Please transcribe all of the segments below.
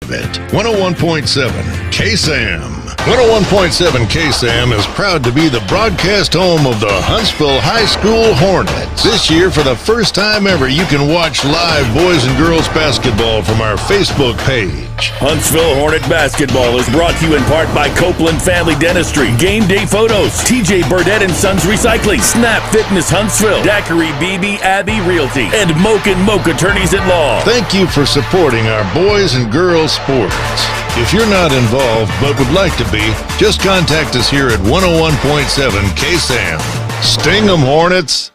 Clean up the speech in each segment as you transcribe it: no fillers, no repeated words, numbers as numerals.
101.7 KSAM. 101.7 KSAM is proud to be the broadcast home of the Huntsville High School Hornets. This year, for the first time ever, you can watch live boys and girls basketball from our Facebook page. Huntsville Hornet basketball is brought to you in part by Copeland Family Dentistry, Game Day Photos, TJ Burdett and Sons Recycling, Snap Fitness Huntsville, Daiquiri BB Abbey Realty, and Moke and Moke Attorneys at Law. Thank you for supporting our boys and girls sports. If you're not involved but would like to be, just contact us here at 101.7 KSAM. Sting 'em, Hornets!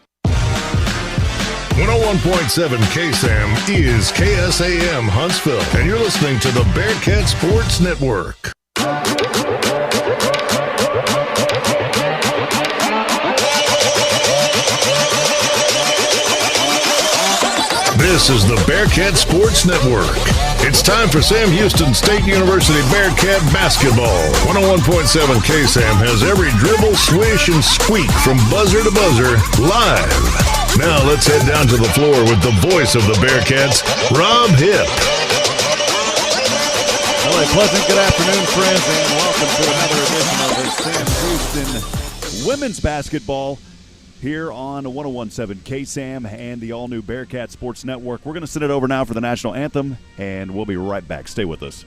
101.7 KSAM is KSAM Huntsville, and you're listening to the Bearcat Sports Network. This is the Bearcat Sports Network. It's time for Sam Houston State University Bearcat basketball. 101.7 KSAM has every dribble, swish, and squeak from buzzer to buzzer live. Now let's head down to the floor with the voice of the Bearcats, Rob Hipp. Well, a pleasant good afternoon, friends, and welcome to another edition of the Sam Houston Women's Basketball here on 101.7 KSAM and the all-new Bearcat Sports Network. We're going to send it over now for the National Anthem, and we'll be right back. Stay with us.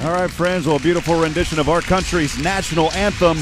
All right, friends, well, a beautiful rendition of our country's national anthem.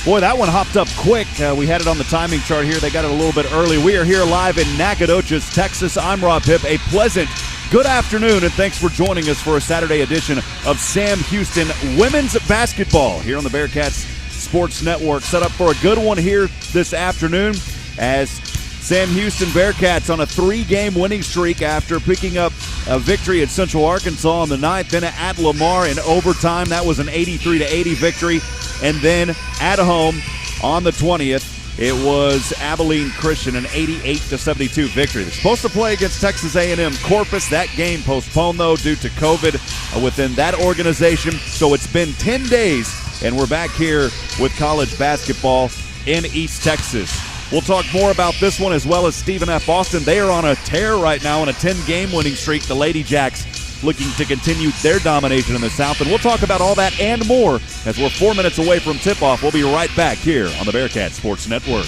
Boy, that one hopped up quick. We had it on the timing chart here. They got it a little bit early. We are here live in Nacogdoches, Texas. I'm Rob Hipp. A pleasant good afternoon, and thanks for joining us for a Saturday edition of Sam Houston Women's Basketball here on the Bearcats Sports Network. Set up for a good one here this afternoon as Sam Houston Bearcats on a 3-game winning streak after picking up a victory at Central Arkansas on the 9th, then at Lamar in overtime. That was an 83-80 victory. And then at home on the 20th, it was Abilene Christian, an 88-72 victory. They're supposed to play against Texas A&M Corpus. That game postponed, though, due to COVID within that organization. So it's been 10 days, and we're back here with college basketball in East Texas. We'll talk more about this one as well as Stephen F. Austin. They are on a tear right now on a 10-game winning streak. The Ladyjacks looking to continue their domination in the South. And we'll talk about all that and more as we're 4 minutes away from tip-off. We'll be right back here on the Bearcat Sports Network.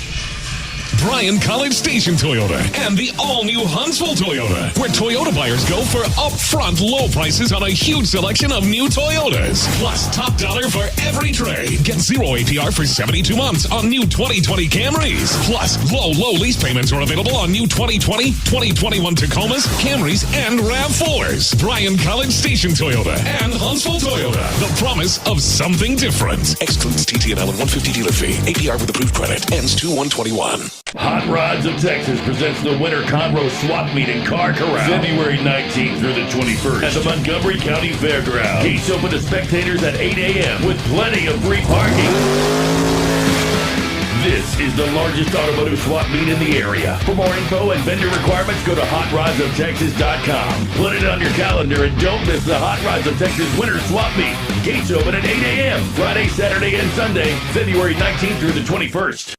Bryan College Station Toyota and the all-new Huntsville Toyota, where Toyota buyers go for upfront low prices on a huge selection of new Toyotas. Plus top dollar for every trade. Get 0 APR for 72 months on new 2020 Camrys. Plus, low lease payments are available on new 2020, 2021 Tacomas, Camrys, and RAV4s. Bryan College Station Toyota and Huntsville Toyota. The promise of something different. Excludes TT&L and 150 dealer fee. APR with approved credit. Ends 2/1/21. Hot Rods of Texas presents the Winter Conroe Swap Meet in Car Corral, February 19th through the 21st at the Montgomery County Fairgrounds. Gates open to spectators at 8 a.m. with plenty of free parking. This is the largest automotive swap meet in the area. For more info and vendor requirements, go to HotRodsOfTexas.com. Put it on your calendar and don't miss the Hot Rods of Texas Winter Swap Meet. Gates open at 8 a.m. Friday, Saturday, and Sunday, February 19th through the 21st.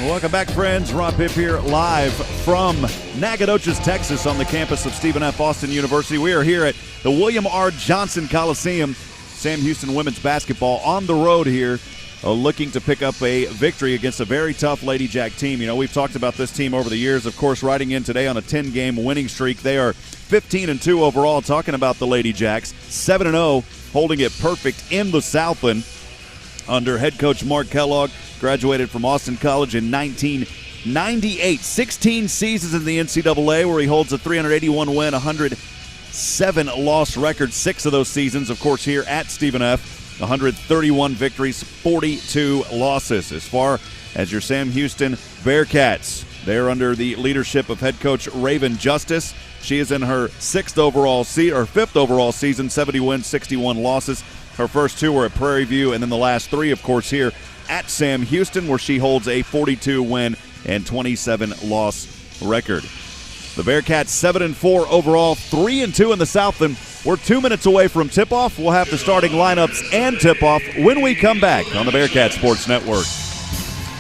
Welcome back, friends. Rob Hipp here live from Nacogdoches, Texas on the campus of Stephen F. Austin University. We are here at the William R. Johnson Coliseum. Sam Houston women's basketball on the road here looking to pick up a victory against a very tough Ladyjack team. You know, we've talked about this team over the years. Of course, riding in today on a 10-game winning streak. They are 15-2 overall, talking about the Ladyjacks. 7-0, holding it perfect in the Southland under head coach Mark Kellogg. Graduated from Austin College in 1998. 16 seasons in the NCAA, where he holds a 381-win, 107-loss record. 6 of those seasons, of course, here at Stephen F. 131 victories, 42 losses. As far as your Sam Houston Bearkats, they're under the leadership of head coach Raven Justice. She is in her 5th overall season, 70 wins, 61 losses. Her first 2 were at Prairie View, and then the last 3, of course, here at Sam Houston, where she holds a 42-win and 27-loss record. The Bearkats 7-4 overall, 3-2 in the Southland. We're 2 minutes away from tip-off. We'll have the starting lineups and tip-off when we come back on the Bearcat Sports Network.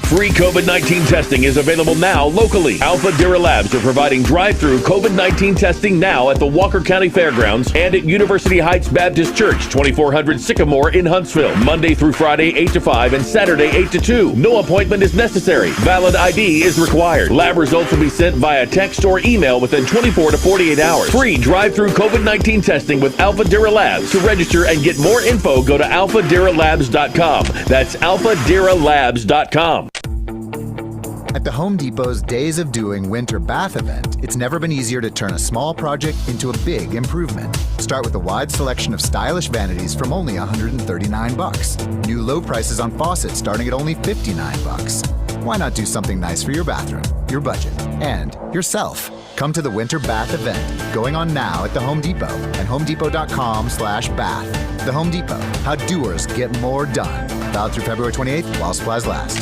Free COVID-19 testing is available now locally. Alpha Dira Labs are providing drive-through COVID-19 testing now at the Walker County Fairgrounds and at University Heights Baptist Church, 2400 Sycamore in Huntsville. Monday through Friday, 8 to 5 and Saturday, 8 to 2. No appointment is necessary. Valid ID is required. Lab results will be sent via text or email within 24 to 48 hours. Free drive-through COVID-19 testing with Alpha Dira Labs. To register and get more info, go to alphadiralabs.com. That's alphadiralabs.com. At the Home Depot's Days of Doing Winter Bath event, it's never been easier to turn a small project into a big improvement. Start with a wide selection of stylish vanities from only $139. New low prices on faucets starting at only $59. Why not do something nice for your bathroom, your budget, and yourself? Come to the Winter Bath event, going on now at the Home Depot and homedepot.com/bath. The Home Depot, how doers get more done. Valid through February 28th while supplies last.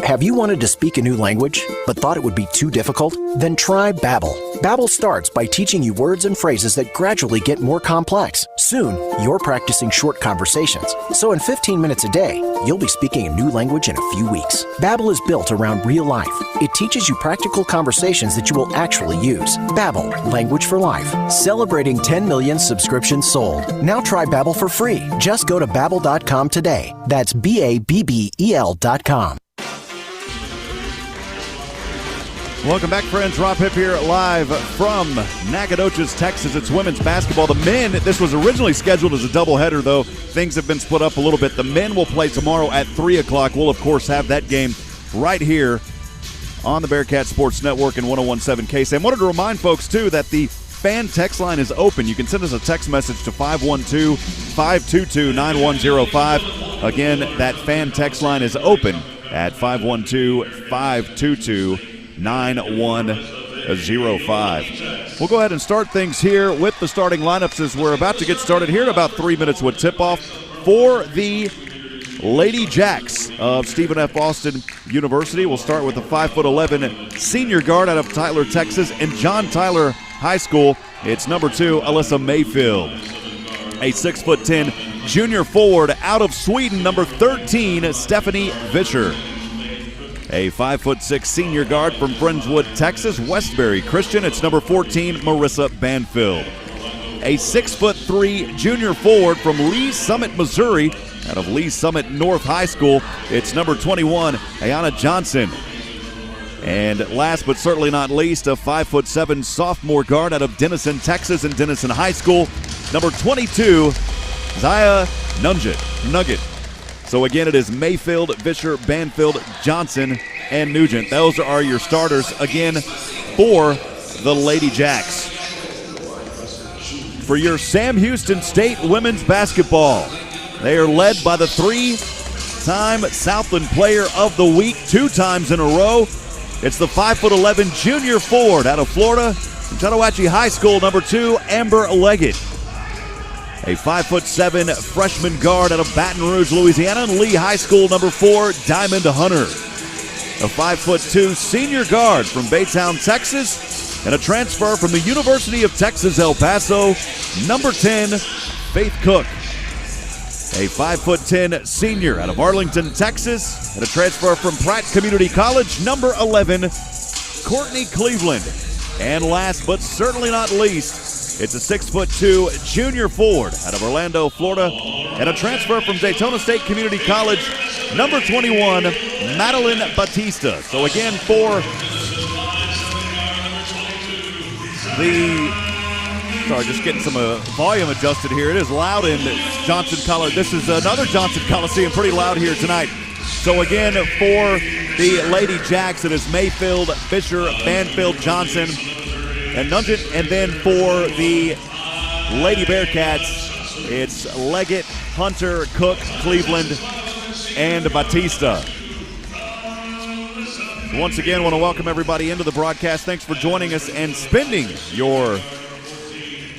Have you wanted to speak a new language, but thought it would be too difficult? Then try Babbel. Babbel starts by teaching you words and phrases that gradually get more complex. Soon, you're practicing short conversations. So in 15 minutes a day, you'll be speaking a new language in a few weeks. Babbel is built around real life. It teaches you practical conversations that you will actually use. Babbel, language for life. Celebrating 10 million subscriptions sold. Now try Babbel for free. Just go to babbel.com today. That's BABBEL.com. Welcome back, friends. Rob Hipp here live from Nacogdoches, Texas. It's women's basketball. The men, this was originally scheduled as a doubleheader, though. Things have been split up a little bit. The men will play tomorrow at 3 o'clock. We'll, of course, have that game right here on the Bearcat Sports Network and 101.7 KSAM. Wanted to remind folks, too, that the fan text line is open. You can send us a text message to 512-522-9105. Again, that fan text line is open at 512-522-9105. We'll go ahead and start things here with the starting lineups as we're about to get started here in about 3 minutes with tip-off for the Ladyjacks of Stephen F. Austin University. We'll start with a 5'11" senior guard out of Tyler, Texas, and John Tyler High School. It's number 2, Alyssa Mayfield. A 6'10" junior forward out of Sweden, number 13, Stephanie Vischer. A 5'6" senior guard from Friendswood, Texas, Westbury Christian. It's number 14, Marissa Banfield. A 6'3" junior forward from Lee Summit, Missouri, out of Lee Summit North High School. It's number 21, Ayana Johnson. And last but certainly not least, a 5'7" sophomore guard out of Denison, Texas, and Denison High School. Number 22, Zaya Nugget. So again, it is Mayfield, Vischer, Banfield, Johnson, and Nugent. Those are your starters again for the Ladyjacks. For your Sam Houston State women's basketball, they are led by the 3-time Southland Player of the Week 2 times in a row. It's the 5'11" junior forward out of Florida, from Chattahoochee High School, number 2, Amber Leggett. A 5'7" freshman guard out of Baton Rouge, Louisiana, and Lee High School, number 4, Diamond Hunter. A 5'2" senior guard from Baytown, Texas, and a transfer from the University of Texas, El Paso, number 10, Faith Cook. A 5'10" senior out of Arlington, Texas, and a transfer from Pratt Community College, number 11, Courtney Cleveland. And last but certainly not least, it's a 6'2" junior forward out of Orlando, Florida, and a transfer from Daytona State Community College, number 21, Madeline Batista. So again, for just getting some volume adjusted here. It is loud in Johnson Coliseum. This is another Johnson Coliseum, pretty loud here tonight. So again, for the Ladyjacks, it is Mayfield, Fisher, Banfield, Johnson, and Nugent. And then for the Lady Bearcats, it's Leggett, Hunter, Cook, Cleveland, and Batista. Once again, I want to welcome everybody into the broadcast. Thanks for joining us and spending your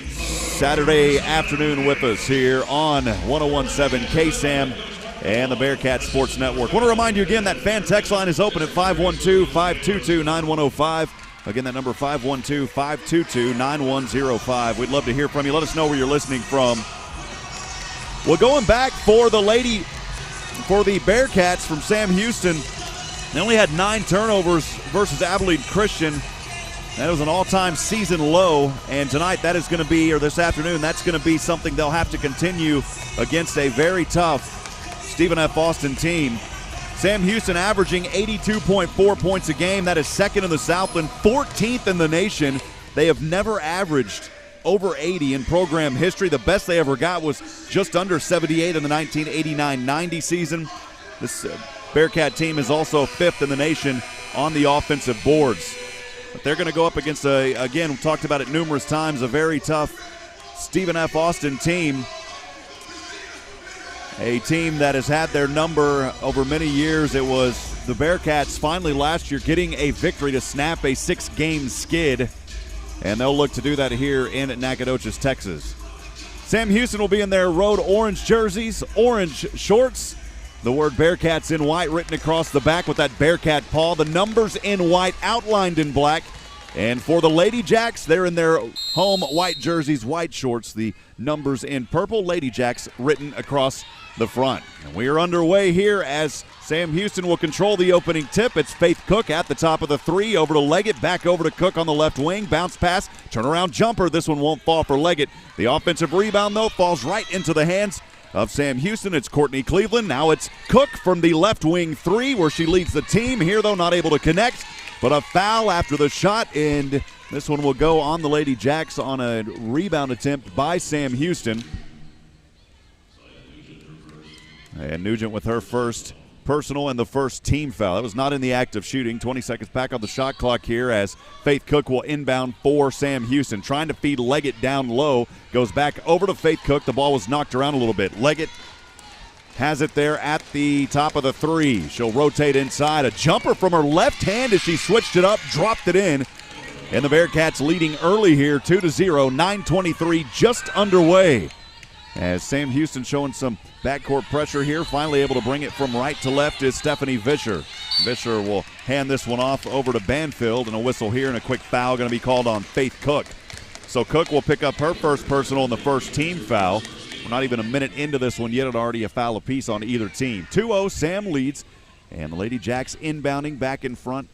Saturday afternoon with us here on 101.7 KSAM and the Bearcat Sports Network. I want to remind you again that fan text line is open at 512-522-9105. Again, that number 512-522-9105. We'd love to hear from you. Let us know where you're listening from. Well, going back for the Bearcats from Sam Houston, they only had 9 turnovers versus Abilene Christian. That was an all-time season low, and tonight that is going to be, or this afternoon, that's going to be something they'll have to continue against a very tough Stephen F. Austin team. Sam Houston averaging 82.4 points a game. That is second in the Southland, 14th in the nation. They have never averaged over 80 in program history. The best they ever got was just under 78 in the 1989-90 season. This Bearcat team is also 5th in the nation on the offensive boards. But they're going to go up against, again, we talked about it numerous times, a very tough Stephen F. Austin team. A team that has had their number over many years. It was the Bearcats finally last year getting a victory to snap a 6-game skid. And they'll look to do that here in Nacogdoches, Texas. Sam Houston will be in their road orange jerseys, orange shorts. The word Bearcats in white written across the back with that Bearcat paw. The numbers in white outlined in black. And for the Ladyjacks, they're in their home white jerseys, white shorts. The numbers in purple, Ladyjacks written across the front. And we are underway here as Sam Houston will control the opening tip. It's Faith Cook at the top of the 3, over to Leggett, back over to Cook on the left wing. Bounce pass, turnaround jumper. This one won't fall for Leggett. The offensive rebound, though, falls right into the hands of Sam Houston. It's Courtney Cleveland. Now it's Cook from the left wing 3 where she leads the team. Here, though, not able to connect, but a foul after the shot, and this one will go on the Ladyjacks on a rebound attempt by Sam Houston. And Nugent with her first personal and the first team foul. That was not in the act of shooting. 20 seconds back on the shot clock here as Faith Cook will inbound for Sam Houston. Trying to feed Leggett down low. Goes back over to Faith Cook. The ball was knocked around a little bit. Leggett has it there at the top of the 3. She'll rotate inside. A jumper from her left hand as she switched it up, dropped it in. And the Bearcats leading early here, 2-0, 9:23 just underway. As Sam Houston showing some backcourt pressure here, finally able to bring it from right to left is Stephanie Vischer. Vischer will hand this one off over to Banfield, and a whistle here and a quick foul going to be called on Faith Cook. So Cook will pick up her first personal and the first team foul. We're not even a minute into this one yet, and already a foul apiece on either team. 2-0, Sam leads, and the Ladyjacks inbounding back in front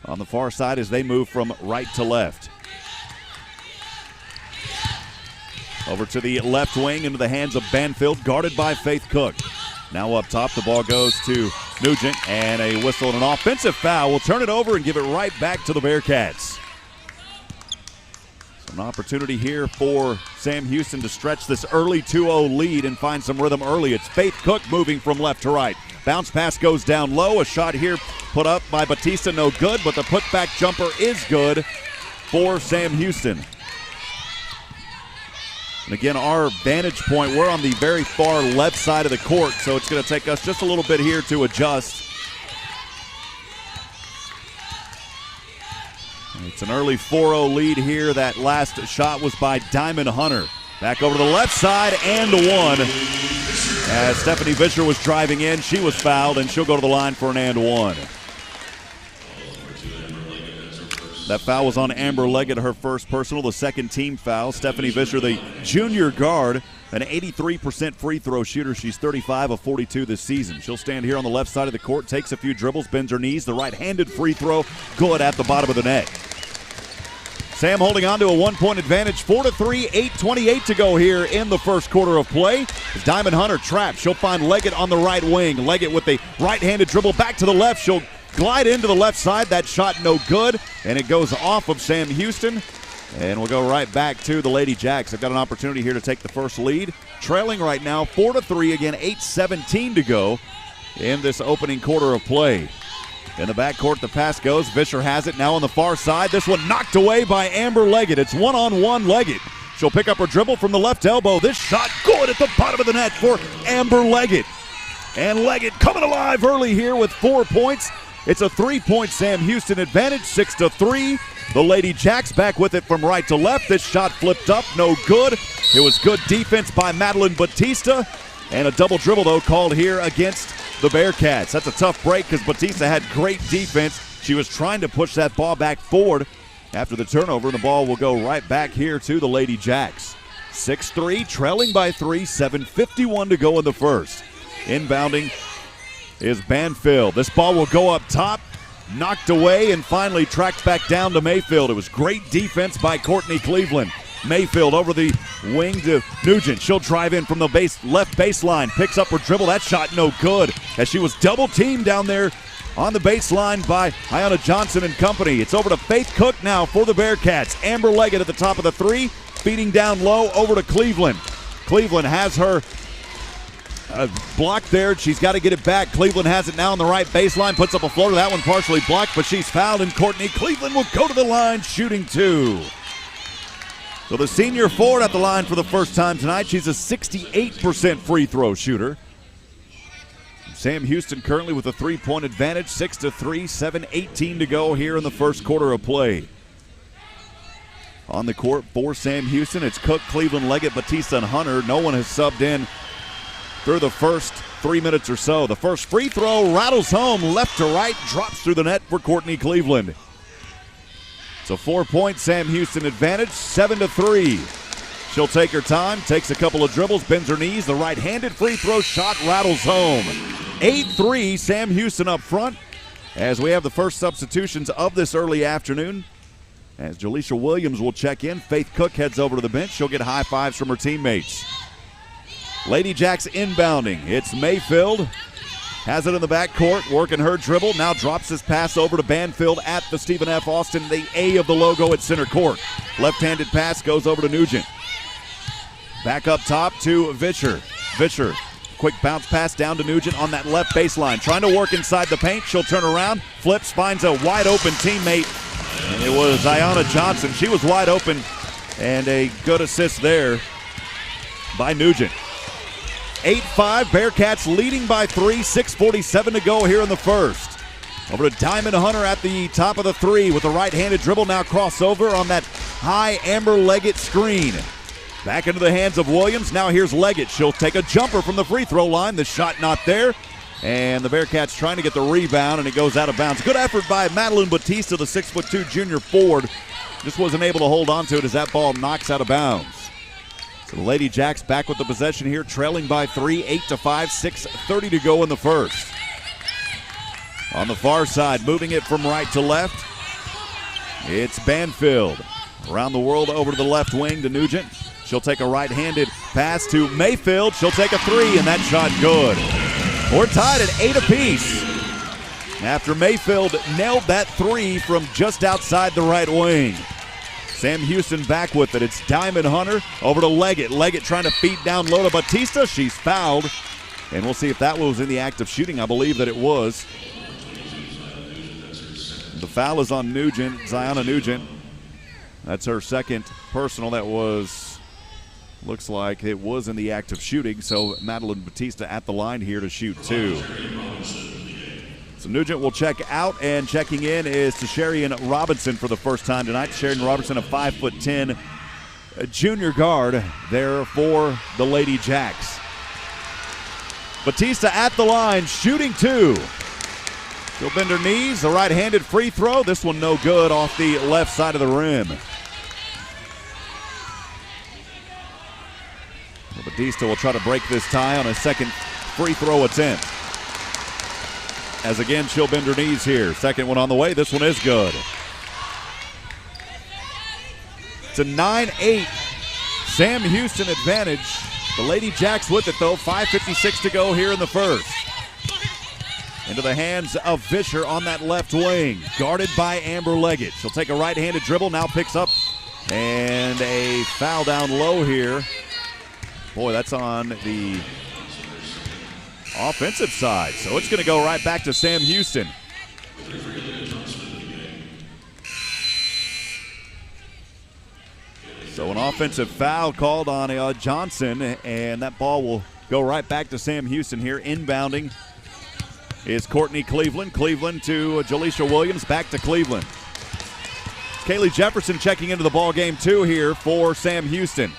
on the far side as they move from right to left. Over to the left wing into the hands of Banfield, guarded by Faith Cook. Now up top, the ball goes to Nugent, and a whistle and an offensive foul will turn it over and give it right back to the Bearcats. So an opportunity here for Sam Houston to stretch this early 2-0 lead and find some rhythm early. It's Faith Cook moving from left to right. Bounce pass goes down low. A shot here put up by Batista, no good, but the putback jumper is good for Sam Houston. And again, our vantage point, we're on the very far left side of the court, so it's going to take us just a little bit here to adjust. It's an early 4-0 lead here. That last shot was by Diamond Hunter. Back over to the left side and one. As Stephanie Vischer was driving in, she was fouled, and she'll go to the line for an and one. That foul was on Amber Leggett, her first personal, the second team foul. Stephanie Vischer, the junior guard, an 83% free throw shooter. She's 35 of 42 this season. She'll stand here on the left side of the court, takes a few dribbles, bends her knees. The right-handed free throw, good at the bottom of the net. Sam holding on to a 1-point advantage, 4-3, 8:28 to go here in the first quarter of play. As Diamond Hunter trapped, she'll find Leggett on the right wing. Leggett with the right-handed dribble back to the left. She'll glide into the left side. That shot no good, and it goes off of Sam Houston. And we'll go right back to the Ladyjacks. They've got an opportunity here to take the first lead. Trailing right now, 4-3, again, 8:17 to go in this opening quarter of play. In the backcourt, the pass goes. Vischer has it now on the far side. This one knocked away by Amber Leggett. It's one-on-one Leggett. She'll pick up her dribble from the left elbow. This shot good at the bottom of the net for Amber Leggett. And Leggett coming alive early here with 4 points. It's a 3-point Sam Houston advantage, 6-3. The Ladyjacks back with it from right to left. This shot flipped up, no good. It was good defense by Madeline Batista. And a double dribble, though, called here against the Bearkats. That's a tough break because Batista had great defense. She was trying to push that ball back forward after the turnover, and the ball will go right back here to the Ladyjacks. 6-3, trailing by 3, 7:51 to go in the first. Inbounding is Banfield. This ball will go up top, knocked away, and finally tracked back down to Mayfield. It was great defense by Courtney Cleveland. Mayfield over the wing to Nugent. She'll drive in from the left baseline, picks up her dribble. That shot no good as she was double teamed down there on the baseline by Ayanna Johnson and company. It's over to Faith Cook now for the Bearkats. Amber Leggett at the top of the three, feeding down low over to Cleveland. Cleveland has her blocked there. She's got to get it back. Cleveland has it now on the right baseline, puts up a floater. That one partially blocked, but she's fouled, and Courtney Cleveland will go to the line shooting two. So the senior forward at the line for the first time tonight. She's a 68% free throw shooter. Sam Houston currently with a 3-point advantage, 6-3, 7:18 to go here in the first quarter of play. On the court for Sam Houston, it's Cook, Cleveland, Leggett, Batista, and Hunter. No one has subbed in through the first 3 minutes or so. The first free throw rattles home left to right, drops through the net for Courtney Cleveland. It's a 4-point Sam Houston advantage, 7-3. She'll take her time, takes a couple of dribbles, bends her knees. The right-handed free throw shot rattles home. 8-3, Sam Houston up front as we have the first substitutions of this early afternoon. As Jaleisha Williams will check in, Faith Cook heads over to the bench. She'll get high fives from her teammates. Ladyjacks inbounding. It's Mayfield. Has it in the backcourt, working her dribble. Now drops his pass over to Banfield at the Stephen F. Austin, the A of the logo at center court. Left-handed pass goes over to Nugent. Back up top to Vischer. Vischer, quick bounce pass down to Nugent on that left baseline. Trying to work inside the paint. She'll turn around, flips, finds a wide-open teammate. And it was Ayanna Johnson. She was wide open, and a good assist there by Nugent. 8-5, Bearkats leading by 3, 6:47 to go here in the first. Over to Diamond Hunter at the top of the three with a right-handed dribble. Now crossover on that high Amber Leggett screen. Back into the hands of Williams. Now here's Leggett. She'll take a jumper from the free throw line. The shot not there. And the Bearkats trying to get the rebound, and it goes out of bounds. Good effort by Madeline Batista, the 6'2" junior forward. Just wasn't able to hold on to it as that ball knocks out of bounds. So the Ladyjacks back with the possession here, trailing by 3, 8-5, 6:30 to go in the first. On the far side, moving it from right to left, it's Banfield. Around the world over to the left wing to Nugent. She'll take a right-handed pass to Mayfield. She'll take a three, and that shot good. We're tied at 8 apiece after Mayfield nailed that three from just outside the right wing. Sam Houston back with it. It's Diamond Hunter over to Leggett. Leggett trying to feed down low to Batista. She's fouled. And we'll see if that was in the act of shooting. I believe that it was. The foul is on Nugent, Ziona Nugent. That's her second personal. That was, looks like it was in the act of shooting. So Madeline Batista at the line here to shoot two. So Nugent will check out, and checking in is Tasharian Robinson for the first time tonight. Tasharian Robinson, a 5'10" junior guard there for the Ladyjacks. Batista at the line, shooting two. She'll bend her knees, the right-handed free throw. This one no good off the left side of the rim. Batista will try to break this tie on a second free throw attempt. As again, she'll bend her knees here. Second one on the way. This one is good. It's a 9-8 Sam Houston advantage. The Ladyjacks with it, though. 5:56 to go here in the first. Into the hands of Fisher on that left wing. Guarded by Amber Leggett. She'll take a right-handed dribble, now picks up. And a foul down low here. Boy, that's on the offensive side. So it's going to go right back to Sam Houston. So an offensive foul called on Johnson, and that ball will go right back to Sam Houston here. Inbounding is Courtney Cleveland. Cleveland to Jaleisha Williams, back to Cleveland. Kaylee Jefferson checking into the ball game too here for Sam Houston.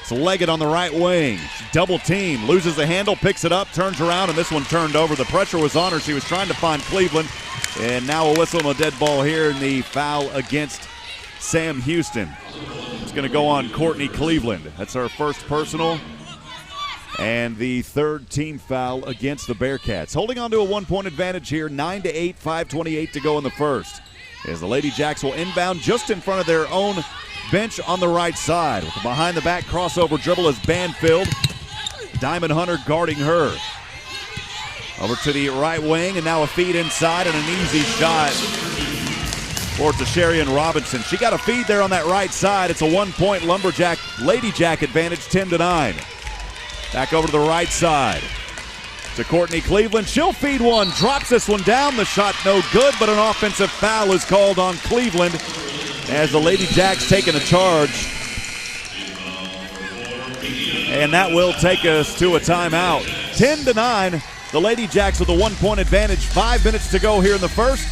It's Leggett on the right wing. Double team, loses the handle, picks it up, turns around, and this one turned over. The pressure was on her. She was trying to find Cleveland, and now a whistle and a dead ball here in the foul against Sam Houston. It's going to go on Courtney Cleveland. That's our first personal and the third team foul against the Bearkats. Holding on to a 1-point advantage here, 9-8, 5:28 to go in the first. As the Ladyjacks will inbound just in front of their own bench on the right side. With the behind-the-back crossover dribble is Banfield. Diamond Hunter guarding her. Over to the right wing, and now a feed inside and an easy shot for Sharian Robinson. She got a feed there on that right side. It's a 1-point Ladyjack advantage, 10-9. Back over to the right side to Courtney Cleveland. She'll feed one, drops this one down. The shot no good, but an offensive foul is called on Cleveland as the Ladyjacks taking a charge. And that will take us to a timeout. 10-9, the Ladyjacks with a 1-point advantage. 5 minutes to go here in the first.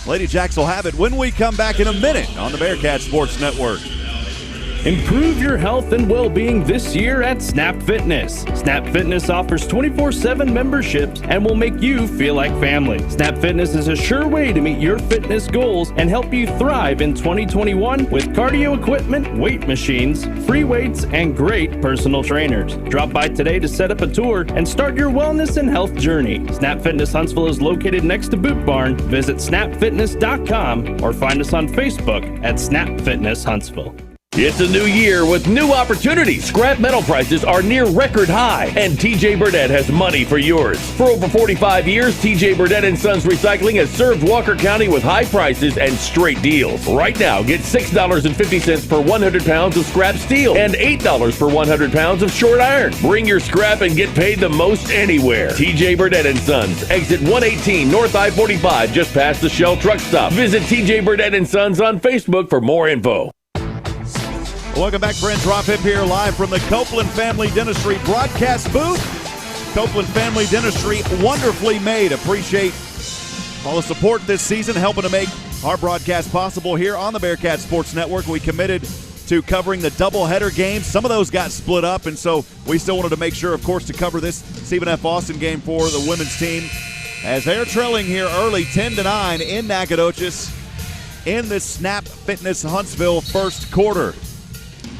Ladyjacks will have it when we come back in a minute on the Bearcat Sports Network. Improve your health and well-being this year at Snap Fitness. Snap Fitness offers 24/7 memberships and will make you feel like family. Snap Fitness is a sure way to meet your fitness goals and help you thrive in 2021 with cardio equipment, weight machines, free weights, and great personal trainers. Drop by today to set up a tour and start your wellness and health journey. Snap Fitness Huntsville is located next to Boot Barn. Visit snapfitness.com or find us on Facebook at Snap Fitness Huntsville. It's a new year with new opportunities. Scrap metal prices are near record high, and TJ Burdett has money for yours. For over 45 years, TJ Burdett & Sons Recycling has served Walker County with high prices and straight deals. Right now, get $6.50 per 100 pounds of scrap steel and $8 per 100 pounds of short iron. Bring your scrap and get paid the most anywhere. TJ Burdett & Sons, exit 118 North I-45, just past the Shell truck stop. Visit TJ Burdett & Sons on Facebook for more info. Welcome back, friends. Rob Hipp here live from the Copeland Family Dentistry broadcast booth. Copeland Family Dentistry, wonderfully made. Appreciate all the support this season, helping to make our broadcast possible here on the Bearcat Sports Network. We committed to covering the doubleheader games. Some of those got split up, and so we still wanted to make sure, of course, to cover this Stephen F. Austin game for the women's team as they're trailing here early, 10-9 in Nacogdoches in this Snap Fitness Huntsville first quarter.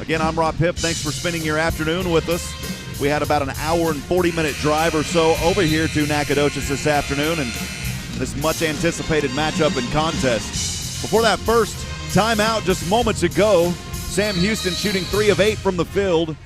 Again, I'm Rob Hipp. Thanks for spending your afternoon with us. We had about an hour and 40-minute drive or so over here to Nacogdoches this afternoon and this much-anticipated matchup and contest. Before that first timeout just moments ago, Sam Houston shooting 3 of 8 from the field,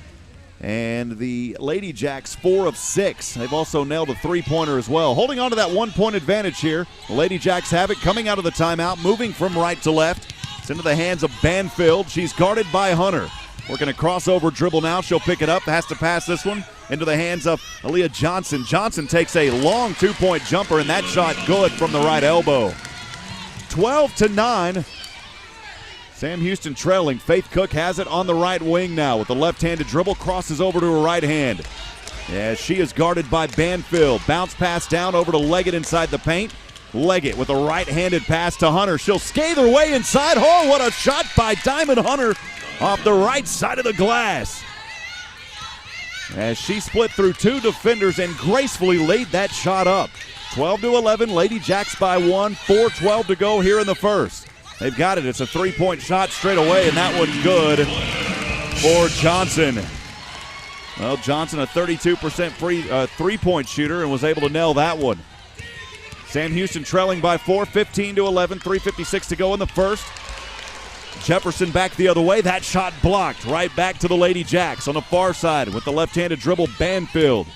and the Ladyjacks 4 of 6. They've also nailed a three-pointer as well. Holding on to that 1-point advantage here. The Ladyjacks have it coming out of the timeout, moving from right to left. It's into the hands of Banfield. She's guarded by Hunter. Working a crossover dribble now. She'll pick it up. Has to pass this one into the hands of Aaliyah Johnson. Johnson takes a long 2-point jumper, and that shot good from the right elbow. 12-9. Sam Houston trailing. Faith Cook has it on the right wing now with the left-handed dribble. Crosses over to her right hand. Yeah, she is guarded by Banfield. Bounce pass down over to Leggett inside the paint. Leggett with a right-handed pass to Hunter. She'll skate her way inside. Oh, what a shot by Diamond Hunter off the right side of the glass. As she split through 2 defenders and gracefully laid that shot up. 12-11, Ladyjacks by 1, 4:12 to go here in the first. They've got it. It's a 3-point shot straight away, and that one's good for Johnson. Well, Johnson, a 32% three-point shooter, and was able to nail that one. Sam Houston trailing by 4, 15-11, 3:56 to go in the first. Jefferson back the other way. That shot blocked. Right back to the Ladyjacks on the far side with the left-handed dribble, Banfield.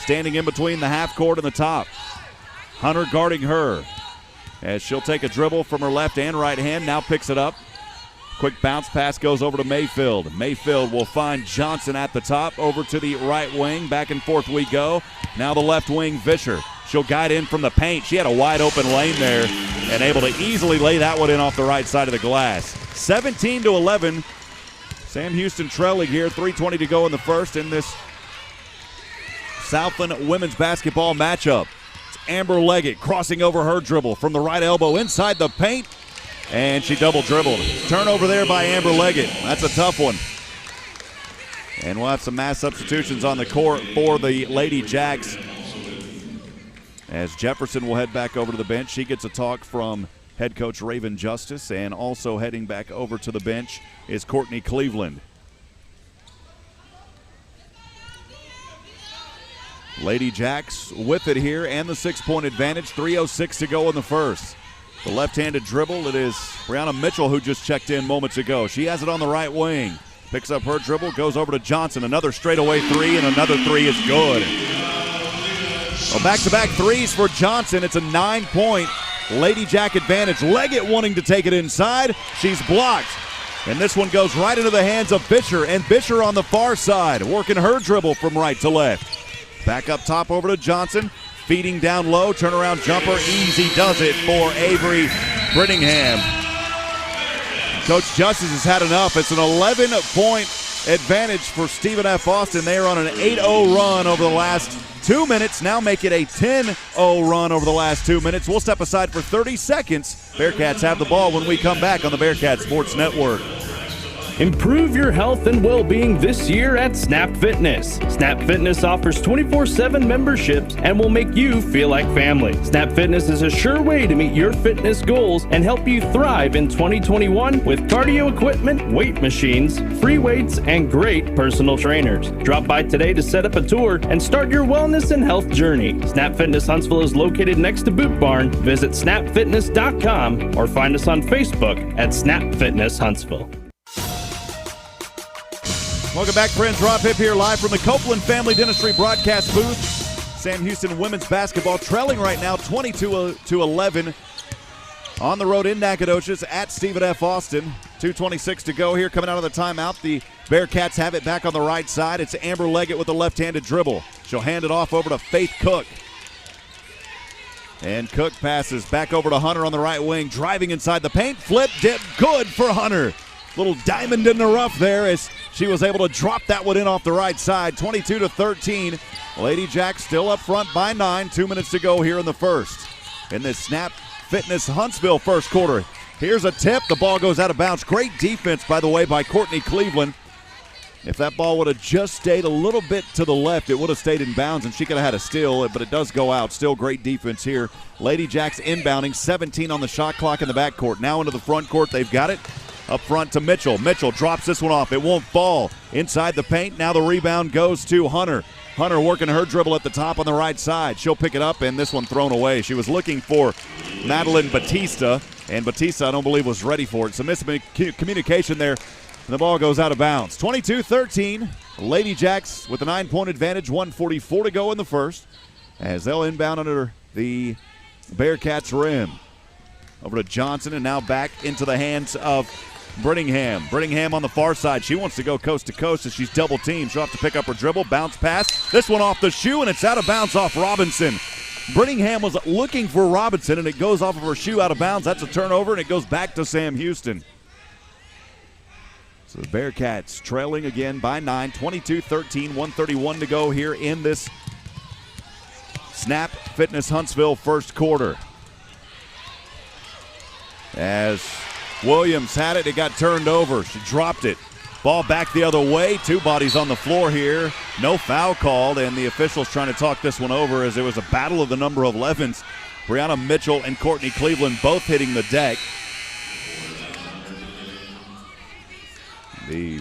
Standing in between the half court and the top. Hunter guarding her as she'll take a dribble from her left and right hand. Now picks it up. Quick bounce pass goes over to Mayfield. Mayfield will find Johnson at the top. Over to the right wing. Back and forth we go. Now the left wing, Vischer. She'll guide in from the paint. She had a wide open lane there and able to easily lay that one in off the right side of the glass. 17-11. Sam Houston trailing here. 3:20 to go in the first in this Southland women's basketball matchup. It's Amber Leggett crossing over her dribble from the right elbow inside the paint, and she double dribbled. Turnover there by Amber Leggett. That's a tough one. And we'll have some mass substitutions on the court for the Ladyjacks as Jefferson will head back over to the bench. She gets a talk from head coach Raven Justice, and also heading back over to the bench is Courtney Cleveland. Ladyjacks with it here and the 6-point advantage. 3:06 to go in the first. The left-handed dribble, it is Brianna Mitchell who just checked in moments ago. She has it on the right wing. Picks up her dribble, goes over to Johnson. Another straightaway three, and another three is good. Well, back-to-back threes for Johnson. It's a 9-point Ladyjack advantage. Leggett wanting to take it inside. She's blocked. And this one goes right into the hands of Vischer, and Vischer on the far side, working her dribble from right to left. Back up top over to Johnson. Feeding down low, turnaround jumper, easy does it for Avery Brittingham. Coach Justice has had enough. It's an 11-point advantage for Stephen F. Austin. They are on an 8-0 run over the last 2 minutes. Now make it a 10-0 run over the last 2 minutes. We'll step aside for 30 seconds. Bearcats have the ball when we come back on the Bearcat Sports Network. Improve your health and well-being this year at Snap Fitness. Snap Fitness offers 24/7 memberships and will make you feel like family. Snap Fitness is a sure way to meet your fitness goals and help you thrive in 2021 with cardio equipment, weight machines, free weights, and great personal trainers. Drop by today to set up a tour and start your wellness and health journey. Snap Fitness Huntsville is located next to Boot Barn. Visit snapfitness.com or find us on Facebook at Snap Fitness Huntsville. Welcome back, friends. Rob Hipp here live from the Copeland Family Dentistry broadcast booth. Sam Houston women's basketball trailing right now 22-11 on the road in Nacogdoches at Stephen F. Austin. 2:26 to go here coming out of the timeout. The Bearcats have it back on the right side. It's Amber Leggett with a left-handed dribble. She'll hand it off over to Faith Cook. And Cook passes back over to Hunter on the right wing, driving inside the paint. Flip, dip, good for Hunter. Little diamond in the rough there as she was able to drop that one in off the right side. 22-13. Ladyjacks still up front by 9. 2 minutes to go here in the first. In this Snap Fitness Huntsville first quarter. Here's a tip. The ball goes out of bounds. Great defense, by the way, by Courtney Cleveland. If that ball would have just stayed a little bit to the left, it would have stayed in bounds, and she could have had a steal, but it does go out. Still great defense here. Ladyjacks inbounding, 17 on the shot clock in the backcourt. Now into the front court. They've got it. Up front to Mitchell. Mitchell drops this one off. It won't fall. Inside the paint. Now the rebound goes to Hunter. Hunter working her dribble at the top on the right side. She'll pick it up, and this one thrown away. She was looking for Madeline Batista, and Batista, I don't believe, was ready for it. Some miscommunication there, and the ball goes out of bounds. 22-13. Ladyjacks with a 9-point advantage. 1:44 to go in the first as they'll inbound under the Bearcats' rim. Over to Johnson, and now back into the hands of Brittingham. Brittingham on the far side. She wants to go coast to coast as she's double teamed. She'll have to pick up her dribble. Bounce pass. This one off the shoe, and it's out of bounds off Robinson. Brittingham was looking for Robinson, and it goes off of her shoe out of bounds. That's a turnover, and it goes back to Sam Houston. So the Bearcats trailing again by 9. 22-13. 1:31 to go here in this Snap Fitness Huntsville first quarter. As Williams had it, it got turned over. She dropped it. Ball back the other way. Two bodies on the floor here. No foul called, and the officials trying to talk this one over as there was a battle of the number of 11s. Brianna Mitchell and Courtney Cleveland both hitting the deck. The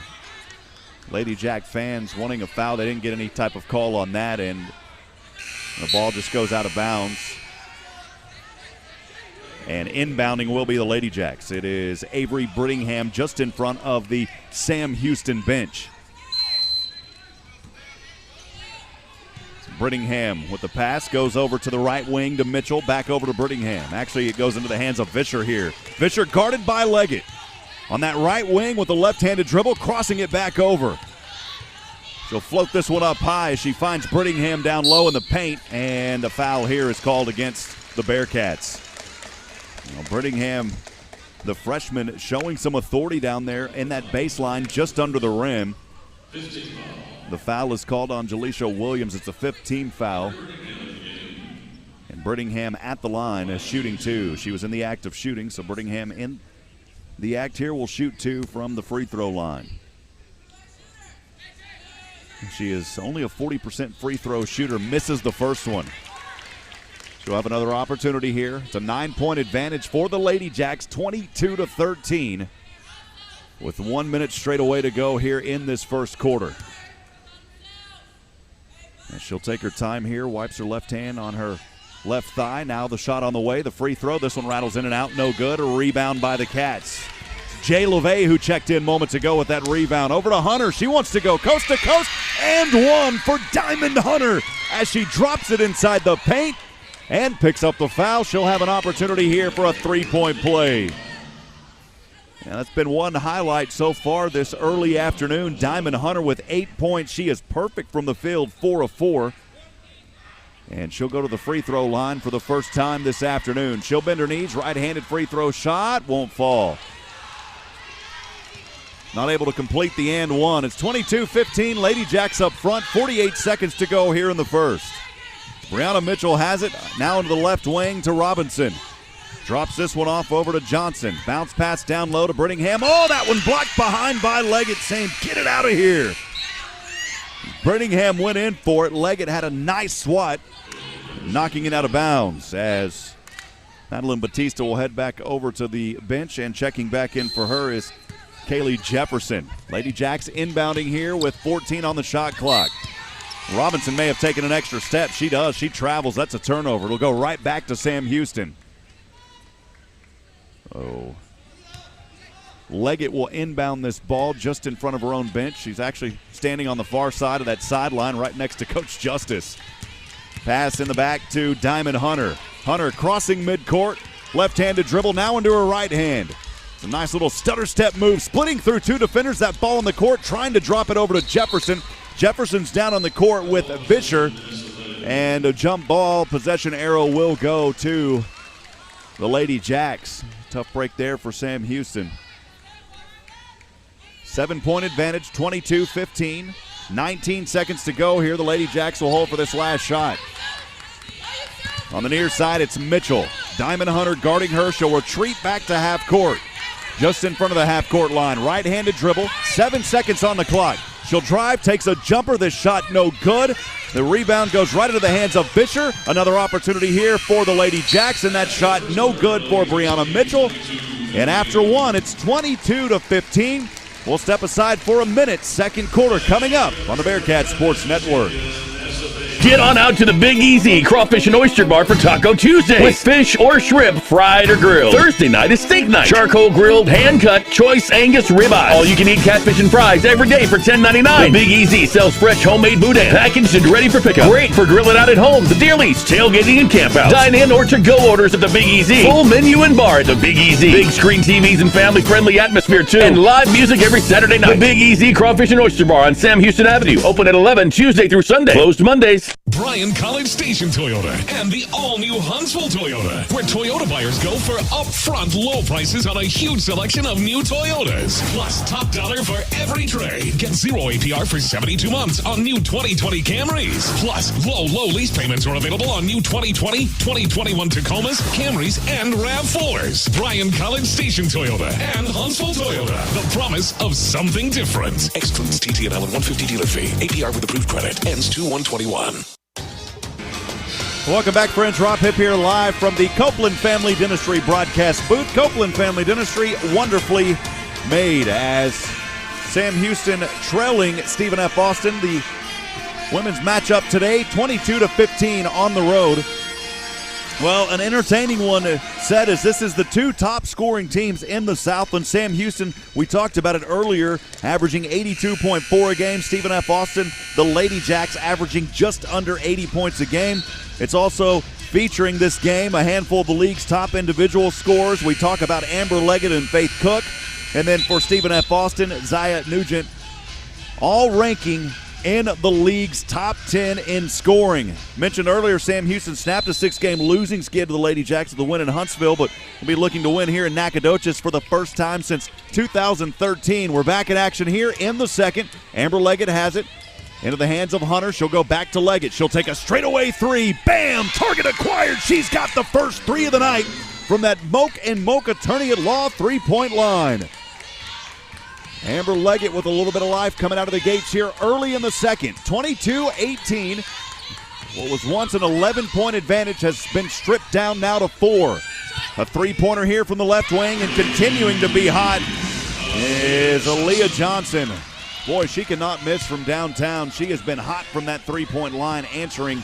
Ladyjack fans wanting a foul. They didn't get any type of call on that, and the ball just goes out of bounds. And inbounding will be the Ladyjacks. It is Avery Brittingham just in front of the Sam Houston bench. Brittingham with the pass, goes over to the right wing to Mitchell, back over to Brittingham. Actually, it goes into the hands of Vischer here. Vischer guarded by Leggett. On that right wing with the left-handed dribble, crossing it back over. She'll float this one up high as she finds Brittingham down low in the paint, and a foul here is called against the Bearcats. Brittingham, the freshman, showing some authority down there in that baseline just under the rim. The foul is called on Jaleisha Williams. It's a 15 foul. And Brittingham at the line is shooting 2. She was in the act of shooting, so Brittingham in the act here will shoot 2 from the free throw line. She is only a 40% free throw shooter, misses the first one. She'll have another opportunity here. It's a 9-point advantage for the Ladyjacks, 22-13, with 1 minute straight away to go here in this first quarter. And she'll take her time here, wipes her left hand on her left thigh. Now the shot on the way, the free throw. This one rattles in and out, no good. A rebound by the Cats. It's Jay LeVay who checked in moments ago with that rebound. Over to Hunter. She wants to go coast to coast, and one for Diamond Hunter as she drops it inside the paint and picks up the foul. She'll have an opportunity here for a 3-point play. And that's been one highlight so far this early afternoon. Diamond Hunter with 8 points. She is perfect from the field, 4 of 4. And she'll go to the free throw line for the first time this afternoon. She'll bend her knees, right-handed free throw shot, won't fall. Not able to complete the and one. It's 22-15, Ladyjacks up front, 48 seconds to go here in the first. Brianna Mitchell has it, now into the left wing to Robinson. Drops this one off over to Johnson. Bounce pass down low to Brittingham. Oh, that one blocked behind by Leggett, saying, get it out of here. Brittingham went in for it. Leggett had a nice swat, knocking it out of bounds as Madeline Batista will head back over to the bench, and checking back in for her is Kaylee Jefferson. Ladyjacks inbounding here with 14 on the shot clock. Robinson may have taken an extra step. She does. She travels. That's a turnover. It'll go right back to Sam Houston. Oh. Leggett will inbound this ball just in front of her own bench. She's actually standing on the far side of that sideline right next to Coach Justice. Pass in the back to Diamond Hunter. Hunter crossing midcourt. Left-handed dribble now into her right hand. It's a nice little stutter step move, splitting through 2 defenders. That ball in the court, trying to drop it over to Jefferson. Jefferson's down on the court with Vischer, and a jump ball possession arrow will go to the Ladyjacks. Tough break there for Sam Houston. 7-point advantage, 22-15. 19 seconds to go here. The Ladyjacks will hold for this last shot. On the near side, it's Mitchell. Diamond Hunter guarding her. She'll retreat back to half court. Just in front of the half court line. Right-handed dribble. 7 seconds on the clock. She'll drive, takes a jumper. This shot no good. The rebound goes right into the hands of Vischer. Another opportunity here for the Ladyjacks, and that shot no good for Brianna Mitchell. And after one, it's 22-15. We'll step aside for a minute. Second quarter coming up on the Bearcats Sports Network. Get on out to the Big Easy Crawfish and Oyster Bar for Taco Tuesday. With fish or shrimp, fried or grilled. Thursday night is steak night. Charcoal grilled, hand-cut, choice Angus ribeye. All you can eat catfish and fries every day for $10.99. The Big Easy sells fresh homemade boudin, packaged and ready for pickup. Great for grilling out at home, the deer lease, tailgating, and campouts. Dine-in or to-go orders at the Big Easy. Full menu and bar at the Big Easy. Big screen TVs and family-friendly atmosphere, too. And live music every Saturday night. The Big Easy Crawfish and Oyster Bar on Sam Houston Avenue. Open at 11 Tuesday through Sunday. Closed Mondays. Bryan College Station Toyota and the all-new Huntsville Toyota, where Toyota buyers go for upfront low prices on a huge selection of new Toyotas. Plus top dollar for every trade. Get 0 APR for 72 months on new 2020 Camrys. Plus, low lease payments are available on new 2020, 2021 Tacomas, Camrys, and RAV4s. Bryan College Station Toyota and Huntsville Toyota. The promise of something different. Excludes TT and Allen 150 dealer fee. APR with approved credit. Ends 2/1/21. Welcome back, friends. Rob Hipp here live from the Copeland Family Dentistry broadcast booth. Copeland Family Dentistry, wonderfully made, as Sam Houston trailing Stephen F. Austin. The women's matchup today, 22-15 on the road. Well, an entertaining one to said is this is the two top scoring teams in the Southland. Sam Houston, we talked about it earlier, averaging 82.4 a game. Stephen F. Austin, the Ladyjacks, averaging just under 80 points a game. It's also featuring this game a handful of the league's top individual scorers. We talk about Amber Leggett and Faith Cook. And then for Stephen F. Austin, Zaya Nugent, all ranking in the league's top 10 in scoring. Mentioned earlier, Sam Houston snapped a 6-game losing skid to the Ladyjacks with the win in Huntsville, but will be looking to win here in Nacogdoches for the first time since 2013. We're back in action here in the second. Amber Leggett has it into the hands of Hunter. She'll go back to Leggett. She'll take a straightaway three. Bam! Target acquired. She's got the first three of the night from that Moak and Moak attorney at law three-point line. Amber Leggett with a little bit of life coming out of the gates here early in the second. 22-18. What was once an 11-point advantage has been stripped down now to 4. A three-pointer here from the left wing, and continuing to be hot is Aaliyah Johnson. Boy, she cannot miss from downtown. She has been hot from that three-point line, answering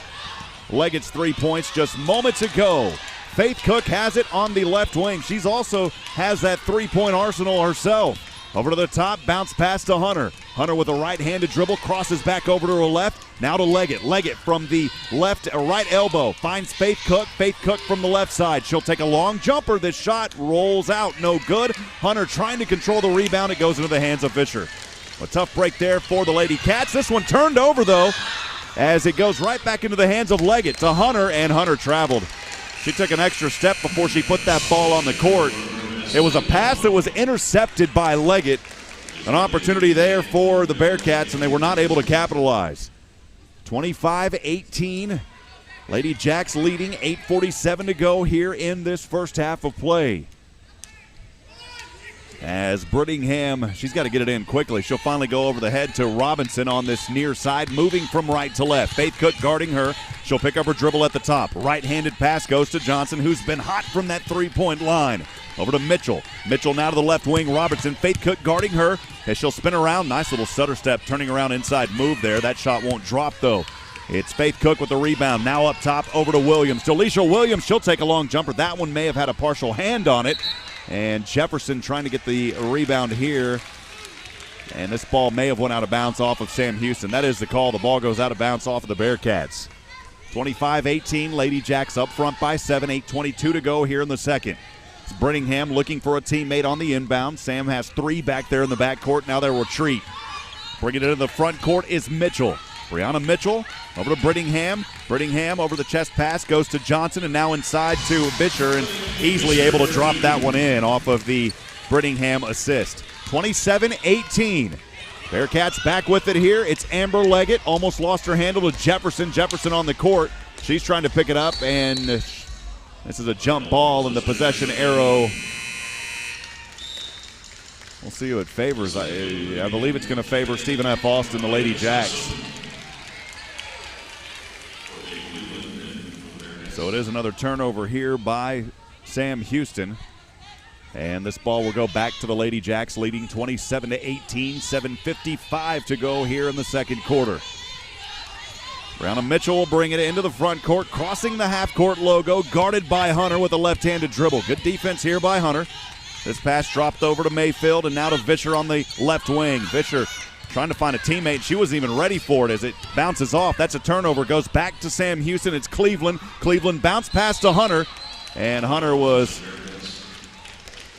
Leggett's 3 points just moments ago. Faith Cook has it on the left wing. She's also has that three-point arsenal herself. Over to the top, bounce pass to Hunter. Hunter with a right-handed dribble, crosses back over to her left. Now to Leggett. Leggett from the right elbow finds Faith Cook. Faith Cook from the left side. She'll take a long jumper. This shot rolls out, no good. Hunter trying to control the rebound. It goes into the hands of Fisher. A tough break there for the Ladycats. This one turned over, though, as it goes right back into the hands of Leggett to Hunter, and Hunter traveled. She took an extra step before she put that ball on the court. It was a pass that was intercepted by Leggett. An opportunity there for the Bearcats, and they were not able to capitalize. 25-18. Ladyjacks leading, 8:47 to go here in this first half of play. As Brittingham, she's got to get it in quickly. She'll finally go over the head to Robinson on this near side, moving from right to left. Faith Cook guarding her. She'll pick up her dribble at the top. Right-handed pass goes to Johnson, who's been hot from that three-point line. Over to Mitchell. Mitchell now to the left wing. Robertson, Faith Cook guarding her as she'll spin around. Nice little stutter step, turning around inside move there. That shot won't drop, though. It's Faith Cook with the rebound. Now up top over to Williams. Delisha Williams, she'll take a long jumper. That one may have had a partial hand on it. And Jefferson trying to get the rebound here. And this ball may have went out of bounds off of Sam Houston. That is the call. The ball goes out of bounds off of the Bearcats. 25-18, Ladyjacks up front by 7, 8:22 to go here in the second. It's Brittingham looking for a teammate on the inbound. Sam has 3 back there in the backcourt. Now they'll retreat. Bringing it into the front court is Mitchell. Brianna Mitchell over to Brittingham. Brittingham over the chest pass goes to Johnson, and now inside to Fisher, and easily able to drop that one in off of the Brittingham assist. 27-18. Bearcats back with it here. It's Amber Leggett. Almost lost her handle to Jefferson. Jefferson on the court. She's trying to pick it up, and this is a jump ball, and the possession arrow. We'll see who it favors. I believe it's going to favor Stephen F. Austin, the Ladyjacks. So it is another turnover here by Sam Houston. And this ball will go back to the Ladyjacks, leading 27-18, 7:55 to go here in the second quarter. Brianna Mitchell will bring it into the front court, crossing the half-court logo, guarded by Hunter with a left-handed dribble. Good defense here by Hunter. This pass dropped over to Mayfield, and now to Fisher on the left wing. Fisher trying to find a teammate. She wasn't even ready for it as it bounces off. That's a turnover. Goes back to Sam Houston. It's Cleveland. Cleveland bounce pass to Hunter, and Hunter was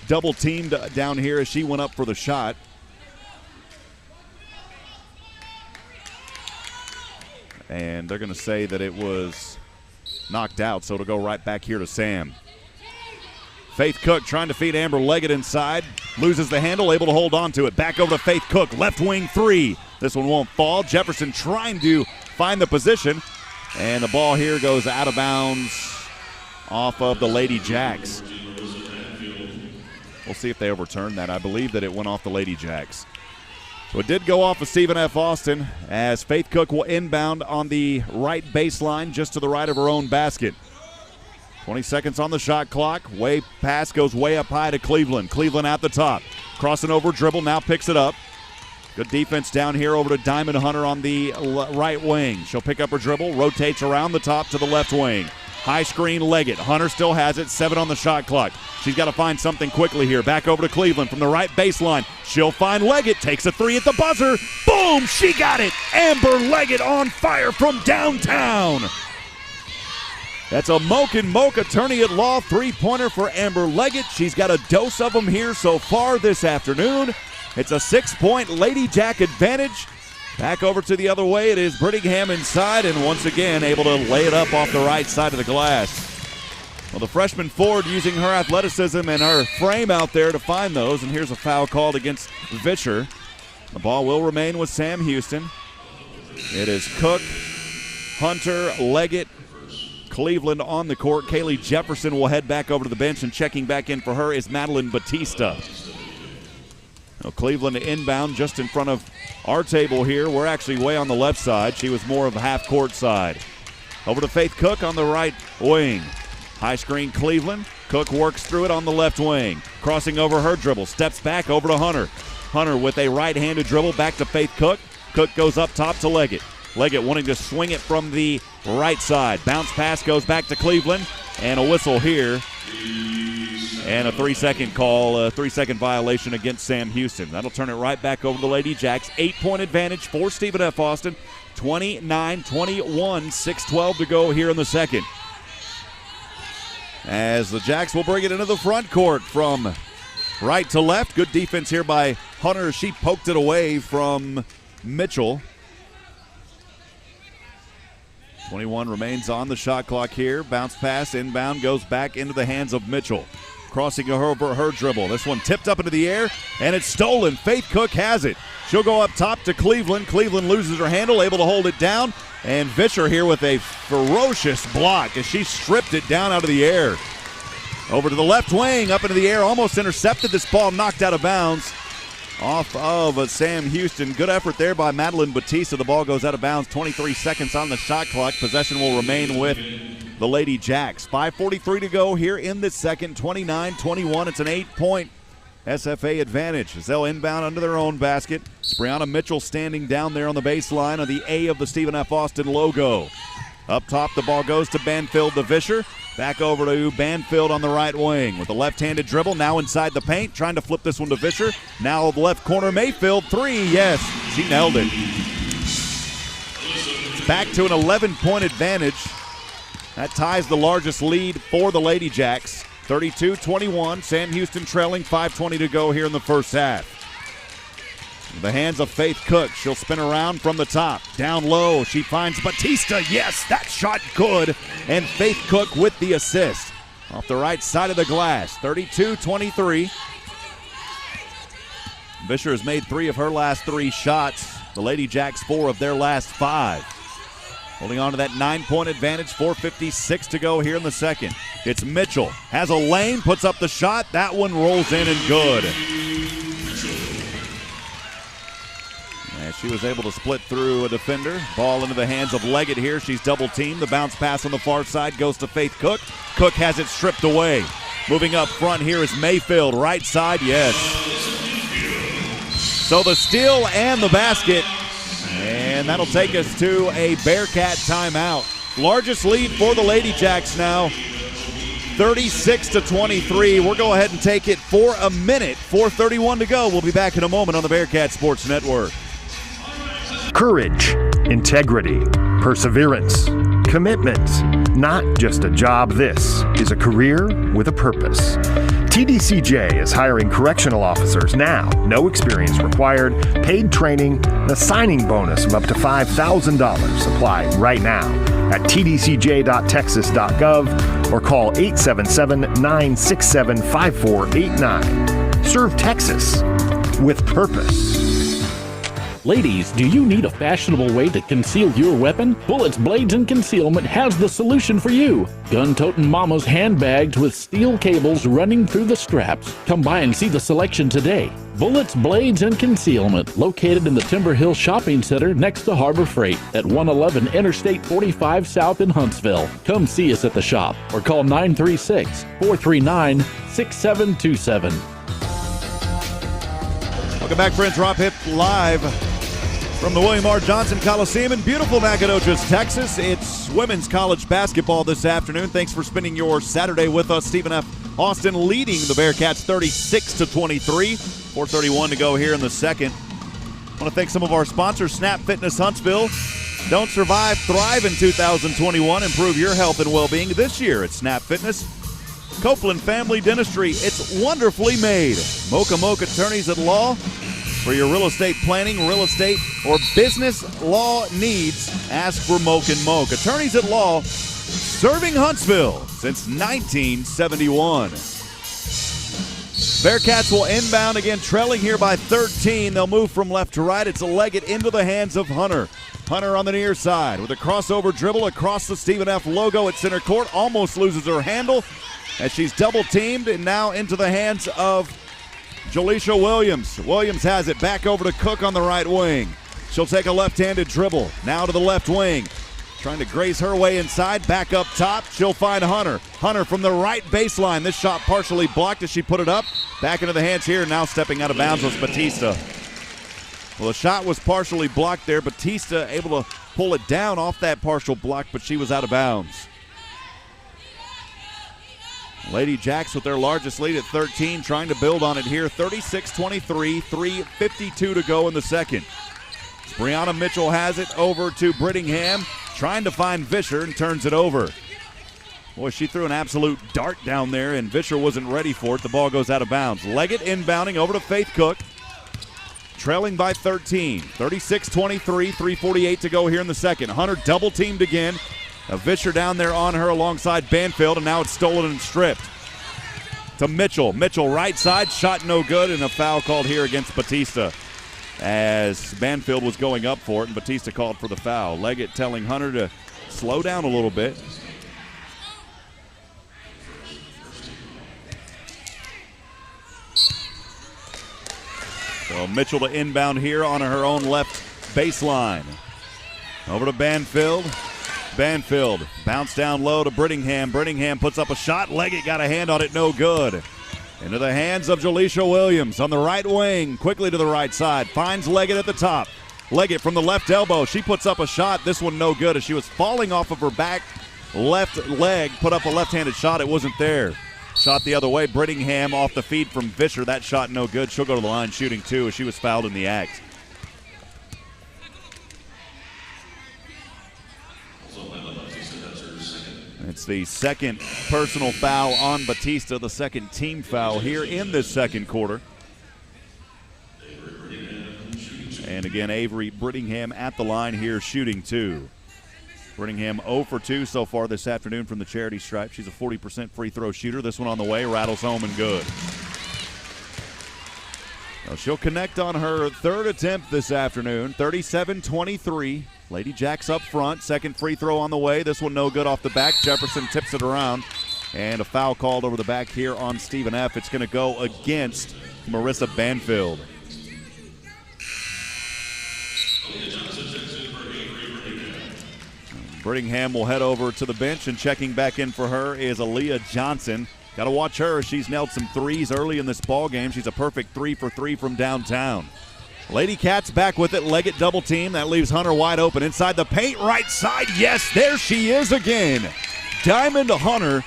double teamed down here as she went up for the shot. And they're going to say that it was knocked out, so it'll go right back here to Sam. Faith Cook trying to feed Amber Leggett inside. Loses the handle, able to hold on to it. Back over to Faith Cook, left wing three. This one won't fall. Jefferson trying to find the position. And the ball here goes out of bounds off of the Ladyjacks. We'll see if they overturn that. I believe that it went off the Ladyjacks. So it did go off of Stephen F. Austin as Faith Cook will inbound on the right baseline just to the right of her own basket. 20 seconds on the shot clock. Pass goes way up high to Cleveland. Cleveland at the top. Crossing over dribble, now picks it up. Good defense down here over to Diamond Hunter on the right wing. She'll pick up her dribble, rotates around the top to the left wing. High screen, Leggett. Hunter still has it. 7 on the shot clock. She's got to find something quickly here. Back over to Cleveland from the right baseline. She'll find Leggett. Takes a 3 at the buzzer. Boom! She got it! Amber Leggett on fire from downtown. That's a Mocha attorney at law 3-pointer for Amber Leggett. She's got a dose of them here so far this afternoon. It's a 6-point Ladyjack advantage. Back over to the other way. It is Brittingham inside, and once again able to lay it up off the right side of the glass. Well, the freshman forward using her athleticism and her frame out there to find those, and here's a foul called against Vischer. The ball will remain with Sam Houston. It is Cook, Hunter, Leggett, Cleveland on the court. Kaylee Jefferson will head back over to the bench, and checking back in for her is Madeline Batista. Now, Cleveland inbound just in front of our table here. We're actually way on the left side. She was more of the half-court side. Over to Faith Cook on the right wing. High screen Cleveland. Cook works through it on the left wing. Crossing over her dribble. Steps back over to Hunter. Hunter with a right-handed dribble back to Faith Cook. Cook goes up top to Leggett. Leggett wanting to swing it from the right side. Bounce pass goes back to Cleveland. And a whistle here. And a 3-second call, a 3-second violation against Sam Houston. That'll turn it right back over to the Ladyjacks. 8-point advantage for Stephen F. Austin. 29-21, 6:12 to go here in the second. As the Jacks will bring it into the front court from right to left. Good defense here by Hunter. She poked it away from Mitchell. 21 remains on the shot clock here. Bounce pass, inbound, goes back into the hands of Mitchell. Crossing over her dribble. This one tipped up into the air, and it's stolen. Faith Cook has it. She'll go up top to Cleveland. Cleveland loses her handle, able to hold it down. And Vischer here with a ferocious block as she stripped it down out of the air. Over to the left wing, up into the air, almost intercepted. This ball knocked out of bounds off of Sam Houston. Good effort there by Madeline Batista. The ball goes out of bounds. 23 seconds on the shot clock. Possession will remain with the Ladyjacks. 5:43 to go here in the second. 29-21. It's an 8-point SFA advantage as they'll inbound under their own basket. Brianna Mitchell standing down there on the baseline of the A of the Stephen F. Austin logo. Up top, the ball goes to Banfield to Vischer. Back over to Banfield on the right wing with a left-handed dribble. Now inside the paint, trying to flip this one to Vischer. Now the left corner, Mayfield, 3. Yes, she nailed it. It's back to an 11-point advantage. That ties the largest lead for the Ladyjacks. 32-21. Sam Houston trailing. 5:20 to go here in the first half. The hands of Faith Cook. She'll spin around from the top. Down low, she finds Batista. Yes, that shot good. And Faith Cook with the assist. Off the right side of the glass. 32-23. Vischer has made 3 of her last 3 shots. The Ladyjacks 4 of their last 5. Holding on to that 9-point advantage. 4:56 to go here in the second. It's Mitchell. Has a lane, puts up the shot. That one rolls in and good. As she was able to split through a defender. Ball into the hands of Leggett here. She's double teamed. The bounce pass on the far side goes to Faith Cook. Cook has it stripped away. Moving up front here is Mayfield. Right side, yes. So the steal and the basket. And that'll take us to a Bearcat timeout. Largest lead for the Ladyjacks now. 36-23. We'll go ahead and take it for a minute. 4:31 to go. We'll be back in a moment on the Bearcat Sports Network. Courage, integrity, perseverance, commitment. Not just a job, this is a career with a purpose. TDCJ is hiring correctional officers now. No experience required, paid training, and a signing bonus of up to $5,000. Apply right now at tdcj.texas.gov or call 877-967-5489. Serve Texas with purpose. Ladies, do you need a fashionable way to conceal your weapon? Bullets, Blades, and Concealment has the solution for you. Gun-toting mamas handbagged with steel cables running through the straps. Come by and see the selection today. Bullets, Blades, and Concealment, located in the Timber Hill Shopping Center next to Harbor Freight at 111 Interstate 45 South in Huntsville. Come see us at the shop or call 936-439-6727. Welcome back, friends. Rob Hipp live from the William R. Johnson Coliseum in beautiful Nacogdoches, Texas. It's women's college basketball this afternoon. Thanks for spending your Saturday with us. Stephen F. Austin leading the Bearcats 36-23. 4:31 to go here in the second. I want to thank some of our sponsors. Snap Fitness Huntsville. Don't survive, thrive in 2021. Improve your health and well-being this year at Snap Fitness. Copeland Family Dentistry. It's wonderfully made. Mocha Mocha Attorneys at Law. For your real estate planning, real estate, or business law needs, ask for Moke & Moke. Attorneys at Law, serving Huntsville since 1971. Bearcats will inbound again, trailing here by 13. They'll move from left to right. It's a Leggett into the hands of Hunter. Hunter on the near side with a crossover dribble across the Stephen F. logo at center court. Almost loses her handle as she's double-teamed, and now into the hands of Jaleisha Williams. Williams has it back over to Cook on the right wing. She'll take a left-handed dribble. Now to the left wing. Trying to graze her way inside. Back up top. She'll find Hunter. Hunter from the right baseline. This shot partially blocked as she put it up. Back into the hands here. Now stepping out of bounds was Batista. Well, the shot was partially blocked there. Batista able to pull it down off that partial block, but she was out of bounds. Ladyjacks with their largest lead at 13, trying to build on it here. 36-23, 3:52 to go in the second. Brianna Mitchell has it over to Brittingham, trying to find Vischer and turns it over. Boy, she threw an absolute dart down there, and Vischer wasn't ready for it. The ball goes out of bounds. Leggett inbounding over to Faith Cook, trailing by 13. 36-23, 3:48 to go here in the second. Hunter double-teamed again. A Vischer down there on her alongside Banfield, and now it's stolen and stripped. To Mitchell. Mitchell right side, shot no good, and a foul called here against Batista as Banfield was going up for it, and Batista called for the foul. Leggett telling Hunter to slow down a little bit. So Mitchell to inbound here on her own left baseline. Over to Banfield. Banfield bounce down low to Brittingham. Brittingham puts up a shot. Leggett got a hand on it, no good. Into the hands of Jaleisha Williams on the right wing. Quickly to the right side. Finds Leggett at the top. Leggett from the left elbow. She puts up a shot. This one no good as she was falling off of her back left leg. Put up a left-handed shot. It wasn't there. Shot the other way. Brittingham off the feed from Vischer. That shot no good. She'll go to the line shooting two as she was fouled in the act. It's the second personal foul on Batista, the second team foul here in this second quarter. And again, Avery Brittingham at the line here shooting two. Brittingham 0 for 2 so far this afternoon from the charity stripe. She's a 40% free throw shooter. This one on the way, rattles home and good. Now she'll connect on her third attempt this afternoon, 37-23. Ladyjacks up front, second free throw on the way. This one no good off the back. Jefferson tips it around, and a foul called over the back here on Stephen F. It's going to go against Marissa Banfield. Brittingham will head over to the bench, and checking back in for her is Aaliyah Johnson. Got to watch her. She's nailed some threes early in this ball game. She's a perfect 3 for 3 from downtown. Lady Cats back with it. Leggett double team. That leaves Hunter wide open inside the paint. Right side. Yes, there she is again. Diamond Hunter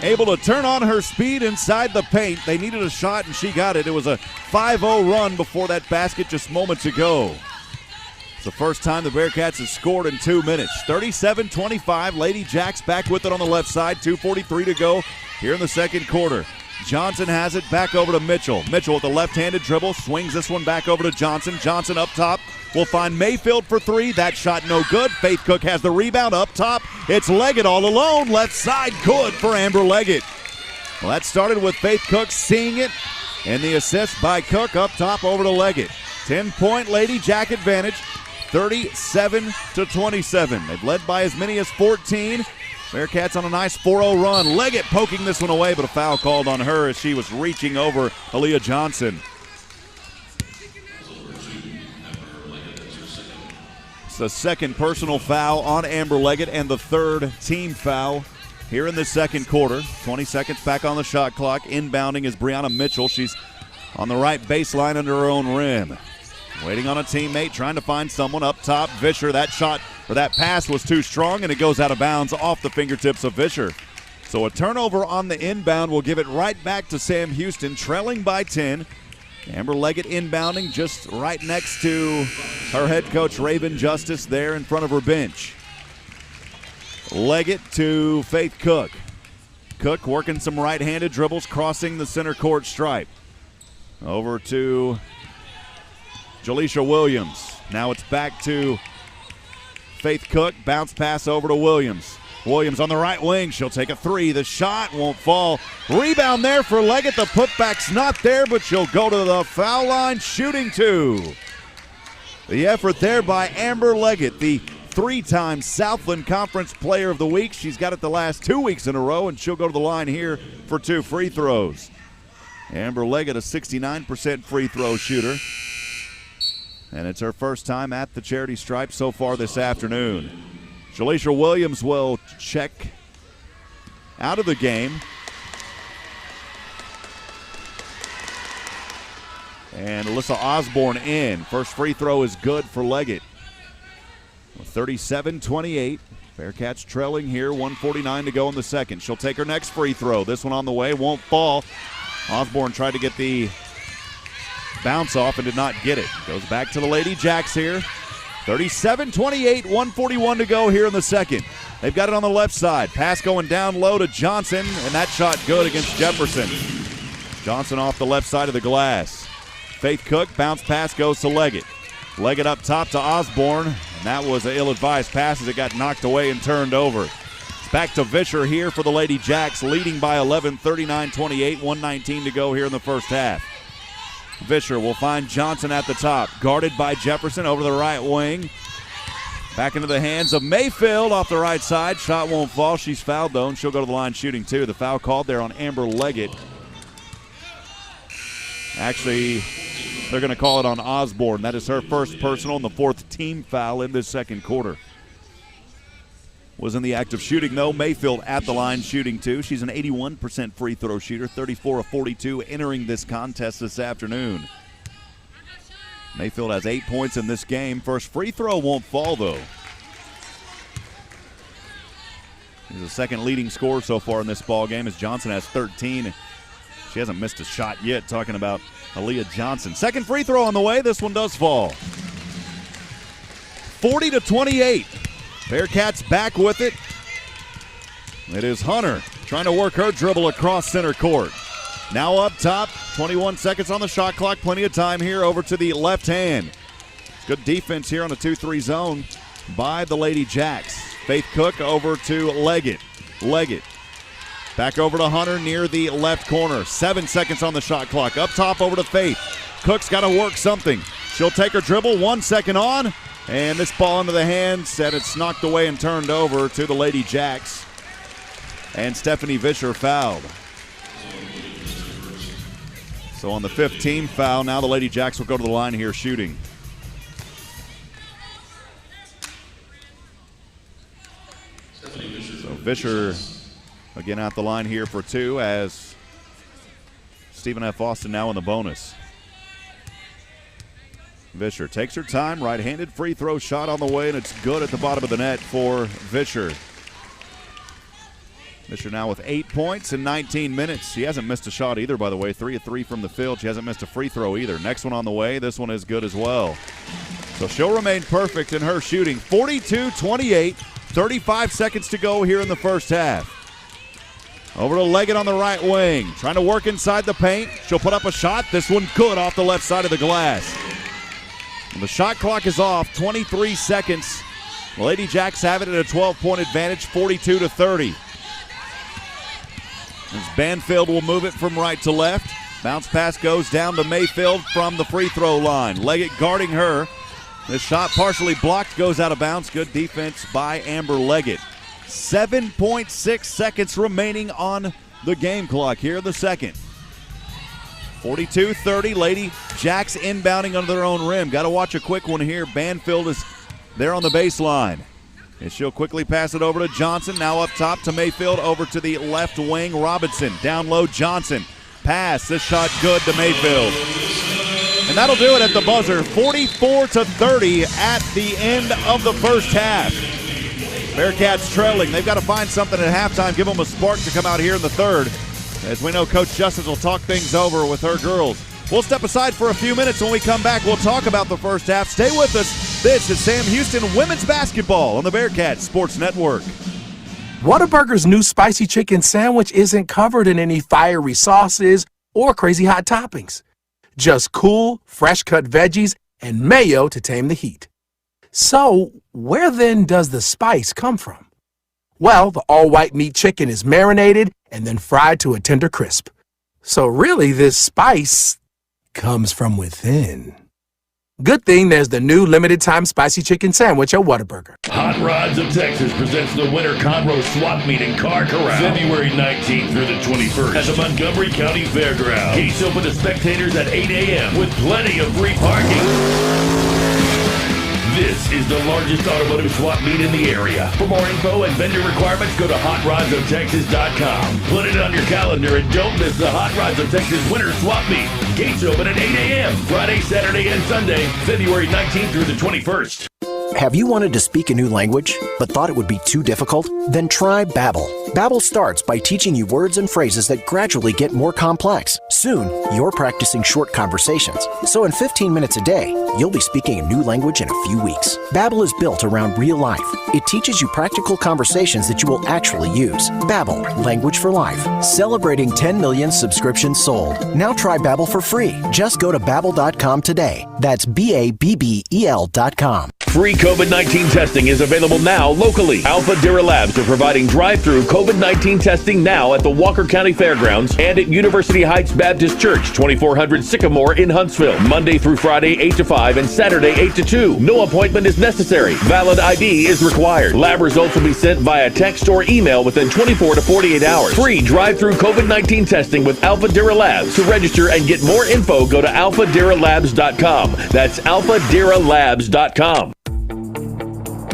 able to turn on her speed inside the paint. They needed a shot, and she got it. It was a 5-0 run before that basket just moments ago. It's the first time the Bearcats have scored in 2 minutes. 37-25. Ladyjacks back with it on the left side. 2:43 to go here in the second quarter. Johnson has it back over to Mitchell. Mitchell with the left-handed dribble. Swings this one back over to Johnson. Johnson up top will find Mayfield for three. That shot no good. Faith Cook has the rebound up top. It's Leggett all alone. Left side good for Amber Leggett. Well, that started with Faith Cook seeing it. And the assist by Cook up top over to Leggett. 10-point Ladyjack advantage. 37-27. They've led by as many as 14. Bearcats on a nice 4-0 run. Leggett poking this one away, but a foul called on her as she was reaching over Aaliyah Johnson. It's the second personal foul on Amber Leggett and the third team foul here in the second quarter. 20 seconds back on the shot clock. Inbounding is Brianna Mitchell. She's on the right baseline under her own rim. Waiting on a teammate, trying to find someone up top. Vischer, that shot that pass was too strong, and it goes out of bounds off the fingertips of Vischer. So a turnover on the inbound will give it right back to Sam Houston, trailing by 10. Amber Leggett inbounding just right next to her head coach, Raven Justice, there in front of her bench. Leggett to Faith Cook. Cook working some right-handed dribbles, crossing the center court stripe. Over to Jaleisha Williams. Now it's back to Faith Cook. Bounce pass over to Williams. Williams on the right wing. She'll take a three. The shot won't fall. Rebound there for Leggett. The putback's not there, but she'll go to the foul line, shooting two. The effort there by Amber Leggett, the three-time Southland Conference Player of the Week. She's got it the last 2 weeks in a row, and she'll go to the line here for 2 free throws. Amber Leggett, a 69% free throw shooter. And it's her first time at the charity stripe so far this afternoon. Jaleisha Williams will check out of the game. And Alyssa Osborne in. First free throw is good for Leggett. 37-28. Bearkats trailing here, 1:49 to go in the second. She'll take her next free throw. This one on the way, won't fall. Osborne tried to get the bounce off and did not get it. Goes back to the Ladyjacks here. 37-28, 1:41 to go here in the second. They've got it on the left side. Pass going down low to Johnson, and that shot good against Jefferson. Johnson off the left side of the glass. Faith Cook, bounce pass goes to Leggett. Leggett up top to Osborne, and that was an ill-advised pass as it got knocked away and turned over. It's back to Vischer here for the Ladyjacks, leading by 11, 39-28, 1:19 to go here in the first half. Vischer will find Johnson at the top, guarded by Jefferson over the right wing. Back into the hands of Mayfield off the right side. Shot won't fall. She's fouled, though, and she'll go to the line shooting, too. The foul called there on Amber Leggett. Actually, they're going to call it on Osborne. That is her first personal and the fourth team foul in this second quarter. Was in the act of shooting, though. Mayfield at the line shooting, too. She's an 81% free throw shooter, 34 of 42 entering this contest this afternoon. Mayfield has 8 points in this game. First free throw won't fall, though. He's the second leading scorer so far in this ball game as Johnson has 13. She hasn't missed a shot yet, talking about Aaliyah Johnson. Second free throw on the way. This one does fall. 40-28. Bearkats back with it. It is Hunter trying to work her dribble across center court. Now up top, 21 seconds on the shot clock. Plenty of time here over to the left hand. Good defense here on a 2-3 zone by the Ladyjacks. Faith Cook over to Leggett. Leggett back over to Hunter near the left corner. 7 seconds on the shot clock. Up top over to Faith. Cook's got to work something. She'll take her dribble. 1 second on. And this ball into the hands, and it's knocked away and turned over to the Ladyjacks. And Stephanie Vischer fouled. So on the 5th team foul, now the Ladyjacks will go to the line here shooting. So Vischer again at the line here for 2 as Stephen F. Austin now in the bonus. Vischer takes her time, right-handed free throw shot on the way, and it's good at the bottom of the net for Vischer. Vischer now with 8 points in 19 minutes. She hasn't missed a shot either, by the way. 3 of 3 from the field. She hasn't missed a free throw either. Next one on the way. This one is good as well. So she'll remain perfect in her shooting. 42-28, 35 seconds to go here in the first half. Over to Leggett on the right wing. Trying to work inside the paint. She'll put up a shot. This one good off the left side of the glass. And the shot clock is off, 23 seconds. The Ladyjacks have it at a 12-point advantage, 42-30. As Banfield will move it from right to left. Bounce pass goes down to Mayfield from the free throw line. Leggett guarding her. This shot partially blocked, goes out of bounds. Good defense by Amber Leggett. 7.6 seconds remaining on the game clock here in the second. 42-30, Ladyjacks inbounding under their own rim. Got to watch a quick one here. Banfield is there on the baseline. And she'll quickly pass it over to Johnson. Now up top to Mayfield, over to the left wing. Robinson, down low, Johnson. Pass, this shot good to Mayfield. And that'll do it at the buzzer, 44-30 at the end of the first half. Bearkats trailing. They've got to find something at halftime, give them a spark to come out here in the third. As we know, Coach Justice will talk things over with her girls. We'll step aside for a few minutes. When we come back, we'll talk about the first half. Stay with us. This is Sam Houston Women's Basketball on the Bearcats Sports Network. Whataburger's new spicy chicken sandwich isn't covered in any fiery sauces or crazy hot toppings. Just cool, fresh-cut veggies and mayo to tame the heat. So, where then does the spice come from? Well, the all-white meat chicken is marinated and then fried to a tender crisp. So really, this spice comes from within. Good thing there's the new limited-time spicy chicken sandwich at Whataburger. Hot Rods of Texas presents the Winter Conroe Swap Meet in Car Corral, February 19th through the 21st at the Montgomery County Fairgrounds. Gates open to spectators at 8 a.m. with plenty of free parking. This is the largest automotive swap meet in the area. For more info and vendor requirements, go to HotRodsOfTexas.com. Put it on your calendar and don't miss the Hot Rods of Texas Winter Swap Meet. Gates open at 8 a.m. Friday, Saturday, and Sunday, February 19th through the 21st. Have you wanted to speak a new language, but thought it would be too difficult? Then try Babbel. Babbel starts by teaching you words and phrases that gradually get more complex. Soon, you're practicing short conversations. So in 15 minutes a day, you'll be speaking a new language in a few weeks. Babbel is built around real life. It teaches you practical conversations that you will actually use. Babbel, language for life. Celebrating 10 million subscriptions sold. Now try Babbel for free. Just go to Babbel.com today. That's BABBEL.com. Free COVID-19 testing is available now locally. Alpha Dira Labs are providing drive-through COVID-19 testing now at the Walker County Fairgrounds and at University Heights Baptist Church, 2400 Sycamore in Huntsville. Monday through Friday, 8 to 5 and Saturday, 8 to 2. No appointment is necessary. Valid ID is required. Lab results will be sent via text or email within 24 to 48 hours. Free drive-through COVID-19 testing with Alpha Dira Labs. To register and get more info, go to alphadiralabs.com. That's alphadiralabs.com.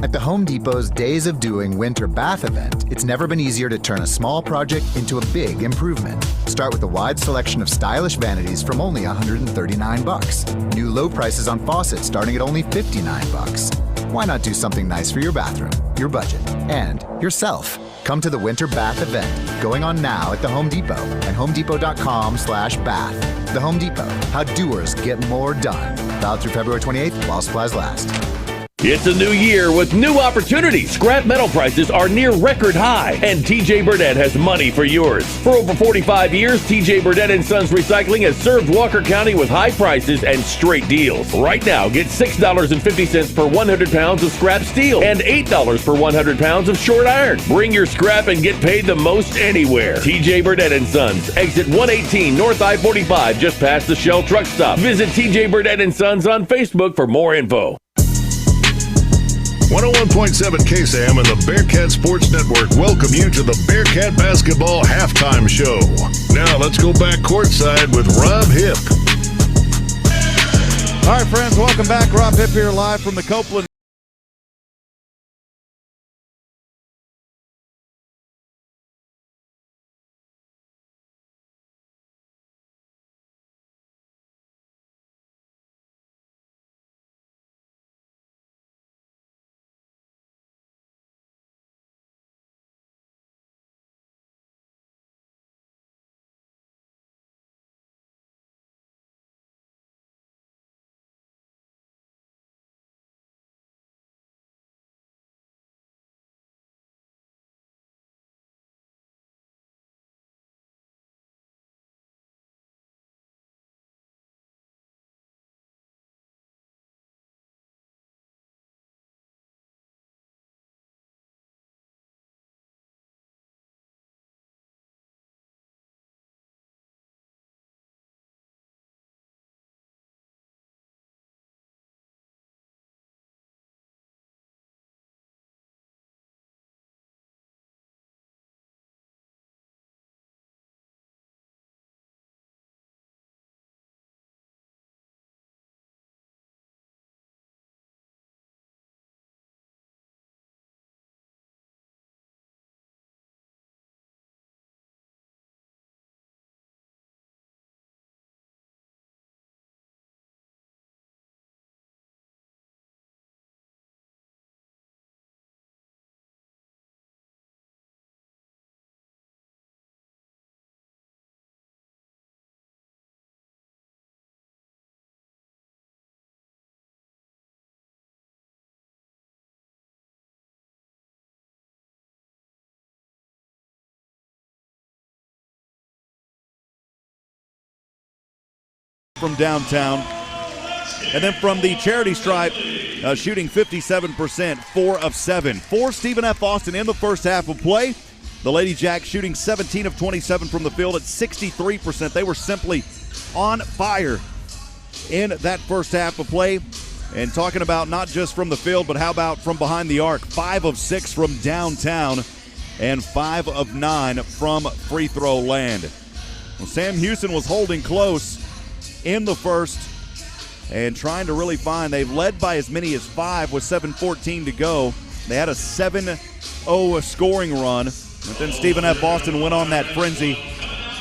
At the Home Depot's Days of Doing Winter Bath event, it's never been easier to turn a small project into a big improvement. Start with a wide selection of stylish vanities from only $139. New low prices on faucets starting at only $59. Why not do something nice for your bathroom, your budget, and yourself? Come to the Winter Bath event, going on now at the Home Depot and homedepot.com/bath. The Home Depot, how doers get more done. Valid through February 28th while supplies last. It's a new year with new opportunities. Scrap metal prices are near record high, and TJ Burdett has money for yours. For over 45 years, TJ Burdett & Sons Recycling has served Walker County with high prices and straight deals. Right now, get $6.50 per 100 pounds of scrap steel and $8 per 100 pounds of short iron. Bring your scrap and get paid the most anywhere. TJ Burdett & Sons, exit 118 North I-45, just past the Shell truck stop. Visit TJ Burdett & Sons on Facebook for more info. 101.7 KSAM and the Bearcat Sports Network welcome you to the Bearcat Basketball Halftime Show. Now let's go back courtside with Rob Hipp. All right, friends, welcome back. Rob Hipp here live from the Copeland from downtown. And then from the charity stripe, shooting 57%, 4 of 7. For Stephen F. Austin in the first half of play, the Ladyjacks shooting 17 of 27 from the field at 63%. They were simply on fire in that first half of play. And talking about not just from the field, but how about from behind the arc? 5 of 6 from downtown and 5 of 9 from free throw land. Well, Sam Houston was holding close in the first and trying to really find. They've led by as many as 5 with 7:14 to go. They had a 7-0 scoring run, but then Stephen F. Austin went on that frenzy,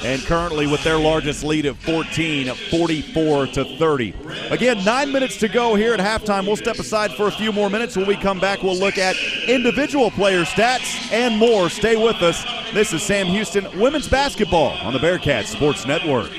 and currently with their largest lead at 14, 44-30. Again, 9 minutes to go here at halftime. We'll step aside for a few more minutes. When we come back, we'll look at individual player stats and more. Stay with us. This is Sam Houston Women's Basketball on the Bearkats Sports Network.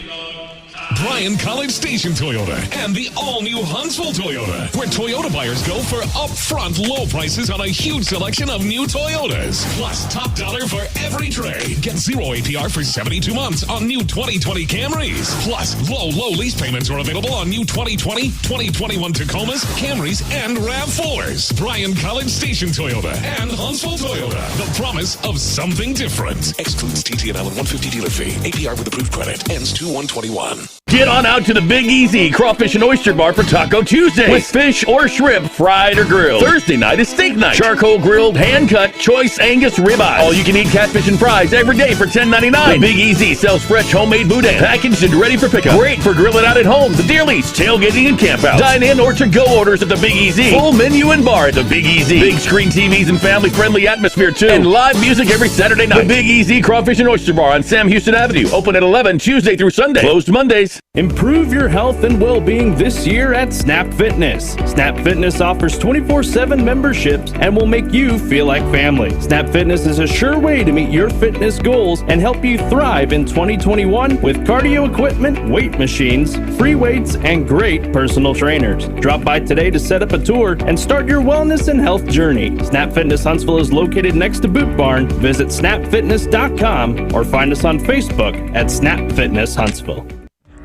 Bryan College Station Toyota and the all-new Huntsville Toyota, where Toyota buyers go for upfront low prices on a huge selection of new Toyotas. Plus top dollar for every trade. Get 0 APR for 72 months on new 2020 Camrys. Plus, low lease payments are available on new 2020, 2021 Tacomas, Camrys, and RAV4s. Bryan College Station Toyota and Huntsville Toyota. The promise of something different. Excludes TTNL and 150 dealer fee. APR with approved credit. Ends 2/1/21. Get on out to the Big Easy Crawfish and Oyster Bar for Taco Tuesday with fish or shrimp fried or grilled. Thursday night is steak night. Charcoal grilled, hand-cut, choice Angus ribeye. All-you-can-eat catfish and fries every day for $10.99. The Big Easy sells fresh homemade boudin, packaged and ready for pickup. Great for grilling out at home, the deer lease, tailgating, and campouts. Dine-in or to-go orders at the Big Easy. Full menu and bar at the Big Easy. Big screen TVs and family-friendly atmosphere, too. And live music every Saturday night. The Big Easy Crawfish and Oyster Bar on Sam Houston Avenue. Open at 11 Tuesday through Sunday. Closed Mondays. Improve your health and well-being this year at Snap Fitness. Snap Fitness offers 24/7 memberships and will make you feel like family. Snap Fitness is a sure way to meet your fitness goals and help you thrive in 2021 with cardio equipment, weight machines, free weights, and great personal trainers. Drop by today to set up a tour and start your wellness and health journey. Snap Fitness Huntsville is located next to Boot Barn. Visit snapfitness.com or find us on Facebook at Snap Fitness Huntsville.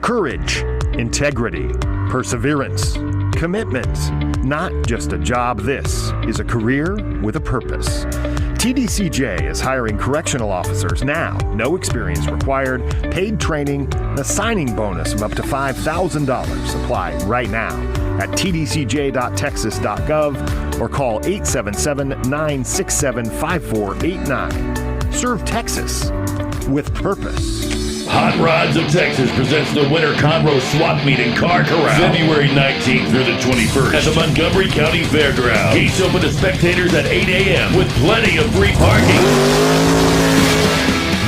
Courage, integrity, perseverance, commitment. Not just a job, this is a career with a purpose. TDCJ is hiring correctional officers now. No experience required, paid training, a signing bonus of up to $5,000. Apply right now at tdcj.texas.gov or call 877-967-5489. Serve Texas with purpose. Hot Rods of Texas presents the Winter Conroe Swap Meet in Car Corral, February 19th through the 21st at the Montgomery County Fairgrounds. Gates open to spectators at 8 a.m. with plenty of free parking.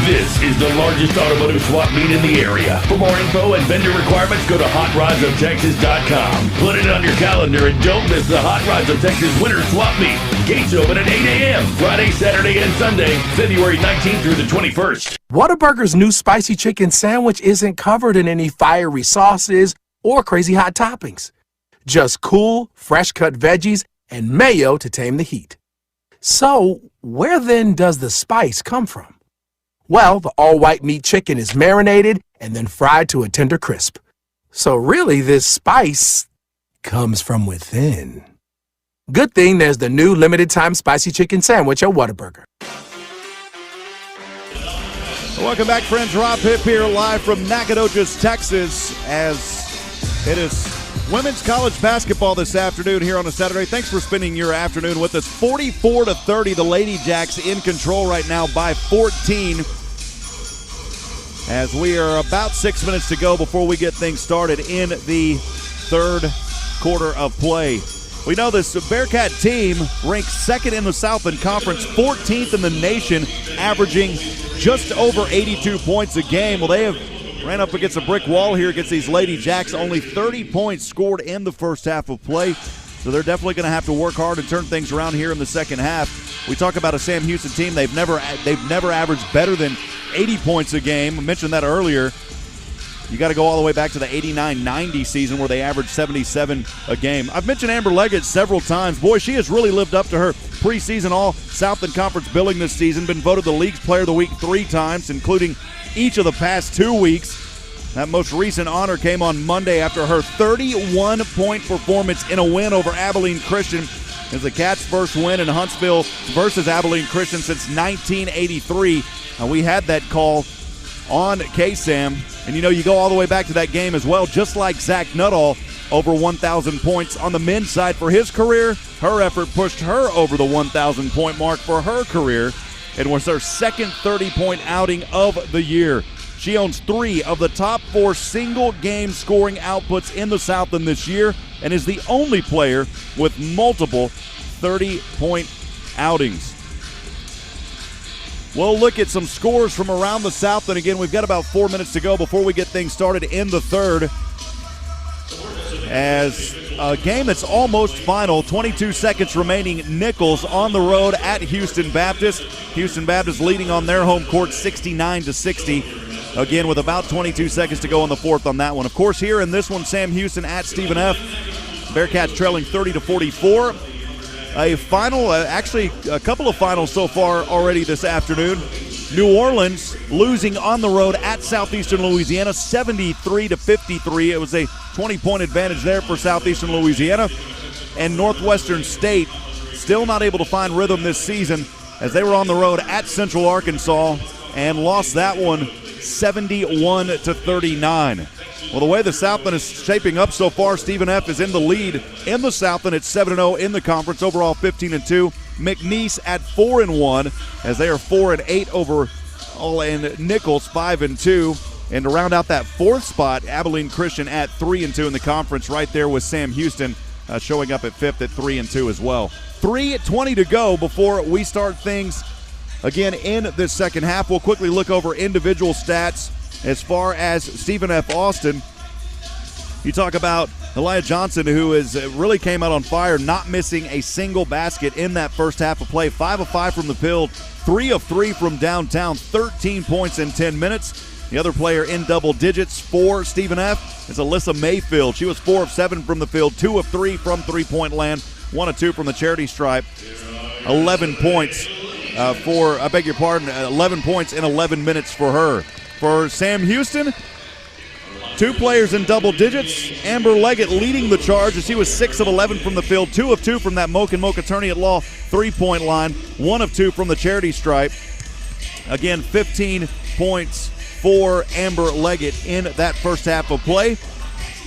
This is the largest automotive swap meet in the area. For more info and vendor requirements, go to HotRodsOfTexas.com. Put it on your calendar and don't miss the Hot Rods of Texas Winter Swap Meet. Gates open at 8 a.m. Friday, Saturday, and Sunday, February 19th through the 21st. Whataburger's new spicy chicken sandwich isn't covered in any fiery sauces or crazy hot toppings. Just cool, fresh-cut veggies and mayo to tame the heat. So, where then does the spice come from? Well, the all-white meat chicken is marinated and then fried to a tender crisp. So really, this spice comes from within. Good thing there's the new limited-time spicy chicken sandwich at Whataburger. Welcome back, friends. Rob Hipp here live from Nacogdoches, Texas, as it is women's college basketball this afternoon here on a Saturday. Thanks for spending your afternoon with us. 44-30, the Ladyjacks in control right now by 14. As we are about 6 minutes to go before we get things started in the third quarter of play. We know this Bearcat team ranks second in the Southland Conference, 14th in the nation, averaging just over 82 points a game. Well, they have ran up against a brick wall here against these Ladyjacks. Only 30 points scored in the first half of play. So they're definitely going to have to work hard and turn things around here in the second half. We talk about a Sam Houston team. They've never averaged better than 80 points a game. I mentioned that earlier. You got to go all the way back to the 89-90 season where they averaged 77 a game. I've mentioned Amber Leggett several times. Boy, she has really lived up to her preseason All-Southland Conference billing this season. Been voted the League's Player of the Week 3 times, including each of the past 2 weeks. That most recent honor came on Monday after her 31-point performance in a win over Abilene Christian. It's the Cats' first win in Huntsville versus Abilene Christian since 1983. We had that call on KSAM. And, you go all the way back to that game as well, just like Zach Nuttall, over 1,000 points on the men's side for his career. Her effort pushed her over the 1,000-point mark for her career. It was her second 30-point outing of the year. She owns 3 of the top 4 single-game scoring outputs in the Southland this year and is the only player with multiple 30-point outings. We'll look at some scores from around the Southland. Again, we've got about 4 minutes to go before we get things started in the third. As a game that's almost final, 22 seconds remaining. Nichols on the road at Houston Baptist. Houston Baptist leading on their home court 69-60. Again, with about 22 seconds to go in the fourth on that one. Of course, here in this one, Sam Houston at Stephen F. Bearcats trailing 30-44. A final, actually a couple of finals so far already this afternoon. New Orleans losing on the road at Southeastern Louisiana, 73-53. It was a 20-point advantage there for Southeastern Louisiana. And Northwestern State still not able to find rhythm this season as they were on the road at Central Arkansas and lost that one 71-39. Well, the way the Southland is shaping up so far, Stephen F. is in the lead in the Southland at 7-0 in the conference, overall 15-2. McNeese at 4-1 as they are 4-8 overall, and Nichols 5-2. And to round out that fourth spot, Abilene Christian at 3-2 in the conference, right there with Sam Houston showing up at fifth at 3-2 as well. 3:20 to go before we start things again in this second half. We'll quickly look over individual stats. As far as Stephen F. Austin, you talk about Elijah Johnson, who really came out on fire, not missing a single basket in that first half of play. 5 of 5 from the field, 3 of 3 from downtown, 13 points in 10 minutes. The other player in double digits for Stephen F. is Alyssa Mayfield. She was 4 of 7 from the field, 2 of 3 from three-point land, 1 of 2 from the charity stripe. 11 points 11 points in 11 minutes for her. For Sam Houston, 2 players in double digits. Amber Leggett leading the charge as she was 6 of 11 from the field, 2 of 2 from that Moke attorney at law three-point line, 1 of 2 from the charity stripe. Again, 15 points for Amber Leggett in that first half of play.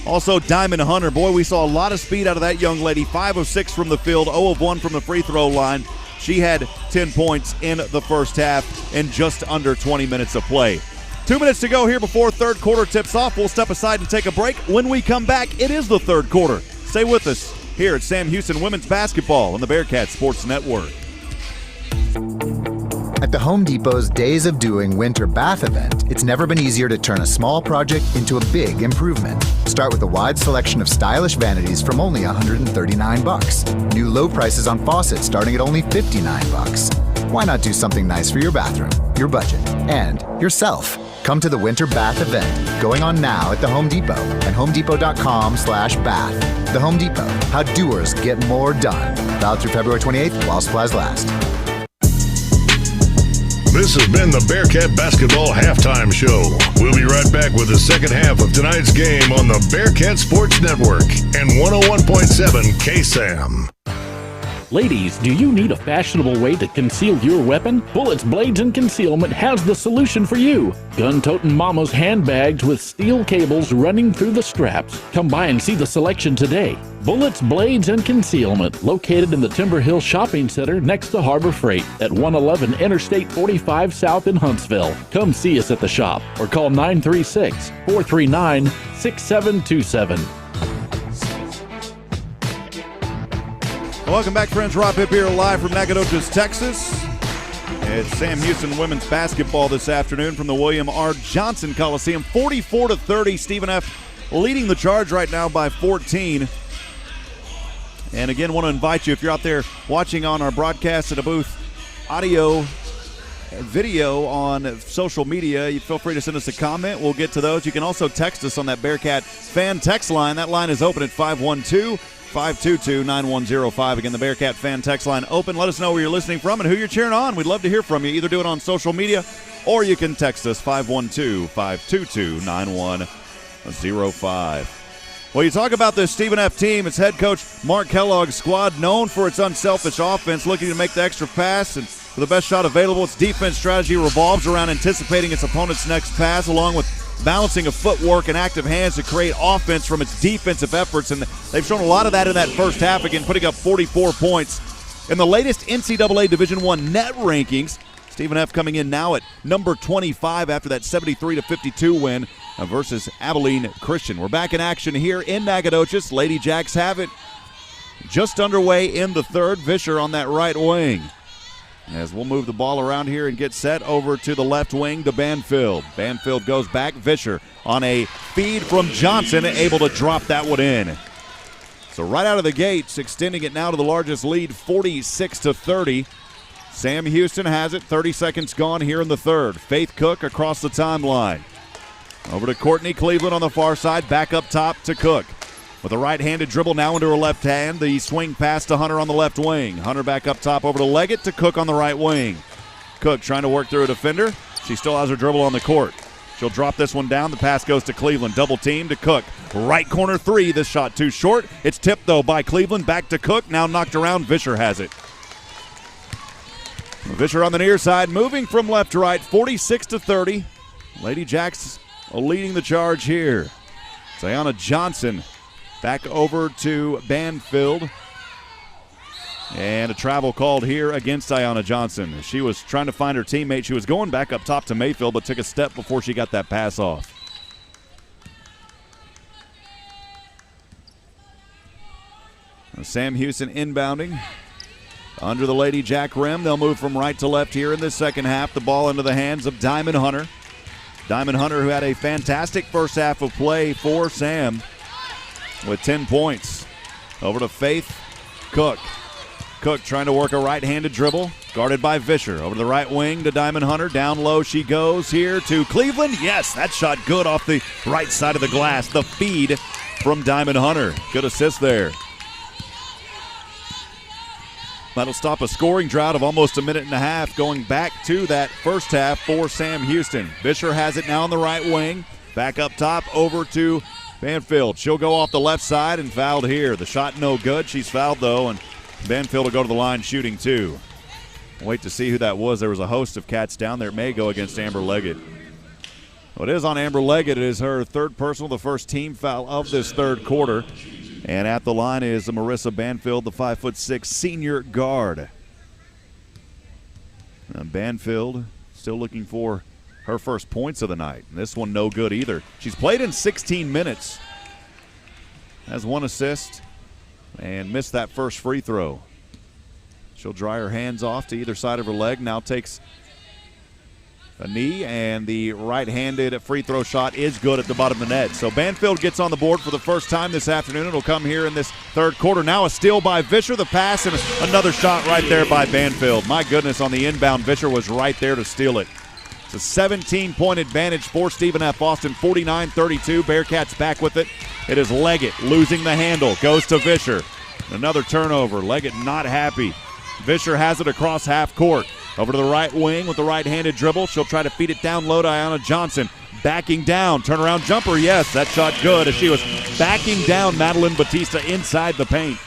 Also, Diamond Hunter. Boy, we saw a lot of speed out of that young lady. 5 of 6 from the field, 0 of 1 from the free throw line. She had 10 points in the first half in just under 20 minutes of play. 2 minutes to go here before third quarter tips off. We'll step aside and take a break. When we come back, it is the third quarter. Stay with us here at Sam Houston Women's Basketball on the Bearcats Sports Network. At the Home Depot's Days of Doing Winter Bath event, it's never been easier to turn a small project into a big improvement. Start with a wide selection of stylish vanities from only $139. New low prices on faucets starting at only $59. Why not do something nice for your bathroom, your budget, and yourself? Come to the Winter Bath event, going on now at the Home Depot and homedepot.com/bath. The Home Depot, how doers get more done. Valid through February 28th while supplies last. This has been the Bearcat Basketball Halftime Show. We'll be right back with the second half of tonight's game on the Bearcat Sports Network and 101.7 KSAM. Ladies, do you need a fashionable way to conceal your weapon? Bullets, Blades, and Concealment has the solution for you. Gun-toting mamas handbags with steel cables running through the straps. Come by and see the selection today. Bullets, Blades, and Concealment, located in the Timber Hill Shopping Center next to Harbor Freight at 111 Interstate 45 South in Huntsville. Come see us at the shop or call 936-439-6727. Welcome back, friends. Rob Hipp here live from Nacogdoches, Texas. It's Sam Houston Women's Basketball this afternoon from the William R. Johnson Coliseum. 44-30. Stephen F. leading the charge right now by 14. And again, want to invite you, if you're out there watching on our broadcast at a booth, audio, video on social media, you feel free to send us a comment. We'll get to those. You can also text us on that Bearcat fan text line. That line is open at 512-522-9105. Again, the Bearcat fan text line open. Let us know where you're listening from and who you're cheering on. We'd love to hear from you. Either do it on social media or you can text us 512-522-9105. Well, you talk about this Stephen F. team. It's head coach Mark Kellogg's squad, known for its unselfish offense, looking to make the extra pass, and for the best shot available, its defense strategy revolves around anticipating its opponent's next pass, along with balancing of footwork and active hands to create offense from its defensive efforts, and they've shown a lot of that in that first half, again, putting up 44 points. In the latest NCAA Division I net rankings, Stephen F. coming in now at number 25 after that 73-52 win versus Abilene Christian. We're back in action here in Nacogdoches. Ladyjacks have it just underway in the third. Vischer on that right wing. As we'll move the ball around here and get set over to the left wing to Banfield. Banfield goes back. Vischer on a feed from Johnson, able to drop that one in. So right out of the gates, extending it now to the largest lead, 46-30. Sam Houston has it. 30 seconds gone here in the third. Faith Cook across the timeline. Over to Courtney Cleveland on the far side. Back up top to Cook. With a right-handed dribble now into her left hand. The swing pass to Hunter on the left wing. Hunter back up top over to Leggett to Cook on the right wing. Cook trying to work through a defender. She still has her dribble on the court. She'll drop this one down. The pass goes to Cleveland. Double team to Cook. Right corner three. This shot too short. It's tipped, though, by Cleveland. Back to Cook. Now knocked around. Vischer has it. Vischer on the near side, moving from left to right, 46-30. Ladyjacks leading the charge here. Ziana Johnson back over to Banfield. And a travel called here against Ziana Johnson. She was trying to find her teammate. She was going back up top to Mayfield, but took a step before she got that pass off. Sam Houston inbounding. Under the Ladyjack rim, they'll move from right to left here in the second half. The ball into the hands of Diamond Hunter. Diamond Hunter, who had a fantastic first half of play for Sam with 10 points. Over to Faith Cook. Cook trying to work a right-handed dribble, guarded by Vischer. Over the right wing to Diamond Hunter. Down low she goes here to Cleveland. Yes, that shot good off the right side of the glass. The feed from Diamond Hunter. Good assist there. That'll stop a scoring drought of almost a minute and a half, going back to that first half for Sam Houston. Vischer has it now on the right wing. Back up top over to Banfield. She'll go off the left side and fouled here. The shot no good. She's fouled, though, and Banfield will go to the line shooting two. Wait to see who that was. There was a host of cats down there. It may go against Amber Leggett. Well, it is on Amber Leggett. It is her third personal, the first team foul of this third quarter. And at the line is Marissa Banfield, the 5'6" senior guard. Banfield still looking for her first points of the night. This one no good either. She's played in 16 minutes. Has one assist and missed that first free throw. She'll dry her hands off to either side of her leg. Now takes a knee, and the right-handed free throw shot is good at the bottom of the net. So Banfield gets on the board for the first time this afternoon. It'll come here in this third quarter. Now a steal by Vischer, the pass, and another shot right there by Banfield. My goodness, on the inbound, Vischer was right there to steal it. It's a 17-point advantage for Stephen F. Austin, 49-32. Bearkats back with it. It is Leggett losing the handle, goes to Vischer. Another turnover. Leggett not happy. Vischer has it across half court. Over to the right wing with the right-handed dribble. She'll try to feed it down low to Ayanna Johnson. Backing down. Turnaround jumper. Yes, that shot good as she was backing down Madeline Batista inside the paint.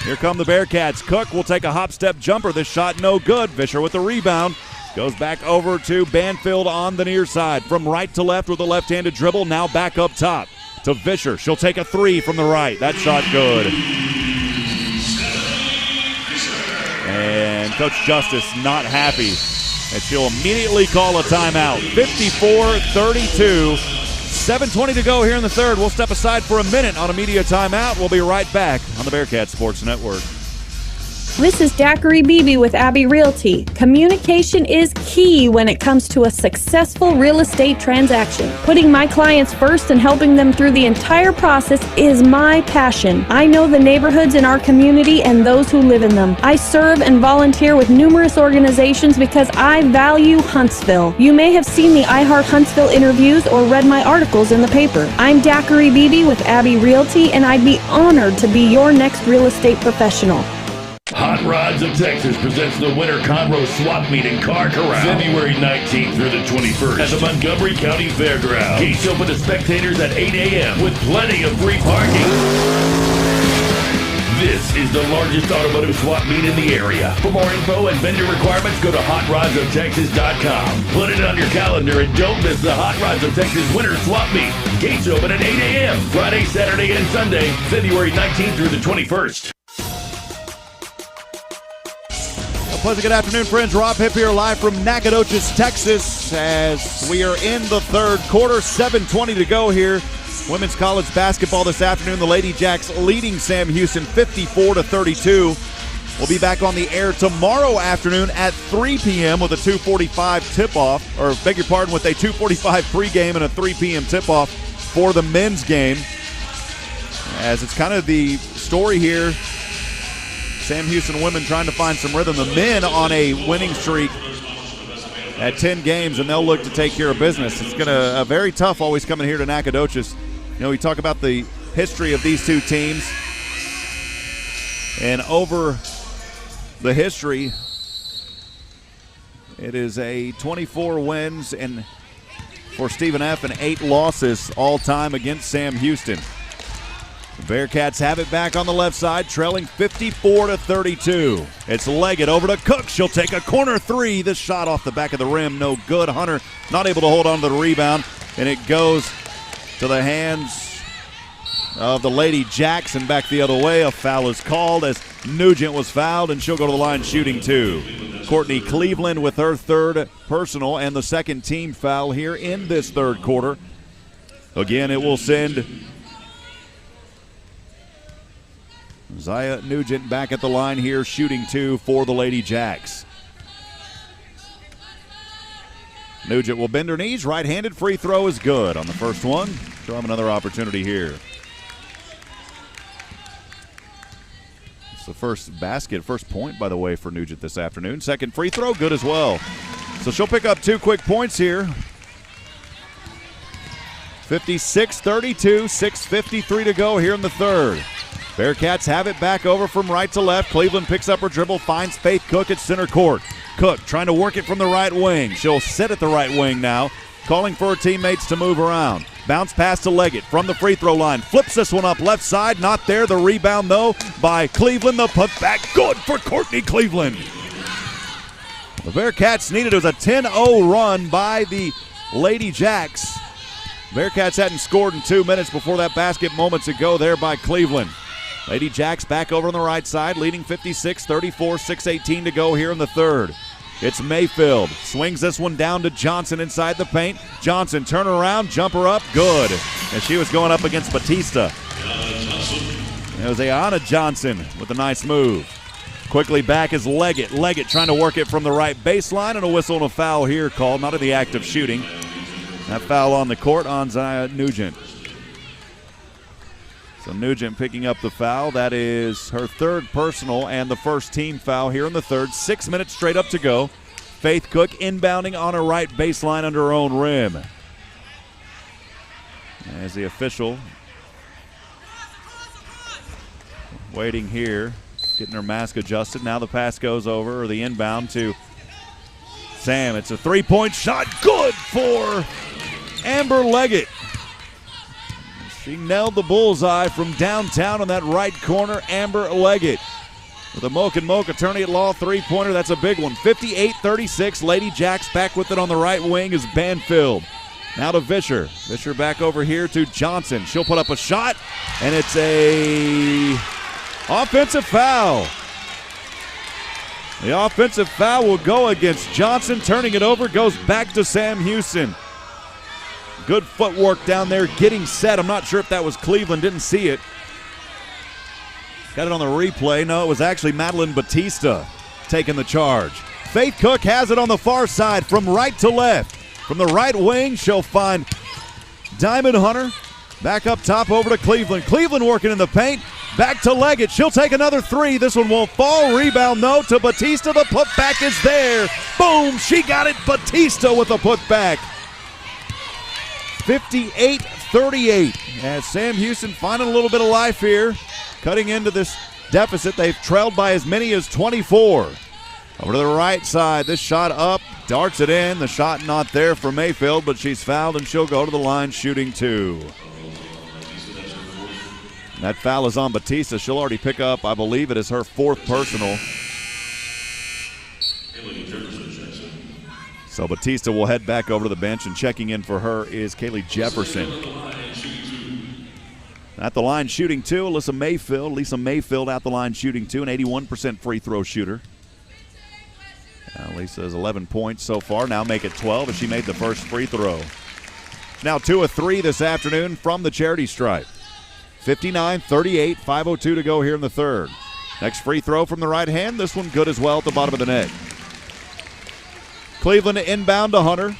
Here come the Bearkats. Cook will take a hop-step jumper. This shot no good. Vischer with the rebound. Goes back over to Banfield on the near side. From right to left with a left-handed dribble. Now back up top to Vischer. She'll take a three from the right. That shot good. And Coach Justice not happy, and she'll immediately call a timeout. 54-32, 7:20 to go here in the third. We'll step aside for a minute on a media timeout. We'll be right back on the Bearcat Sports Network. This is Daiquiri Beebe with Abbey Realty. Communication is key when it comes to a successful real estate transaction. Putting my clients first and helping them through the entire process is my passion. I know the neighborhoods in our community and those who live in them. I serve and volunteer with numerous organizations because I value Huntsville. You may have seen the iHeart Huntsville interviews or read my articles in the paper. I'm Daiquiri Beebe with Abbey Realty, and I'd be honored to be your next real estate professional. Hot Rod Rods of Texas presents the Winter Conroe Swap Meet in Car Corral, February 19th through the 21st at the Montgomery County Fairgrounds. Gates open to spectators at 8 a.m. with plenty of free parking. This is the largest automotive swap meet in the area. For more info and vendor requirements, go to HotRodsOfTexas.com. Put it on your calendar and don't miss the Hot Rods of Texas Winter Swap Meet. Gates open at 8 a.m. Friday, Saturday, and Sunday, February 19th through the 21st. A pleasant good afternoon, friends. Rob Hipp here live from Nacogdoches, Texas, as we are in the third quarter. 7:20 to go here. Women's college basketball this afternoon. The Ladyjacks leading Sam Houston 54-32. We'll be back on the air tomorrow afternoon at 3 p.m. with a 2:45 tip-off, or beg your pardon, with a 2:45 pregame and a 3 p.m. tip-off for the men's game. As it's kind of the story here, Sam Houston women trying to find some rhythm. The men on a winning streak at 10 games, and they'll look to take care of business. It's going to a very tough always coming here to Nacogdoches. You know, we talk about the history of these two teams, and over the history, it is a 24 wins and for Stephen F. and 8 losses all time against Sam Houston. The Bearkats have it back on the left side, trailing 54-32. It's Leggett over to Cook. She'll take a corner three. This shot off the back of the rim, no good. Hunter not able to hold on to the rebound, and it goes to the hands of the Ladyjacks and back the other way. A foul is called as Nugent was fouled, and she'll go to the line shooting two. Courtney Cleveland with her third personal and the second team foul here in this third quarter. Again, it will send Zaya Nugent back at the line here, shooting two for the Ladyjacks. Nugent will bend her knees. Right-handed free throw is good on the first one. She'll have another opportunity here. It's the first basket, first point, by the way, for Nugent this afternoon. Second free throw, good as well. So she'll pick up 2 quick points here. 56-32, 6:53 to go here in the third. Bearkats have it back over from right to left. Cleveland picks up her dribble, finds Faith Cook at center court. Cook trying to work it from the right wing. She'll sit at the right wing now, calling for her teammates to move around. Bounce pass to Leggett from the free throw line. Flips this one up left side, not there. The rebound, though, by Cleveland. The put back, good for Courtney Cleveland. The Bearkats needed it was a 10-0 run by the Ladyjacks. Bearkats hadn't scored in 2 minutes before that basket moments ago there by Cleveland. Ladyjacks back over on the right side, leading 56-34, 6:18 to go here in the third. It's Mayfield. Swings this one down to Johnson inside the paint. Johnson, turn around, jumper up, good. And she was going up against Batista. It was Ayanna Johnson with a nice move. Quickly back is Leggett. Leggett trying to work it from the right baseline, and a whistle and a foul here called, not in the act of shooting. That foul on the court on Zaya Nugent. So Nugent picking up the foul. That is her third personal and the first team foul here in the third. 6 minutes straight up to go. Faith Cook inbounding on her right baseline under her own rim. As the official waiting here, getting her mask adjusted. Now the pass goes over, or the inbound to Sam. It's a three-point shot. Good for Amber Leggett. She nailed the bullseye from downtown in that right corner. Amber Leggett with a Moke attorney at law three-pointer. That's a big one. 58-36. Ladyjacks back with it on the right wing is Banfield. Now to Vischer. Vischer back over here to Johnson. She'll put up a shot, and it's a offensive foul. The offensive foul will go against Johnson. Turning it over goes back to Sam Houston. Good footwork down there, getting set. I'm not sure if that was Cleveland, didn't see it. Got it on the replay. No, it was actually Madeline Batista taking the charge. Faith Cook has it on the far side from right to left. From the right wing, she'll find Diamond Hunter. Back up top over to Cleveland. Cleveland working in the paint. Back to Leggett. She'll take another three. This one won't fall. Rebound, no, to Batista. The putback is there. Boom, she got it. Batista with a putback. 58-38 as Sam Houston finding a little bit of life here, cutting into this deficit. They've trailed by as many as 24. Over to the right side, this shot up, darts it in. The shot not there for Mayfield, but she's fouled and she'll go to the line shooting 2. And that foul is on Batista. She'll already pick up, I believe it is her 4th personal. So Batista will head back over to the bench, and checking in for her is Kaylee Jefferson. At the line shooting 2, Alyssa Mayfield. Lisa Mayfield at the line shooting 2, an 81% free throw shooter. Lisa has 11 points so far. Now make it 12 as she made the first free throw. Now 2 of 3 this afternoon from the charity stripe. 59-38, 5:02 to go here in the third. Next free throw from the right hand. This one good as well at the bottom of the net. Cleveland inbound to Hunter.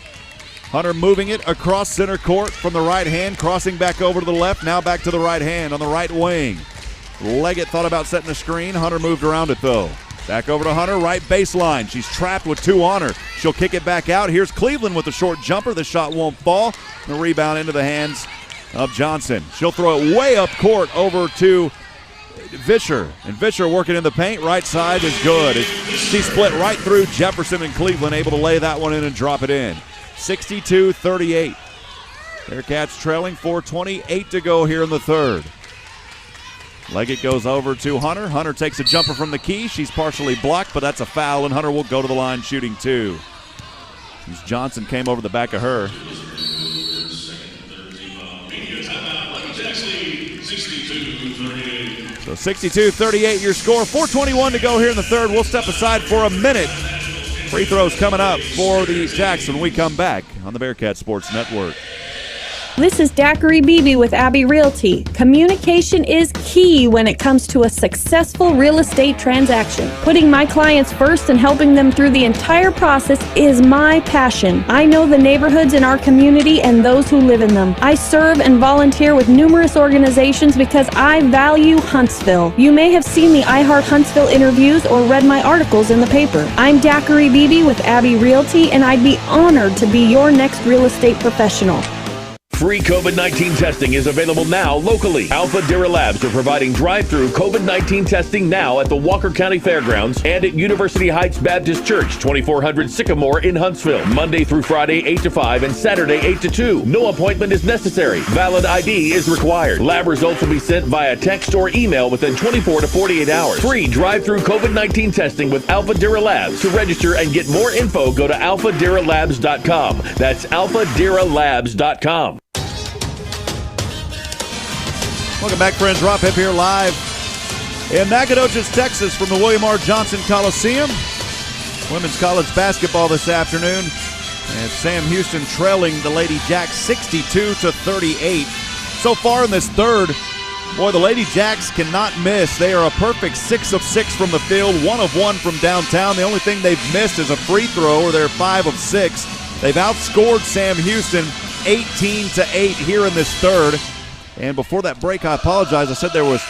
Hunter moving it across center court from the right hand, crossing back over to the left, now back to the right hand on the right wing. Leggett thought about setting a screen. Hunter moved around it, though. Back over to Hunter, right baseline. She's trapped with 2 on her. She'll kick it back out. Here's Cleveland with the short jumper. The shot won't fall. The rebound into the hands of Johnson. She'll throw it way up court over to Vischer. And Vischer working in the paint. Right side is good. She split right through Jefferson and Cleveland, able to lay that one in and drop it in. 62-38. Bearkats trailing, 4:28 to go here in the third. Leggett goes over to Hunter. Hunter takes a jumper from the key. She's partially blocked, but that's a foul, and Hunter will go to the line shooting 2. As Johnson came over the back of her. So 62-38 your score. 4:21 to go here in the third. We'll step aside for a minute. Free throws coming up for the Jacks when we come back on the Bearcat Sports Network. This is Daiquiri Beebe with Abbey Realty. Communication is key when it comes to a successful real estate transaction. Putting my clients first and helping them through the entire process is my passion. I know the neighborhoods in our community and those who live in them. I serve and volunteer with numerous organizations because I value Huntsville. You may have seen the I Heart Huntsville interviews or read my articles in the paper. I'm Daiquiri Beebe with Abbey Realty, and I'd be honored to be your next real estate professional. Free COVID-19 testing is available now locally. Alpha Dira Labs are providing drive-through COVID-19 testing now at the Walker County Fairgrounds and at University Heights Baptist Church, 2400 Sycamore in Huntsville. Monday through Friday, 8 to 5 and Saturday, 8 to 2. No appointment is necessary. Valid ID is required. Lab results will be sent via text or email within 24 to 48 hours. Free drive-through COVID-19 testing with Alpha Dira Labs. To register and get more info, go to alphadiralabs.com. That's alphadiralabs.com. Welcome back, friends. Rob Hipp here live in Nacogdoches, Texas from the William R. Johnson Coliseum. Women's college basketball this afternoon. And Sam Houston trailing the Ladyjacks 62-38. So far in this third, boy, the Ladyjacks cannot miss. They are a perfect 6 of 6 from the field, 1 of 1 from downtown. The only thing they've missed is a free throw, or they're 5 of 6. They've outscored Sam Houston 18-8 here in this third. And before that break, I apologize. I said there was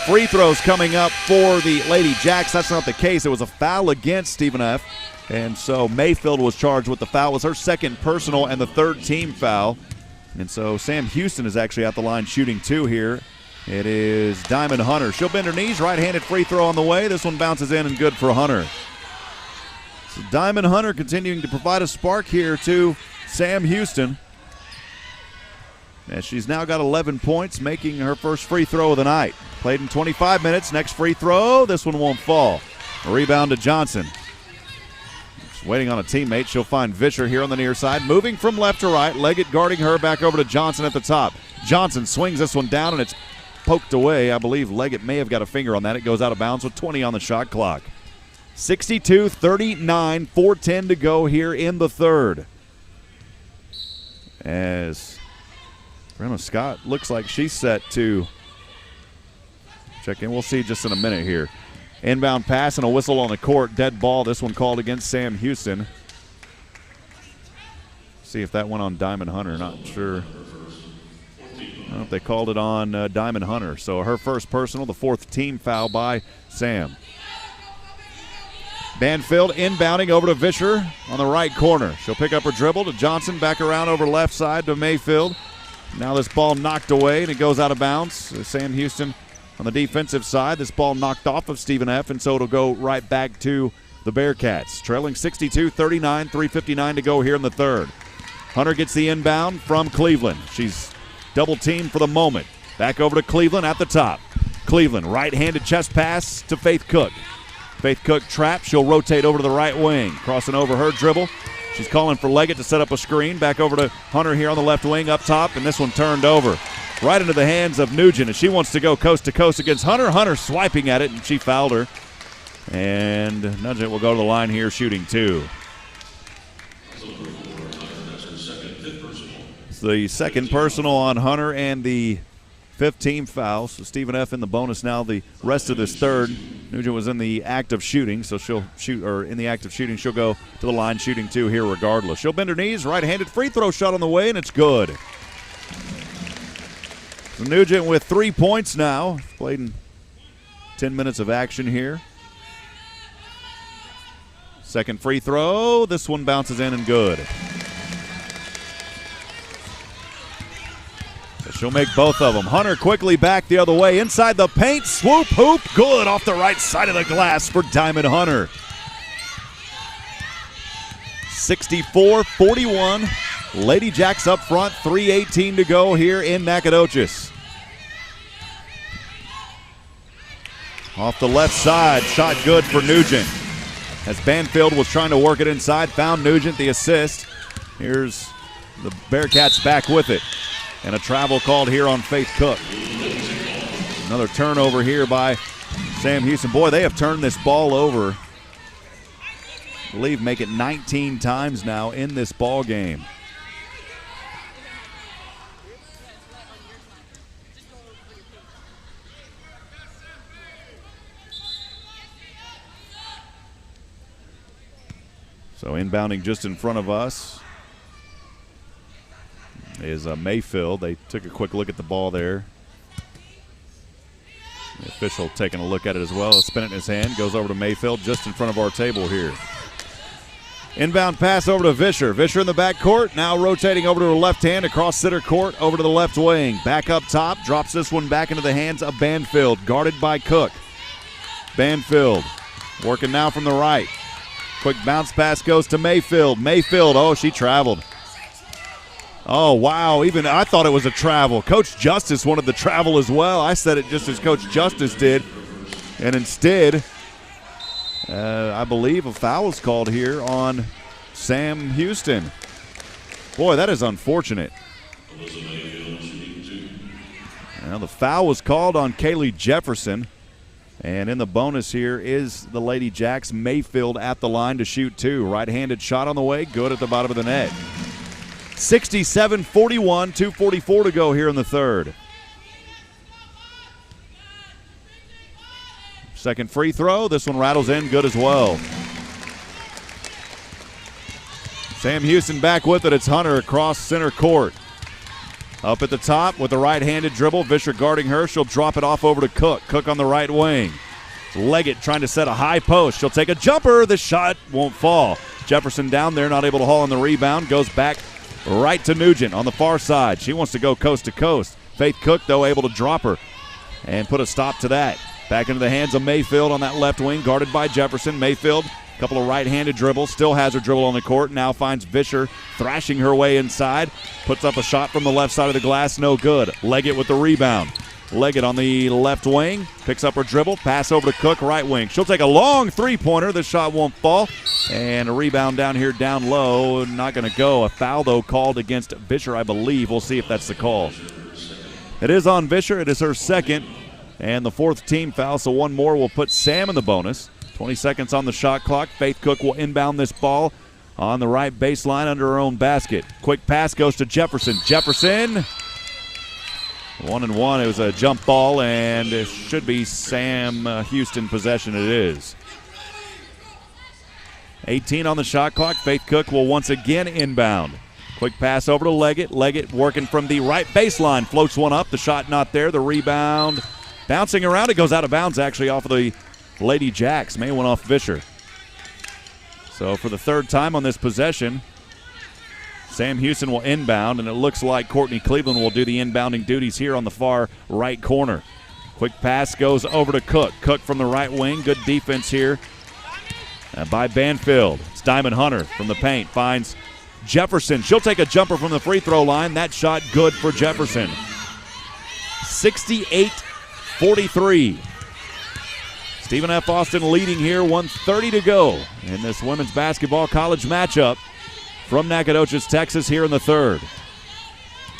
free throws coming up for the Ladyjacks. That's not the case. It was a foul against Stephen F. And so Mayfield was charged with the foul. It was her second personal and the third team foul. And so Sam Houston is actually at the line shooting 2 here. It is Diamond Hunter. She'll bend her knees. Right-handed free throw on the way. This one bounces in and good for Hunter. So Diamond Hunter continuing to provide a spark here to Sam Houston. And she's now got 11 points, making her first free throw of the night. Played in 25 minutes. Next free throw, this one won't fall. A rebound to Johnson. Just waiting on a teammate. She'll find Vischer here on the near side. Moving from left to right. Leggett guarding her. Back over to Johnson at the top. Johnson swings this one down, and it's poked away. I believe Leggett may have got a finger on that. It goes out of bounds with 20 on the shot clock. 62-39, 4:10 to go here in the third. As Brenna Scott looks like she's set to check in. We'll see just in a minute here. Inbound pass and a whistle on the court. Dead ball. This one called against Sam Houston. See if that went on Diamond Hunter. Not sure. I don't know if they called it on Diamond Hunter. So her first personal, the fourth team foul by Sam. Banfield inbounding over to Vischer on the right corner. She'll pick up her dribble to Johnson. Back around over left side to Mayfield. Now this ball knocked away, and it goes out of bounds. Sam Houston On the defensive side, this ball knocked off of Stephen F., and so it'll go right back to the Bearcats. Trailing 62-39, 3:59 to go here in the third. Hunter gets the inbound from Cleveland. She's double-teamed for the moment. Back over to Cleveland at the top. Cleveland, right-handed chest pass to Faith Cook. Faith Cook trapped. She'll rotate over to the right wing. Crossing over her dribble. She's calling for Leggett to set up a screen. Back over to Hunter here on the left wing up top, and this one turned over. Right into the hands of Nugent, and she wants to go coast to coast against Hunter. Hunter swiping at it, and she fouled her. And Nugent will go to the line here shooting two. It's the second personal on Hunter and the 5th team foul. So Stephen F. in the bonus now the rest of this third. Nugent was in the act of shooting, so she'll shoot, or in the act of shooting, she'll go to the line shooting two here regardless. She'll bend her knees, right-handed free throw shot on the way, and it's good. So Nugent with 3 points now. Played in 10 minutes of action here. Second free throw. This one bounces in and good. So she'll make both of them. Hunter quickly back the other way. Inside the paint. Swoop hoop. Good off the right side of the glass for Diamond Hunter. 64-41. Ladyjacks up front. 3:18 to go here in Nacogdoches. Off the left side. Shot good for Nugent. As Banfield was trying to work it inside, found Nugent the assist. Here's the Bearcats back with it. And a travel called here on Faith Cook. Another turnover here by Sam Houston. Boy, they have turned this ball over. I believe make it 19 times now in this ball game. So inbounding just in front of us is Mayfield. They took a quick look at the ball there. The official taking a look at it as well. Spin it in his hand. Goes over to Mayfield just in front of our table here. Inbound pass over to Vischer. Vischer in the backcourt. Now rotating over to her left hand across center court over to the left wing. Back up top. Drops this one back into the hands of Banfield. Guarded by Cook. Banfield working now from the right. Quick bounce pass goes to Mayfield. Mayfield, oh, she traveled. Oh, wow, even I thought it was a travel. Coach Justice wanted the travel as well. I said it just as Coach Justice did. And instead, I believe a foul is called here on Sam Houston. Boy, that is unfortunate. Now the foul was called on Kaylee Jefferson. And in the bonus here is the Ladyjacks. Mayfield at the line to shoot two. Right-handed shot on the way. Good at the bottom of the net. 67-41, 2:44 to go here in the third. Second free throw. This one rattles in. Good as well. Sam Houston back with it. It's Hunter across center court. Up at the top with the right-handed dribble. Vischer guarding her. She'll drop it off over to Cook. Cook on the right wing. Leggett trying to set a high post. She'll take a jumper. The shot won't fall. Jefferson down there, not able to haul on the rebound. Goes back right to Nugent on the far side. She wants to go coast to coast. Faith Cook, though, able to drop her and put a stop to that. Back into the hands of Mayfield on that left wing, guarded by Jefferson. Mayfield, a couple of right-handed dribbles, still has her dribble on the court. Now finds Vischer thrashing her way inside. Puts up a shot from the left side of the glass, no good. Leggett with the rebound. Leggett on the left wing, picks up her dribble, pass over to Cook, right wing. She'll take a long three-pointer. The shot won't fall. And a rebound down here down low, not going to go. A foul, though, called against Vischer, I believe. We'll see if that's the call. It is on Vischer. It is her second and the 4th team foul, so one more will put Sam in the bonus. 20 seconds on the shot clock. Faith Cook will inbound this ball on the right baseline under her own basket. Quick pass goes to Jefferson. Jefferson, 1-and-1. It was a jump ball, and it should be Sam Houston possession. It is. 18 on the shot clock. Faith Cook will once again inbound. Quick pass over to Leggett. Leggett working from the right baseline. Floats one up. The shot not there. The rebound bouncing around. It goes out of bounds, actually, off of the Ladyjacks. May went off Vischer. So for the third time on this possession, Sam Houston will inbound, and it looks like Courtney Cleveland will do the inbounding duties here on the far right corner. Quick pass goes over to Cook. Cook from the right wing. Good defense here by Banfield. It's Diamond Hunter from the paint. Finds Jefferson. She'll take a jumper from the free throw line. That shot good for Jefferson. 68-43. Stephen F. Austin leading here. 1:30 to go in this women's basketball college matchup from Nacogdoches, Texas here in the third.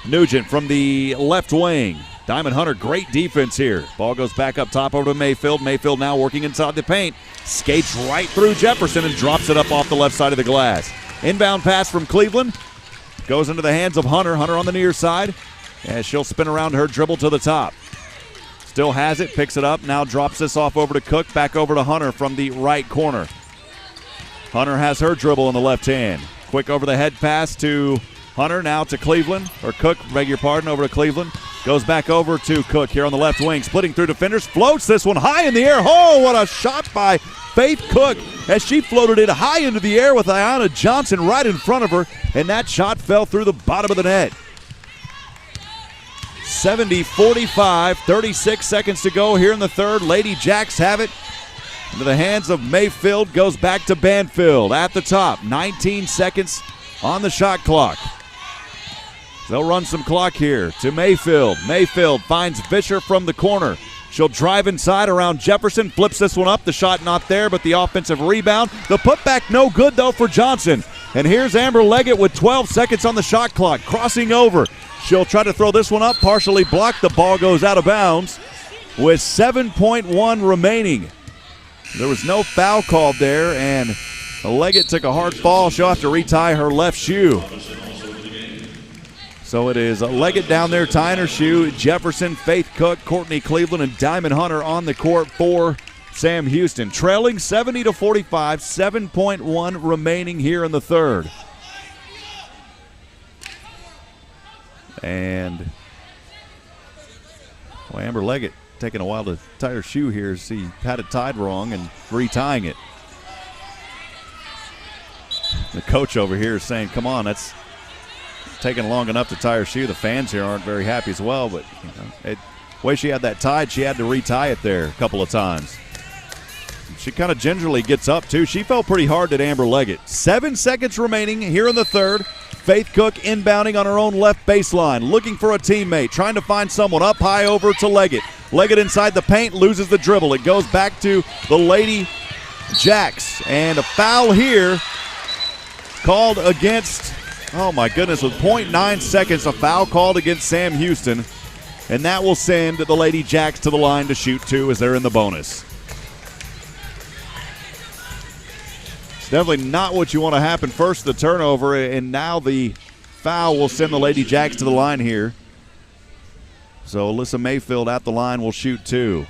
Nugent from the left wing. Diamond Hunter, great defense here. Ball goes back up top over to Mayfield. Mayfield now working inside the paint. Skates right through Jefferson and drops it up off the left side of the glass. Inbound pass from Cleveland. Goes into the hands of Hunter. Hunter on the near side. And she'll spin around her dribble to the top. Still has it, picks it up. Now drops this off over to Cook. Back over to Hunter from the right corner. Hunter has her dribble in the left hand. Quick over the head pass to Hunter, now to Cleveland. Or Cook, beg your pardon, over to Cleveland. Goes back over to Cook here on the left wing. Splitting through defenders. Floats this one high in the air. Oh, what a shot by Faith Cook as she floated it high into the air with Ayanna Johnson right in front of her. And that shot fell through the bottom of the net. 70-45, 36 seconds to go here in the third. Ladyjacks have it into the hands of Mayfield. Goes back to Banfield at the top. 19 seconds on the shot clock. They'll run some clock here to Mayfield. Mayfield finds Fisher from the corner. She'll drive inside around Jefferson. Flips this one up. The shot not there, but the offensive rebound. The putback no good, though, for Johnson. And here's Amber Leggett with 12 seconds on the shot clock. Crossing over. She'll try to throw this one up. Partially blocked. The ball goes out of bounds with 7.1 remaining. There was no foul called there, and Leggett took a hard fall. She'll have to retie her left shoe. So it is Leggett down there tying her shoe. Jefferson, Faith Cook, Courtney Cleveland, and Diamond Hunter on the court for Sam Houston. Trailing 70-45, 7.1 remaining here in the third. And well, Amber Leggett taking a while to tie her shoe here. She had it tied wrong and retying it. The coach over here is saying, come on, that's taking long enough to tie her shoe. The fans here aren't very happy as well, but the way she had that tied, she had to retie it there a couple of times. She kind of gingerly gets up, too. She fell pretty hard at Amber Leggett. 7 seconds remaining here in the third. Faith Cook inbounding on her own left baseline, looking for a teammate, trying to find someone up high over to Leggett. Leggett inside the paint, loses the dribble. It goes back to the Ladyjacks. And a foul here called against, oh my goodness, with 0.9 seconds, a foul called against Sam Houston. And that will send the Ladyjacks to the line to shoot two as they're in the bonus. Definitely not what you want to happen. First the turnover, and now the foul will send the Ladyjacks to the line here. So Alyssa Mayfield at the line will shoot two.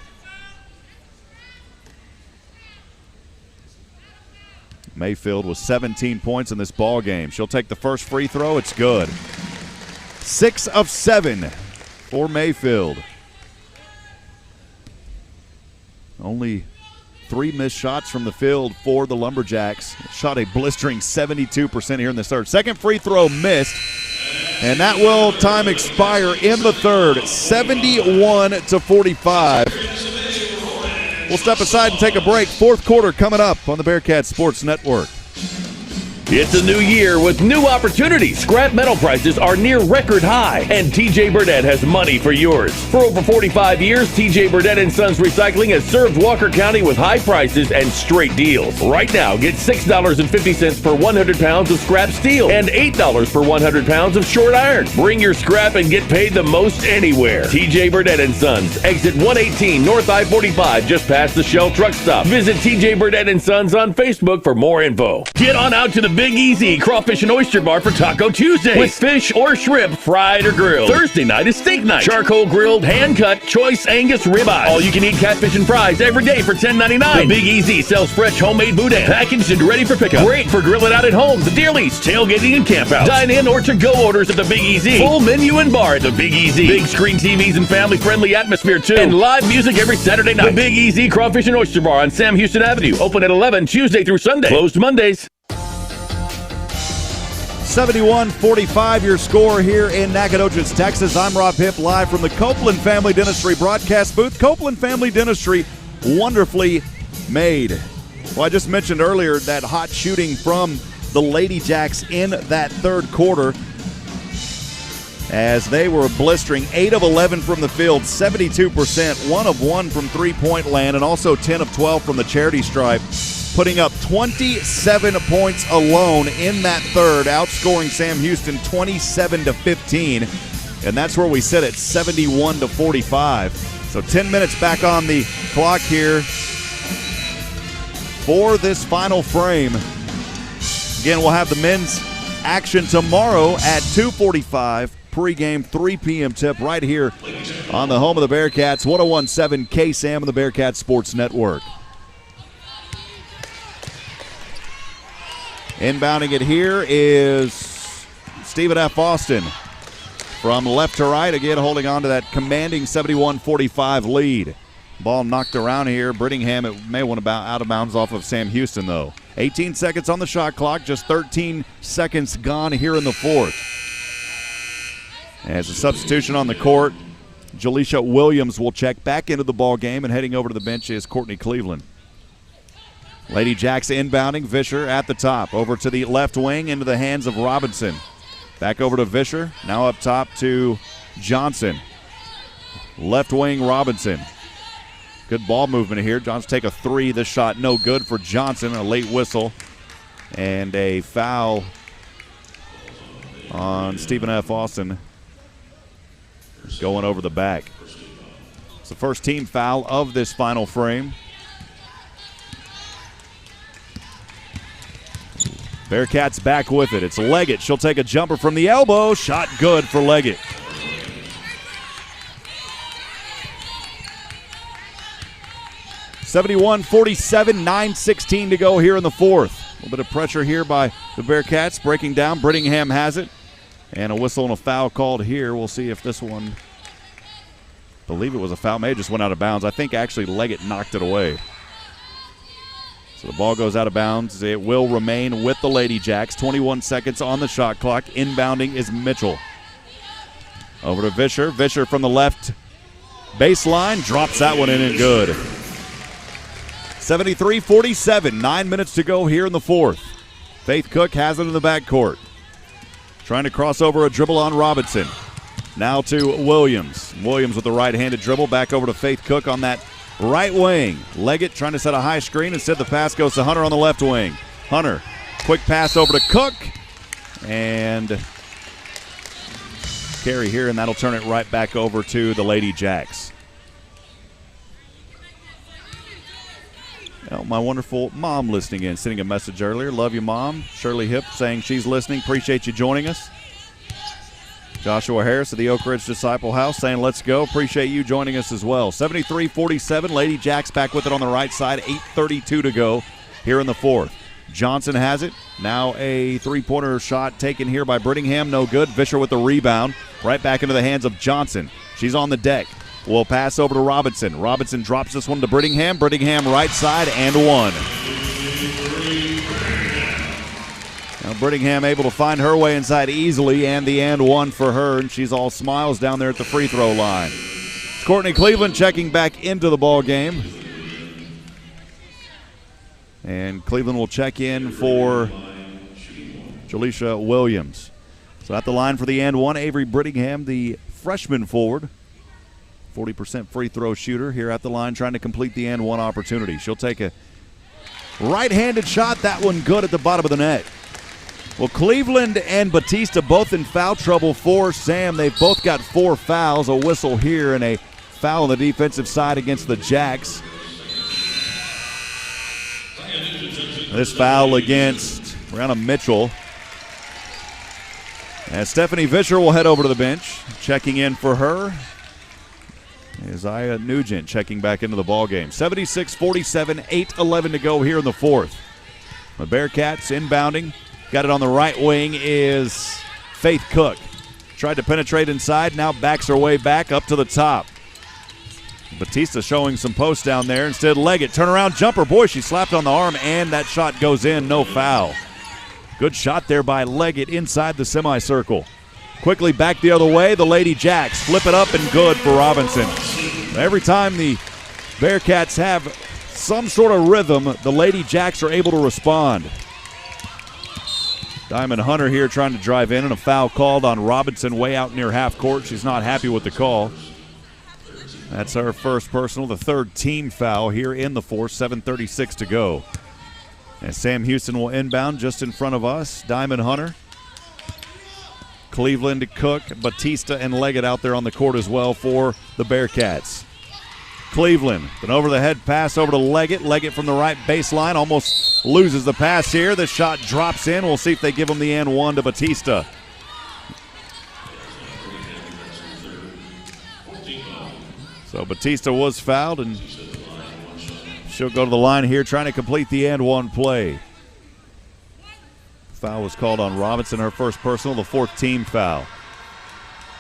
Mayfield with 17 points in this ball game. She'll take the first free throw. It's good. 6 of 7 for Mayfield. Only 3 missed shots from the field for the Lumberjacks. Shot a blistering 72% here in the third. Second free throw missed, and that will time expire in the third. 71-45. We'll step aside and take a break. Fourth quarter coming up on the Bearkats Sports Network. It's a new year with new opportunities. Scrap metal prices are near record high, and TJ Burdett has money for yours. For over 45 years, TJ Burdett & Sons Recycling has served Walker County with high prices and straight deals. Right now, get $6.50 per 100 pounds of scrap steel and $8 per 100 pounds of short iron. Bring your scrap and get paid the most anywhere. TJ Burdett & Sons, exit 118 North I-45, just past the Shell truck stop. Visit TJ Burdett & Sons on Facebook for more info. Get on out to the Big Easy Crawfish and Oyster Bar for Taco Tuesday with fish or shrimp, fried or grilled. Thursday night is steak night. Charcoal grilled, hand-cut, choice Angus ribeye. All-you-can-eat catfish and fries every day for $10.99. The Big Easy sells fresh homemade boudin, packaged and ready for pickup. Great for grilling out at home, the deer lease, tailgating, and campouts. Dine-in or to-go orders at the Big Easy. Full menu and bar at the Big Easy. Big screen TVs and family-friendly atmosphere, too. And live music every Saturday night. The Big Easy Crawfish and Oyster Bar on Sam Houston Avenue. Open at 11 Tuesday through Sunday. Closed Mondays. 71-45 your score here in Nacogdoches, Texas. I'm Rob Hipp, live from the Copeland Family Dentistry broadcast booth. Copeland Family Dentistry, wonderfully made. Well, I just mentioned earlier that hot shooting from the Ladyjacks in that third quarter as they were blistering 8 of 11 from the field, 72%, 1 of 1 from three-point land, and also 10 of 12 from the charity stripe, putting up 27 points alone in that third, outscoring Sam Houston 27-15, and that's where we sit at 71-45. So 10 minutes back on the clock here for this final frame. Again, we'll have the men's action tomorrow at 2:45. Pre-game 3 p.m. tip right here on the home of the Bearcats, 101.7 KSAM and the Bearcats Sports Network. Inbounding it here is Stephen F. Austin from left to right, again holding on to that commanding 71-45 lead. Ball knocked around here. Brittingham, it may want to out of bounds off of Sam Houston, though. 18 seconds on the shot clock, just 13 seconds gone here in the fourth. As a substitution on the court, Jaleisha Williams will check back into the ball game, and heading over to the bench is Courtney Cleveland. Ladyjacks inbounding, Vischer at the top. Over to the left wing, into the hands of Robinson. Back over to Vischer, now up top to Johnson. Left wing, Robinson. Good ball movement here. Johnson take a three. This shot no good for Johnson. A late whistle and a foul on Stephen F. Austin going over the back. It's the first team foul of this final frame. Bearcats back with it. It's Leggett. She'll take a jumper from the elbow. Shot good for Leggett. (71-47), 9:16 to go here in the fourth. A little bit of pressure here by the Bearcats. Breaking down. Brittingham has it. And a whistle and a foul called here. We'll see if this one, I believe it was a foul. May have just went out of bounds. I think actually Leggett knocked it away. So the ball goes out of bounds. It will remain with the Ladyjacks. 21 seconds on the shot clock. Inbounding is Mitchell. Over to Vischer. Vischer from the left baseline. Drops that one in and good. 73-47. 9 minutes to go here in the fourth. Faith Cook has it in the backcourt. Trying to cross over a dribble on Robinson. Now to Williams. Williams with the right-handed dribble. Back over to Faith Cook on that right wing. Leggett trying to set a high screen. Instead, the pass goes to Hunter on the left wing. Hunter, quick pass over to Cook. And carry here, and that'll turn it right back over to the Ladyjacks. Well, my wonderful mom listening in, sending a message earlier. Love you, Mom. Shirley Hipp saying she's listening. Appreciate you joining us. Joshua Harris of the Oak Ridge Disciple House saying let's go. Appreciate you joining us as well. 73-47. Ladyjacks back with it on the right side. 8:32 to go here in the fourth. Johnson has it. Now a three-pointer shot taken here by Brittingham. No good. Vischer with the rebound. Right back into the hands of Johnson. She's on the deck. Will pass over to Robinson. Robinson drops this one to Brittingham. Brittingham right side and one. Now Brittingham able to find her way inside easily, and the and one for her, and she's all smiles down there at the free throw line. Courtney Cleveland checking back into the ball game. And Cleveland will check in for Jaleisha Williams. So at the line for the and one, Avery Brittingham, the freshman forward. 40% free throw shooter here at the line trying to complete the and one opportunity. She'll take a right-handed shot. That one good at the bottom of the net. Well, Cleveland and Batista both in foul trouble for Sam. They've both got 4 fouls. A whistle here and a foul on the defensive side against the Jacks. This foul against Brianna Mitchell. And Stephanie Vischer will head over to the bench. Checking in for her is Aya Nugent checking back into the ballgame. 76-47, 8:11 to go here in the fourth. The Bearcats inbounding. Got it on the right wing is Faith Cook. Tried to penetrate inside, now backs her way back up to the top. Batista showing some posts down there. Instead, Leggett, turnaround jumper. Boy, she slapped on the arm, and that shot goes in, no foul. Good shot there by Leggett inside the semicircle. Quickly back the other way, the Ladyjacks flip it up and good for Robinson. Every time the Bearkats have some sort of rhythm, the Ladyjacks are able to respond. Diamond Hunter here trying to drive in, and a foul called on Robinson way out near half court. She's not happy with the call. That's her first personal, the third team foul here in the fourth, 7:36 to go. And Sam Houston will inbound just in front of us. Diamond Hunter, Cleveland, Cook, Batista, and Leggett out there on the court as well for the Bearkats. Cleveland, an over-the-head pass over to Leggett. Leggett from the right baseline almost loses the pass here. The shot drops in. We'll see if they give him the and one to Batista. So Batista was fouled, and she'll go to the line here trying to complete the and one play. Foul was called on Robinson, her first personal, the fourth team foul.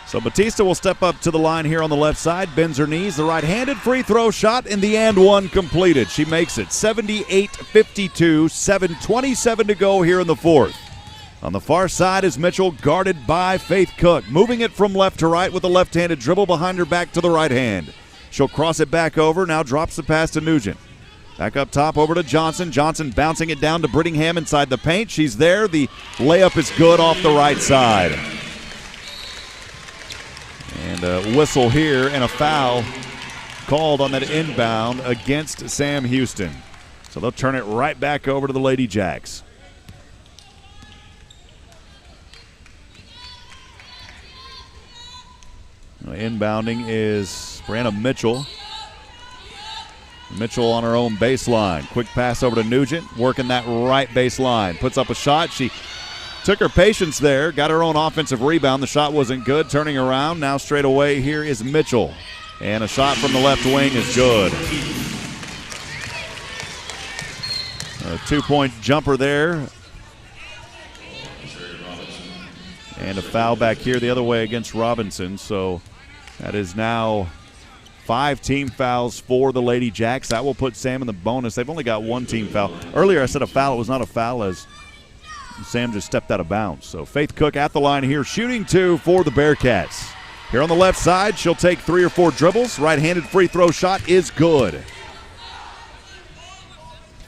So Batista will step up to the line here on the left side, bends her knees, the right-handed free throw shot, and the and one completed. She makes it 78-52, 7:27 to go here in the fourth. On the far side is Mitchell, guarded by Faith Cook, moving it from left to right with a left-handed dribble behind her back to the right hand. She'll cross it back over, now drops the pass to Nugent. Back up top over to Johnson. Johnson bouncing it down to Brittingham inside the paint. She's there. The layup is good off the right side. And a whistle here and a foul called on that inbound against Sam Houston. So they'll turn it right back over to the Ladyjacks. Inbounding is Brianna Mitchell. Mitchell on her own baseline. Quick pass over to Nugent, working that right baseline. Puts up a shot. She took her patience there, got her own offensive rebound. The shot wasn't good. Turning around, now straight away here is Mitchell. And a shot from the left wing is good. A two-point jumper there. And a foul back here the other way against Robinson. So that is now 5 team fouls for the Ladyjacks. That will put Sam in the bonus. They've only got 1 team foul. Earlier I said a foul. It was not a foul as Sam just stepped out of bounds. So Faith Cook at the line here, shooting 2 for the Bearkats. Here on the left side, she'll take 3 or 4 dribbles. Right-handed free throw shot is good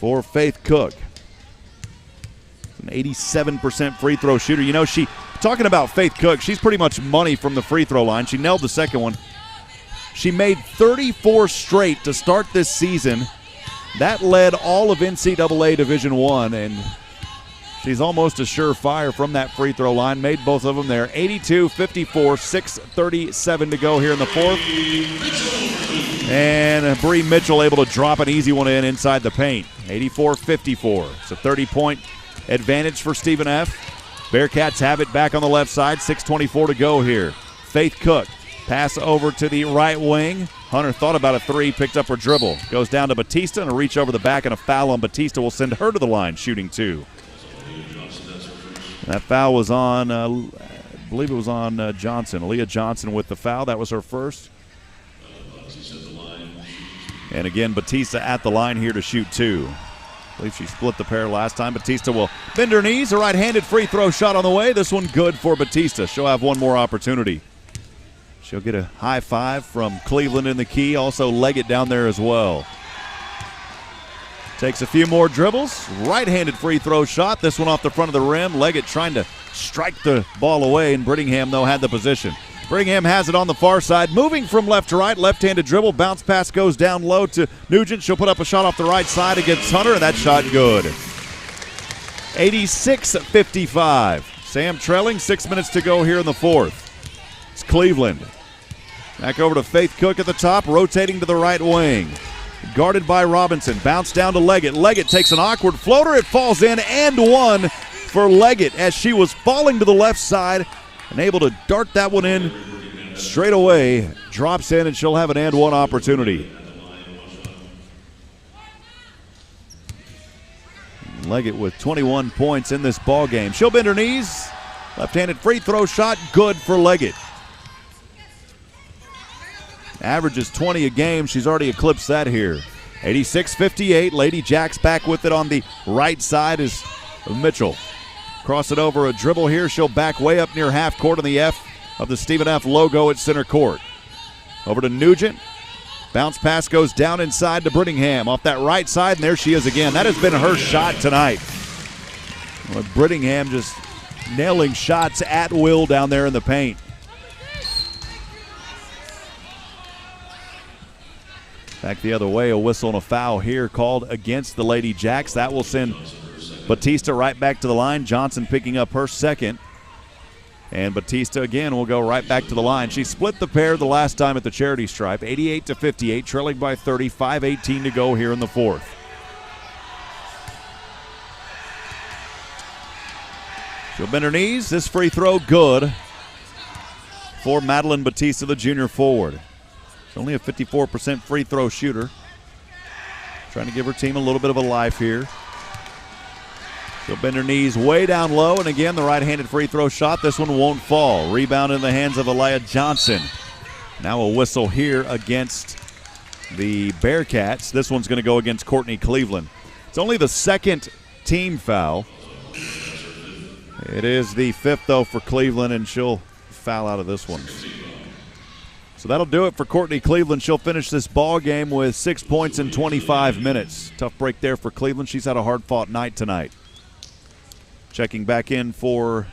for Faith Cook. An 87% free throw shooter. You know, talking about Faith Cook, she's pretty much money from the free throw line. She nailed the second one. She made 34 straight to start this season. That led all of NCAA Division I, and she's almost a surefire from that free throw line. Made both of them there. 82-54, 6:37 to go here in the fourth. And Bree Mitchell able to drop an easy one in inside the paint. 84-54. It's a 30-point advantage for Stephen F. Bearkats have it back on the left side. 6:24 to go here. Faith Cook. Pass over to the right wing. Hunter thought about a 3, picked up her dribble. Goes down to Batista, and a reach over the back, and a foul on Batista will send her to the line, shooting 2. That foul was on, I believe it was on Johnson. Aaliyah Johnson with the foul. That was her first. And again, Batista at the line here to shoot 2. I believe she split the pair last time. Batista will bend her knees. A right-handed free throw shot on the way. This one good for Batista. She'll have one more opportunity. She'll get a high five from Cleveland in the key. Also Leggett down there as well. Takes a few more dribbles. Right-handed free throw shot. This one off the front of the rim. Leggett trying to strike the ball away, and Brittingham, though, had the position. Brittingham has it on the far side. Moving from left to right. Left-handed dribble. Bounce pass goes down low to Nugent. She'll put up a shot off the right side against Hunter, and that shot good. 86-55. Sam trailing. 6 minutes to go here in the fourth. It's Cleveland. Back over to Faith Cook at the top, rotating to the right wing. Guarded by Robinson. Bounce down to Leggett. Leggett takes an awkward floater. It falls in, and 1 for Leggett as she was falling to the left side and able to dart that one in straight away. Drops in, and she'll have an and 1 opportunity. Leggett with 21 points in this ball game. She'll bend her knees. Left-handed free throw shot, good for Leggett. Averages 20 a game. She's already eclipsed that here. 86-58. Ladyjacks back with it on the right side is Mitchell. Cross it over a dribble here. She'll back way up near half court on the F of the Stephen F. logo at center court. Over to Nugent. Bounce pass goes down inside to Brittingham off that right side, and there she is again. That has been her shot tonight. Well, Brittingham just nailing shots at will down there in the paint. Back the other way, a whistle and a foul here called against the Ladyjacks. That will send Batista right back to the line. Johnson picking up her second. And Batista again will go right back to the line. She split the pair the last time at the charity stripe, 88-58, trailing by 30, 5:18 to go here in the fourth. She'll bend her knees. This free throw good for Madeline Batista, the junior forward. She's only a 54% free throw shooter. Trying to give her team a little bit of a life here. She'll bend her knees way down low, and again, the right-handed free throw shot. This one won't fall. Rebound in the hands of Aliyah Johnson. Now a whistle here against the Bearcats. This one's going to go against Courtney Cleveland. It's only the second team foul. It is the fifth, though, for Cleveland, and she'll foul out of this one. So that'll do it for Courtney Cleveland. She'll finish this ball game with 6 points in 25 minutes. Tough break there for Cleveland. She's had a hard-fought night tonight. Checking back in to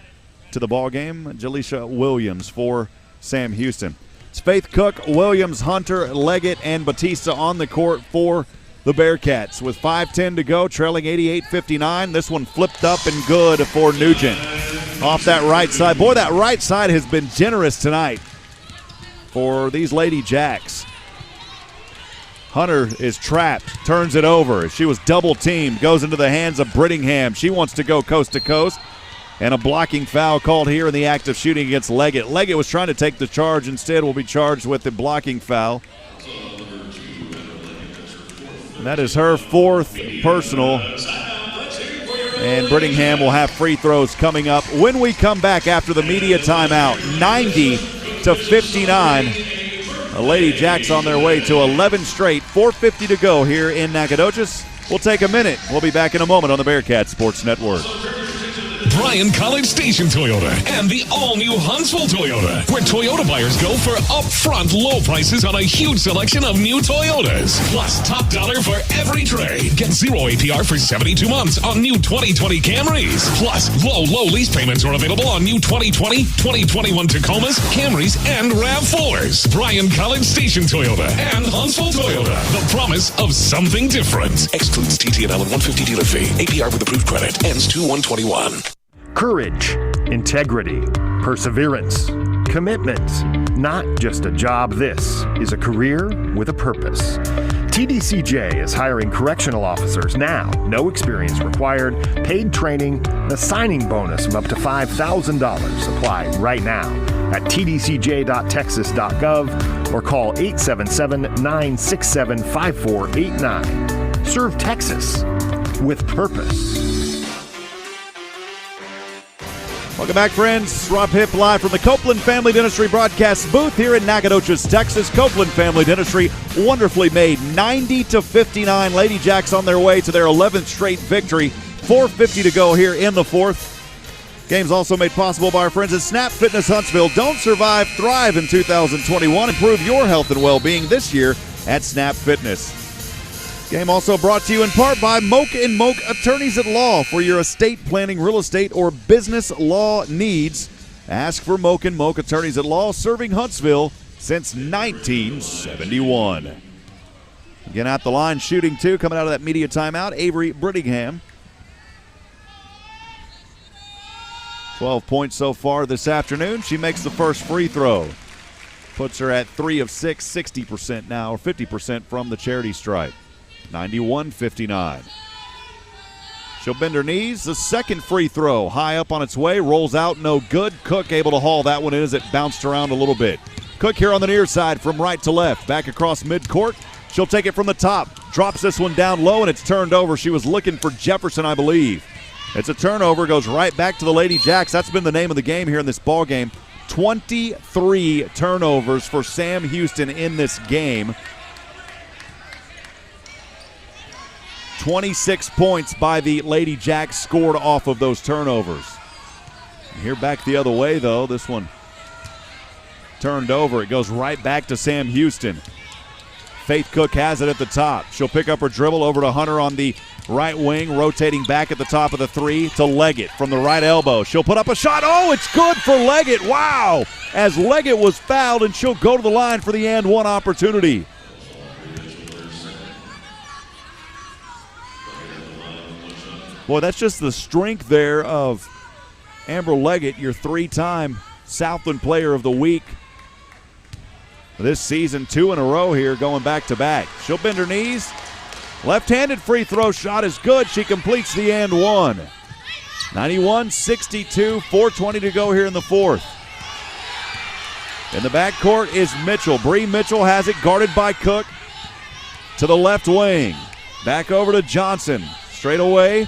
the ball game, Jaleisha Williams for Sam Houston. It's Faith Cook, Williams, Hunter, Leggett, and Batista on the court for the Bearcats. With 5:10 to go, trailing 88-59. This one flipped up and good for Nugent. Off that right side. Boy, that right side has been generous tonight for these Ladyjacks. Hunter is trapped, turns it over. She was double-teamed, goes into the hands of Brittingham. She wants to go coast to coast. And a blocking foul called here in the act of shooting against Leggett. Leggett was trying to take the charge. Instead, will be charged with the blocking foul. And that is her fourth personal. And Brittingham will have free throws coming up when we come back after the media timeout. 90-59. The Ladyjacks on their way to 11 straight, 4:50 to go here in Nacogdoches. We'll take a minute. We'll be back in a moment on the Bearcats Sports Network. Bryan College Station Toyota and the all-new Huntsville Toyota, where Toyota buyers go for upfront low prices on a huge selection of new Toyotas. Plus top dollar for every trade. Get 0 APR for 72 months on new 2020 Camrys. Plus, low lease payments are available on new 2020, 2021 Tacomas, Camrys, and RAV4s. Bryan College Station Toyota and Huntsville Toyota. The promise of something different. Excludes TT&L and 150 dealer fee. APR with approved credit. Ends 2/1/21. Courage, integrity, perseverance, commitment. Not just a job, this is a career with a purpose. TDCJ is hiring correctional officers now. No experience required, paid training, a signing bonus of up to $5,000. Apply right now at tdcj.texas.gov or call 877-967-5489. Serve Texas with purpose. Welcome back, friends. Rob Hipp live from the Copeland Family Dentistry broadcast booth here in Nacogdoches, Texas. Copeland Family Dentistry, wonderfully made. 90-59. Ladyjacks on their way to their 11th straight victory. 4:50 to go here in the fourth. Game's also made possible by our friends at Snap Fitness Huntsville. Don't survive, thrive in 2021. Improve your health and well-being this year at Snap Fitness. Game also brought to you in part by Moak & Moak Attorneys at Law. For your estate planning, real estate, or business law needs, ask for Moak & Moak Attorneys at Law, serving Huntsville since 1971. Again, at the line, shooting two, coming out of that media timeout, Avery Brittingham. 12 points so far this afternoon. She makes the first free throw. Puts her at 3 of 6, 60% now, or 50% from the charity stripe. 91-59. She'll bend her knees. The second free throw, high up on its way, rolls out, no good. Cook able to haul that one in as it bounced around a little bit. Cook here on the near side from right to left, back across midcourt. She'll take it from the top, drops this one down low, and it's turned over. She was looking for Jefferson, I believe. It's a turnover, goes right back to the Ladyjacks. That's been the name of the game here in this ball game. 23 turnovers for Sam Houston in this game. 26 points by the Ladyjacks scored off of those turnovers. Here back the other way, though. This one turned over. It goes right back to Sam Houston. Faith Cook has it at the top. She'll pick up her dribble over to Hunter on the right wing, rotating back at the top of the three to Leggett from the right elbow. She'll put up a shot. Oh, it's good for Leggett. Wow. As Leggett was fouled, and she'll go to the line for the and one opportunity. Boy, that's just the strength there of Amber Leggett, your three-time Southland Player of the Week. This season, 2 in a row here, going back-to-back. She'll bend her knees. Left-handed free throw shot is good. She completes the and one. 91-62, 4:20 to go here in the fourth. In the backcourt is Mitchell. Bree Mitchell has it, guarded by Cook. To the left wing. Back over to Johnson. Straight away.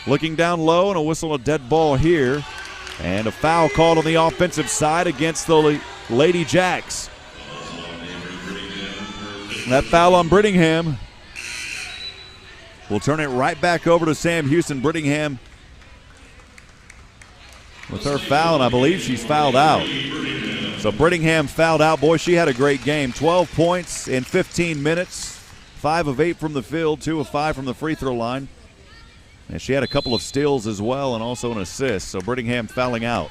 Looking down low, and a whistle, a dead ball here. And a foul called on the offensive side against the Ladyjacks. That foul on Brittingham will turn it right back over to Sam Houston. Brittingham with her foul, and I believe she's fouled out. So Brittingham fouled out. Boy, she had a great game. 12 points in 15 minutes. 5 of 8 from the field, 2 of 5 from the free throw line. And she had a couple of steals as well and also an assist. So Brittingham fouling out.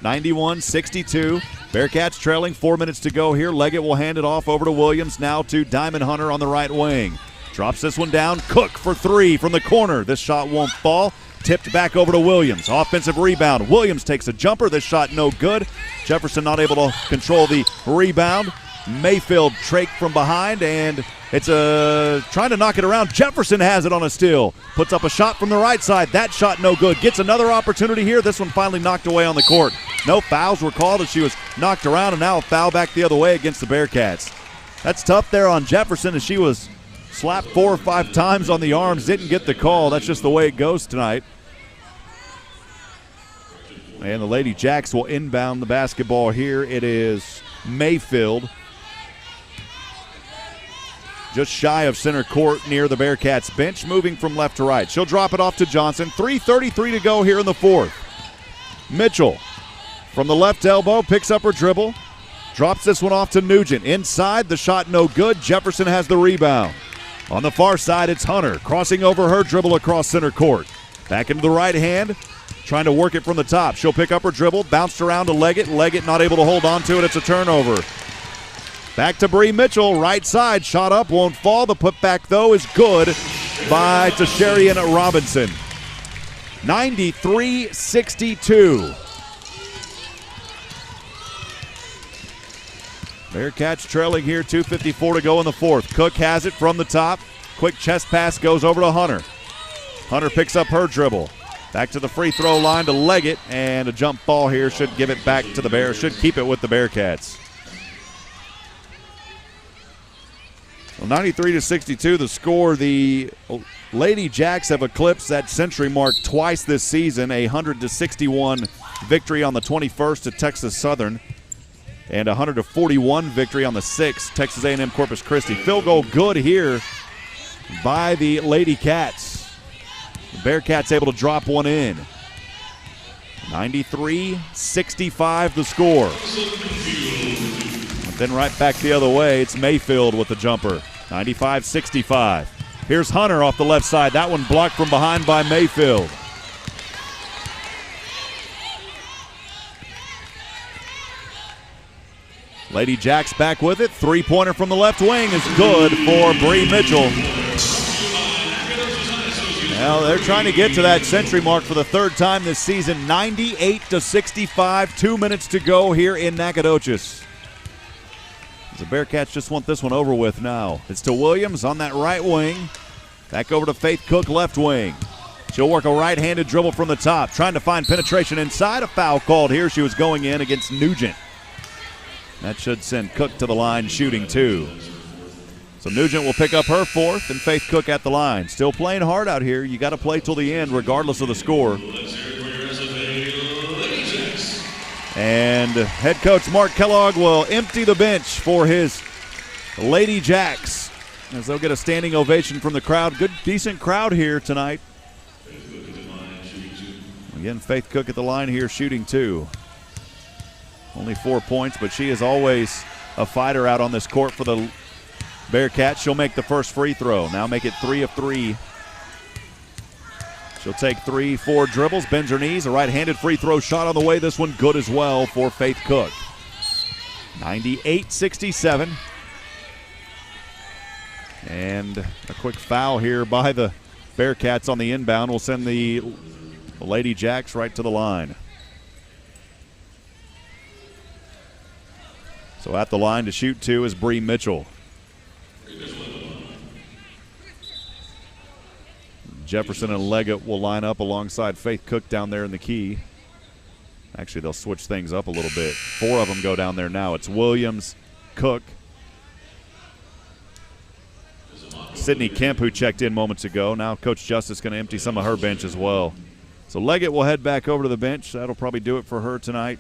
91-62. Bearcats trailing, 4 minutes to go here. Leggett will hand it off over to Williams. Now to Diamond Hunter on the right wing. Drops this one down. Cook for 3 from the corner. This shot won't fall. Tipped back over to Williams. Offensive rebound. Williams takes a jumper. This shot no good. Jefferson not able to control the rebound. Mayfield trake from behind, and it's trying to knock it around. Jefferson has it on a steal. Puts up a shot from the right side. That shot no good. Gets another opportunity here. This one finally knocked away on the court. No fouls were called as she was knocked around, and now a foul back the other way against the Bearcats. That's tough there on Jefferson as she was slapped 4 or 5 times on the arms. Didn't get the call. That's just the way it goes tonight. And the Ladyjacks will inbound the basketball here. It is Mayfield. Just shy of center court near the Bearcats bench, moving from left to right. She'll drop it off to Johnson. 3:33 to go here in the fourth. Mitchell from the left elbow picks up her dribble. Drops this one off to Nugent. Inside, the shot no good. Jefferson has the rebound. On the far side, it's Hunter crossing over her dribble across center court. Back into the right hand, trying to work it from the top. She'll pick up her dribble, bounced around to Leggett. Leggett not able to hold on to it. It's a turnover. Back to Bree Mitchell, right side, shot up, won't fall. The putback, though, is good by Tasharian Robinson. 93-62. Bearcats trailing here, 2:54 to go in the fourth. Cook has it from the top. Quick chest pass goes over to Hunter. Hunter picks up her dribble. Back to the free throw line to Leggett, and a jump ball here should give it back to the Bears. Should keep it with the Bearcats. Well, 93-62 the score. The Ladyjacks have eclipsed that century mark twice this season. A 100-61 victory on the 21st at Texas Southern, and a 100-41 victory on the 6th, Texas A&M Corpus Christi. Field goal good here by the Ladycats. The Bearcats able to drop one in. 93-65 the score. Then right back the other way, it's Mayfield with the jumper. 95-65. Here's Hunter off the left side. That one blocked from behind by Mayfield. Ladyjacks back with it. Three-pointer from the left wing is good for Bree Mitchell. Well, they're trying to get to that century mark for the third time this season. 98-65. 2 minutes to go here in Nacogdoches. The Bearcats just want this one over with now. It's to Williams on that right wing. Back over to Faith Cook, left wing. She'll work a right-handed dribble from the top, trying to find penetration inside. A foul called here. She was going in against Nugent. That should send Cook to the line, shooting 2. So Nugent will pick up her fourth, and Faith Cook at the line. Still playing hard out here. You got to play till the end, regardless of the score. And head coach Mark Kellogg will empty the bench for his Ladyjacks as they'll get a standing ovation from the crowd. Good, decent crowd here tonight. Again, Faith Cook at the line here shooting 2. Only 4 points, but she is always a fighter out on this court for the Bearcats. She'll make the first free throw. Now make it 3 of 3. She'll take 3-4 dribbles, bends her knees. A right-handed free throw shot on the way. This one good as well for Faith Cook. 98-67. And a quick foul here by the Bearcats on the inbound will send the Ladyjacks right to the line. So at the line to shoot 2 is Bree Mitchell. Jefferson and Leggett will line up alongside Faith Cook down there in the key. Actually, they'll switch things up a little bit. 4 of them go down there now. It's Williams, Cook, Sydney Kemp, who checked in moments ago. Now Coach Justice going to empty some of her bench as well. So Leggett will head back over to the bench. That'll probably do it for her tonight.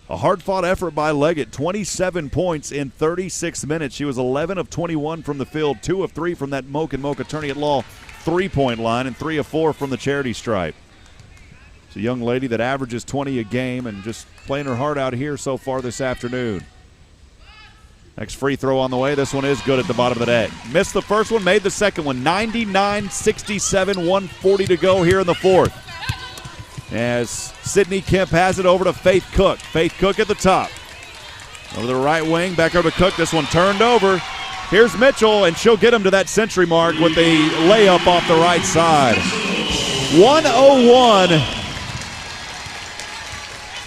A hard-fought effort by Leggett. 27 points in 36 minutes. She was 11 of 21 from the field, 2 of 3 from that Moke and Moke Attorney at Law three-point line, and 3 of 4 from the charity stripe. It's a young lady that averages 20 a game and just playing her heart out here so far this afternoon. Next free throw on the way. This one is good at the bottom of the net. Missed the first one, made the second one. 99-67, 1:40 to go here in the fourth. As Sydney Kemp has it over to Faith Cook. Faith Cook at the top. Over the right wing, back over to Cook. This one turned over. Here's Mitchell, and she'll get him to that century mark with a layup off the right side. 101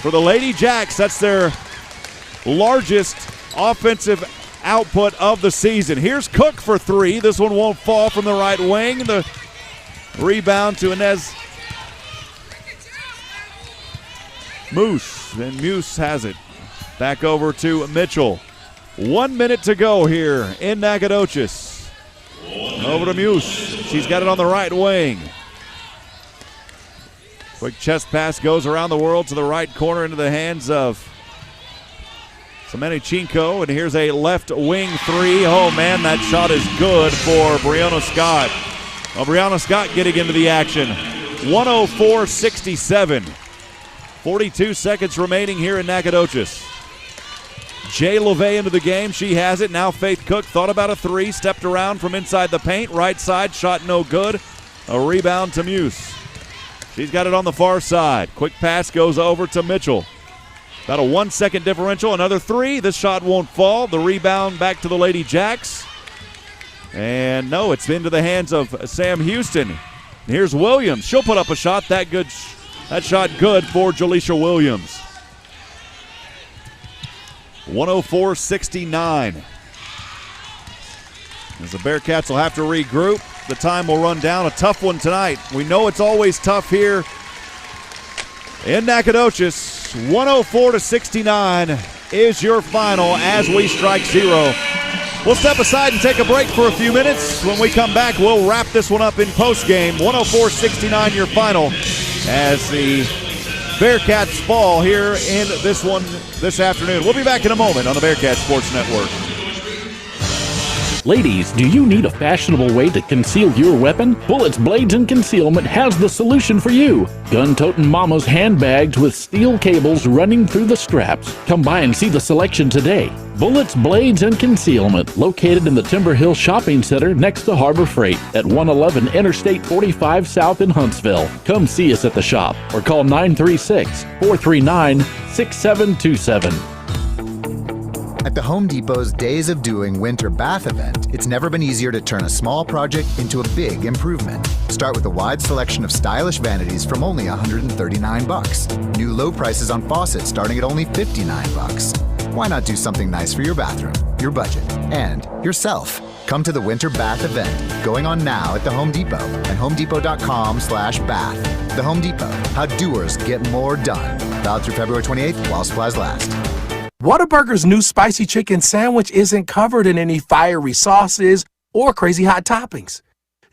for the Ladyjacks. That's their largest offensive output of the season. Here's Cook for 3. This one won't fall from the right wing. The rebound to Inez Moose. And Moose has it. Back over to Mitchell. 1 minute to go here in Nacogdoches. Over to Muse. She's got it on the right wing. Quick chest pass goes around the world to the right corner into the hands of Semenichenko. And here's a left wing 3. Oh, man, that shot is good for Brianna Scott. Well, Brianna Scott getting into the action. 104-67. 42 seconds remaining here in Nacogdoches. Jay LeVay into the game. She has it. Now Faith Cook thought about a 3. Stepped around from inside the paint. Right side. Shot no good. A rebound to Muse. She's got it on the far side. Quick pass goes over to Mitchell. About a 1 second differential. Another 3. This shot won't fall. The rebound back to the Ladyjacks. And no, it's into the hands of Sam Houston. Here's Williams. She'll put up a shot. That shot good for Jaleisha Williams. 104-69. As the Bearcats will have to regroup. The time will run down. A tough one tonight. We know it's always tough here in Nacogdoches. 104-69 is your final as we strike 0. We'll step aside and take a break for a few minutes. When we come back, we'll wrap this one up in postgame. 104-69 your final as the Bearcats fall here in this one this afternoon. We'll be back in a moment on the Bearcats Sports Network. Ladies, do you need a fashionable way to conceal your weapon? Bullets, Blades, and Concealment has the solution for you. Gun-toting mama's handbags with steel cables running through the straps. Come by and see the selection today. Bullets, Blades, and Concealment, located in the Timber Hill Shopping Center next to Harbor Freight at 111 Interstate 45 South in Huntsville. Come see us at the shop or call 936-439-6727. At the Home Depot's Days of Doing Winter Bath event, it's never been easier to turn a small project into a big improvement. Start with a wide selection of stylish vanities from only $139. New low prices on faucets starting at only $59. Why not do something nice for your bathroom, your budget, and yourself? Come to the Winter Bath event, going on now at the Home Depot and homedepot.com/bath. The Home Depot, how doers get more done. Valid through February 28th while supplies last. Whataburger's new spicy chicken sandwich isn't covered in any fiery sauces or crazy hot toppings.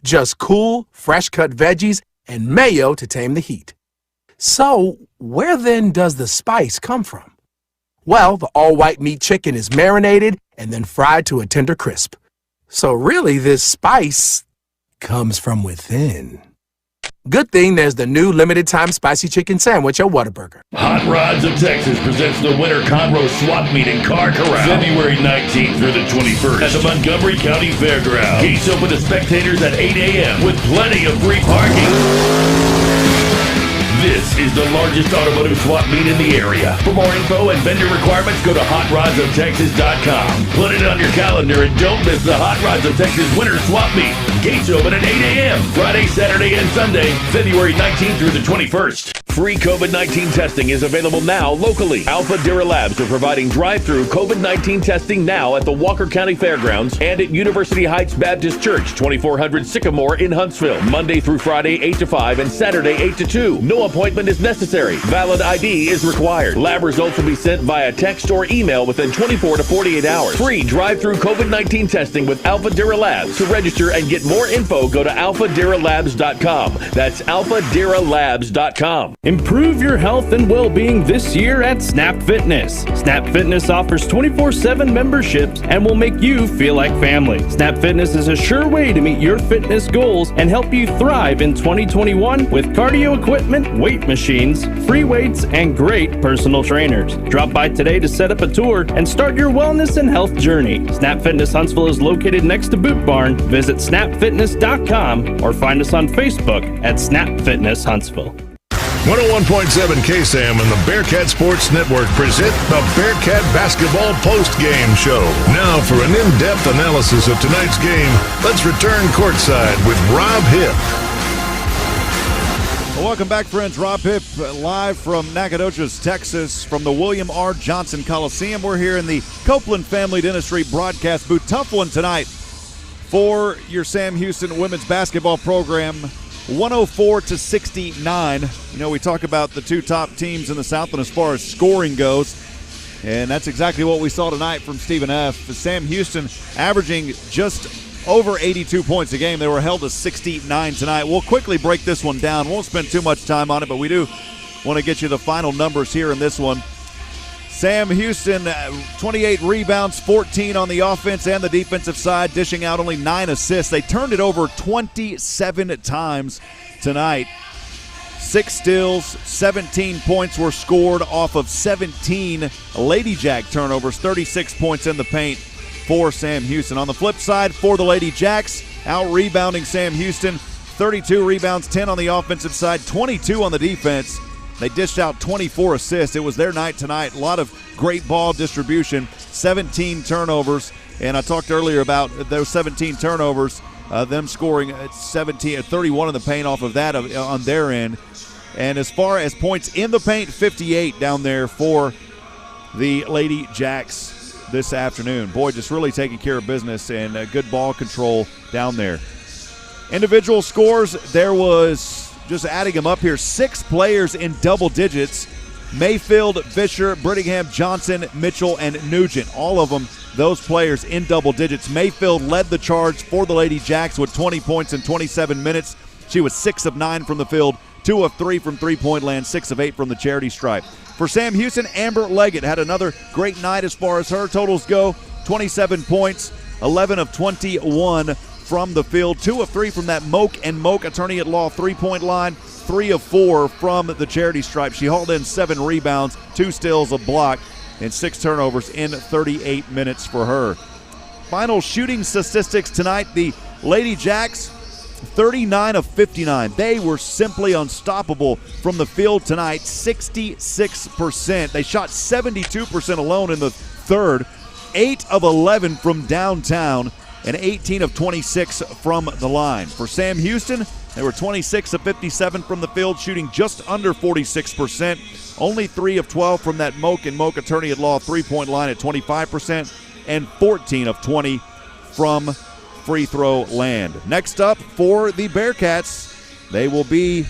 Just cool, fresh-cut veggies and mayo to tame the heat. So, where then does the spice come from? Well, the all-white meat chicken is marinated and then fried to a tender crisp. So really, this spice comes from within. Good thing there's the new limited-time spicy chicken sandwich at Whataburger. Hot Rods of Texas presents the Winter Conroe Swap Meet in Car Corral, February 19th through the 21st at the Montgomery County Fairgrounds. Gates open to spectators at 8 a.m. with plenty of free parking. This is the largest automotive swap meet in the area. For more info and vendor requirements, go to HotRodsOfTexas.com. Put it on your calendar and don't miss the Hot Rods of Texas Winter Swap Meet. Gates open at 8 a.m. Friday, Saturday, and Sunday, February 19th through the 21st. Free COVID-19 testing is available now locally. Alpha Dira Labs are providing drive-through COVID-19 testing now at the Walker County Fairgrounds and at University Heights Baptist Church, 2400 Sycamore in Huntsville, Monday through Friday, 8 to 5, and Saturday, 8 to 2. No appointment is necessary. Valid ID is required. Lab results will be sent via text or email within 24 to 48 hours. Free drive-through COVID-19 testing with Alpha Dira Labs. To register and get more info, go to alphadiralabs.com. That's alphadiralabs.com. Improve your health and well-being this year at Snap Fitness. Snap Fitness offers 24/7 memberships and will make you feel like family. Snap Fitness is a sure way to meet your fitness goals and help you thrive in 2021 with cardio equipment, weight machines, free weights, and great personal trainers. Drop by today to set up a tour and start your wellness and health journey. Snap Fitness Huntsville is located next to Boot Barn. Visit snapfitness.com or find us on Facebook at Snap Fitness Huntsville. 101.7 KSAM and the Bearcat Sports Network present the Bearcat Basketball Post-Game Show. Now for an in-depth analysis of tonight's game, let's return courtside with Rob Hipp. Well, welcome back, friends. Rob Hipp live from Nacogdoches, Texas, from the William R. Johnson Coliseum. We're here in the Copeland Family Dentistry broadcast booth. Tough one tonight for your Sam Houston women's basketball program. 104-69. You know, we talk about the two top teams in the Southland as far as scoring goes, and that's exactly what we saw tonight from Stephen F. Sam Houston averaging just over 82 points a game. They were held to 69 tonight. We'll quickly break this one down. Won't spend too much time on it, but we do want to get you the final numbers here in this one. Sam Houston, 28 rebounds, 14 on the offense and the defensive side, dishing out only 9 assists. They turned it over 27 times tonight. 6 steals, 17 points were scored off of 17 Ladyjack turnovers, 36 points in the paint for Sam Houston. On the flip side, for the Ladyjacks, out-rebounding Sam Houston, 32 rebounds, 10 on the offensive side, 22 on the defense. They dished out 24 assists. It was their night tonight. A lot of great ball distribution, 17 turnovers. And I talked earlier about those 17 turnovers, them scoring 31 in the paint off of that on their end. And as far as points in the paint, 58 down there for the Ladyjacks this afternoon. Boy, just really taking care of business and good ball control down there. Individual scores, there was, just adding them up here, 6 players in double digits. Mayfield, Fisher, Brittingham, Johnson, Mitchell, and Nugent. All of them, those players in double digits. Mayfield led the charge for the Ladyjacks with 20 points in 27 minutes. She was 6 of 9 from the field, 2 of 3 from three-point land, 6 of 8 from the charity stripe. For Sam Houston, Amber Leggett had another great night as far as her totals go. 27 points, 11 of 21 from the field, 2 of 3 from that Moak and Moak attorney at law three-point line, 3 of 4 from the charity stripe. She hauled in 7 rebounds, 2 steals, a block, and 6 turnovers in 38 minutes for her. Final shooting statistics tonight, the Ladyjacks, 39 of 59. They were simply unstoppable from the field tonight, 66%. They shot 72% alone in the third, 8 of 11 from downtown, and 18 of 26 from the line. For Sam Houston, they were 26 of 57 from the field, shooting just under 46%. Only 3 of 12 from that Moak and Moak attorney at law three-point line at 25%, and 14 of 20 from free throw land. Next up for the Bearcats, they will be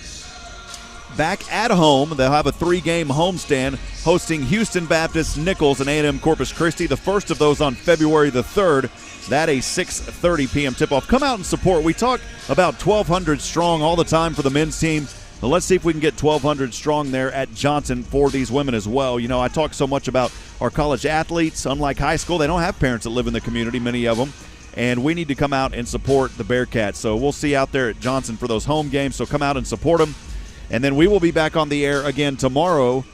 back at home. They'll have a 3-game homestand hosting Houston Baptist, Nichols, and A&M Corpus Christi. The first of those on February the 3rd. That a 6:30 p.m. tip-off. Come out and support. We talk about 1,200 strong all the time for the men's team. Well, let's see if we can get 1,200 strong there at Johnson for these women as well. You know, I talk so much about our college athletes. Unlike high school, they don't have parents that live in the community, many of them. and we need to come out and support the Bearcats. So we'll see you out there at Johnson for those home games, so come out and support them. And then we will be back on the air again tomorrow,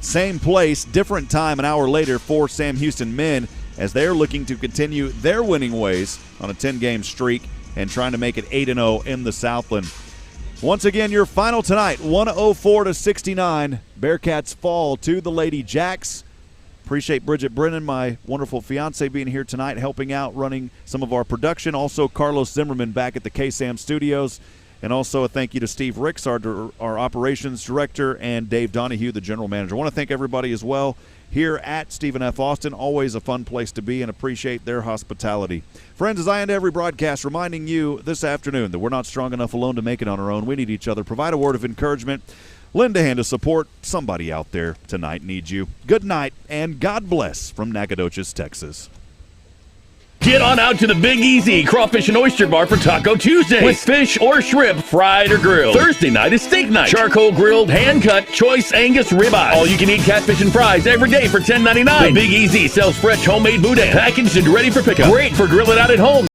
same place, different time, an hour later for Sam Houston men, as they're looking to continue their winning ways on a 10-game streak and trying to make it 8-0 in the Southland. Once again, your final tonight, 104-69. Bearcats fall to the Ladyjacks. Appreciate Bridget Brennan, my wonderful fiance, being here tonight, helping out, running some of our production. Also, Carlos Zimmerman back at the KSAM studios. And also a thank you to Steve Ricks, our operations director, and Dave Donahue, the general manager. I want to thank everybody as well here at Stephen F. Austin. Always a fun place to be, and appreciate their hospitality. Friends, as I end every broadcast, reminding you this afternoon that we're not strong enough alone to make it on our own. We need each other. Provide a word of encouragement. Lend a hand of support. Somebody out there tonight needs you. Good night, and God bless from Nacogdoches, Texas. Get on out to the Big Easy Crawfish and Oyster Bar for Taco Tuesday with fish or shrimp fried or grilled. Thursday night is steak night. Charcoal grilled, hand-cut, choice Angus ribeye. All you can eat catfish and fries every day for $10.99. The Big Easy sells fresh homemade boudin, packaged and ready for pickup. Great for grilling out at home.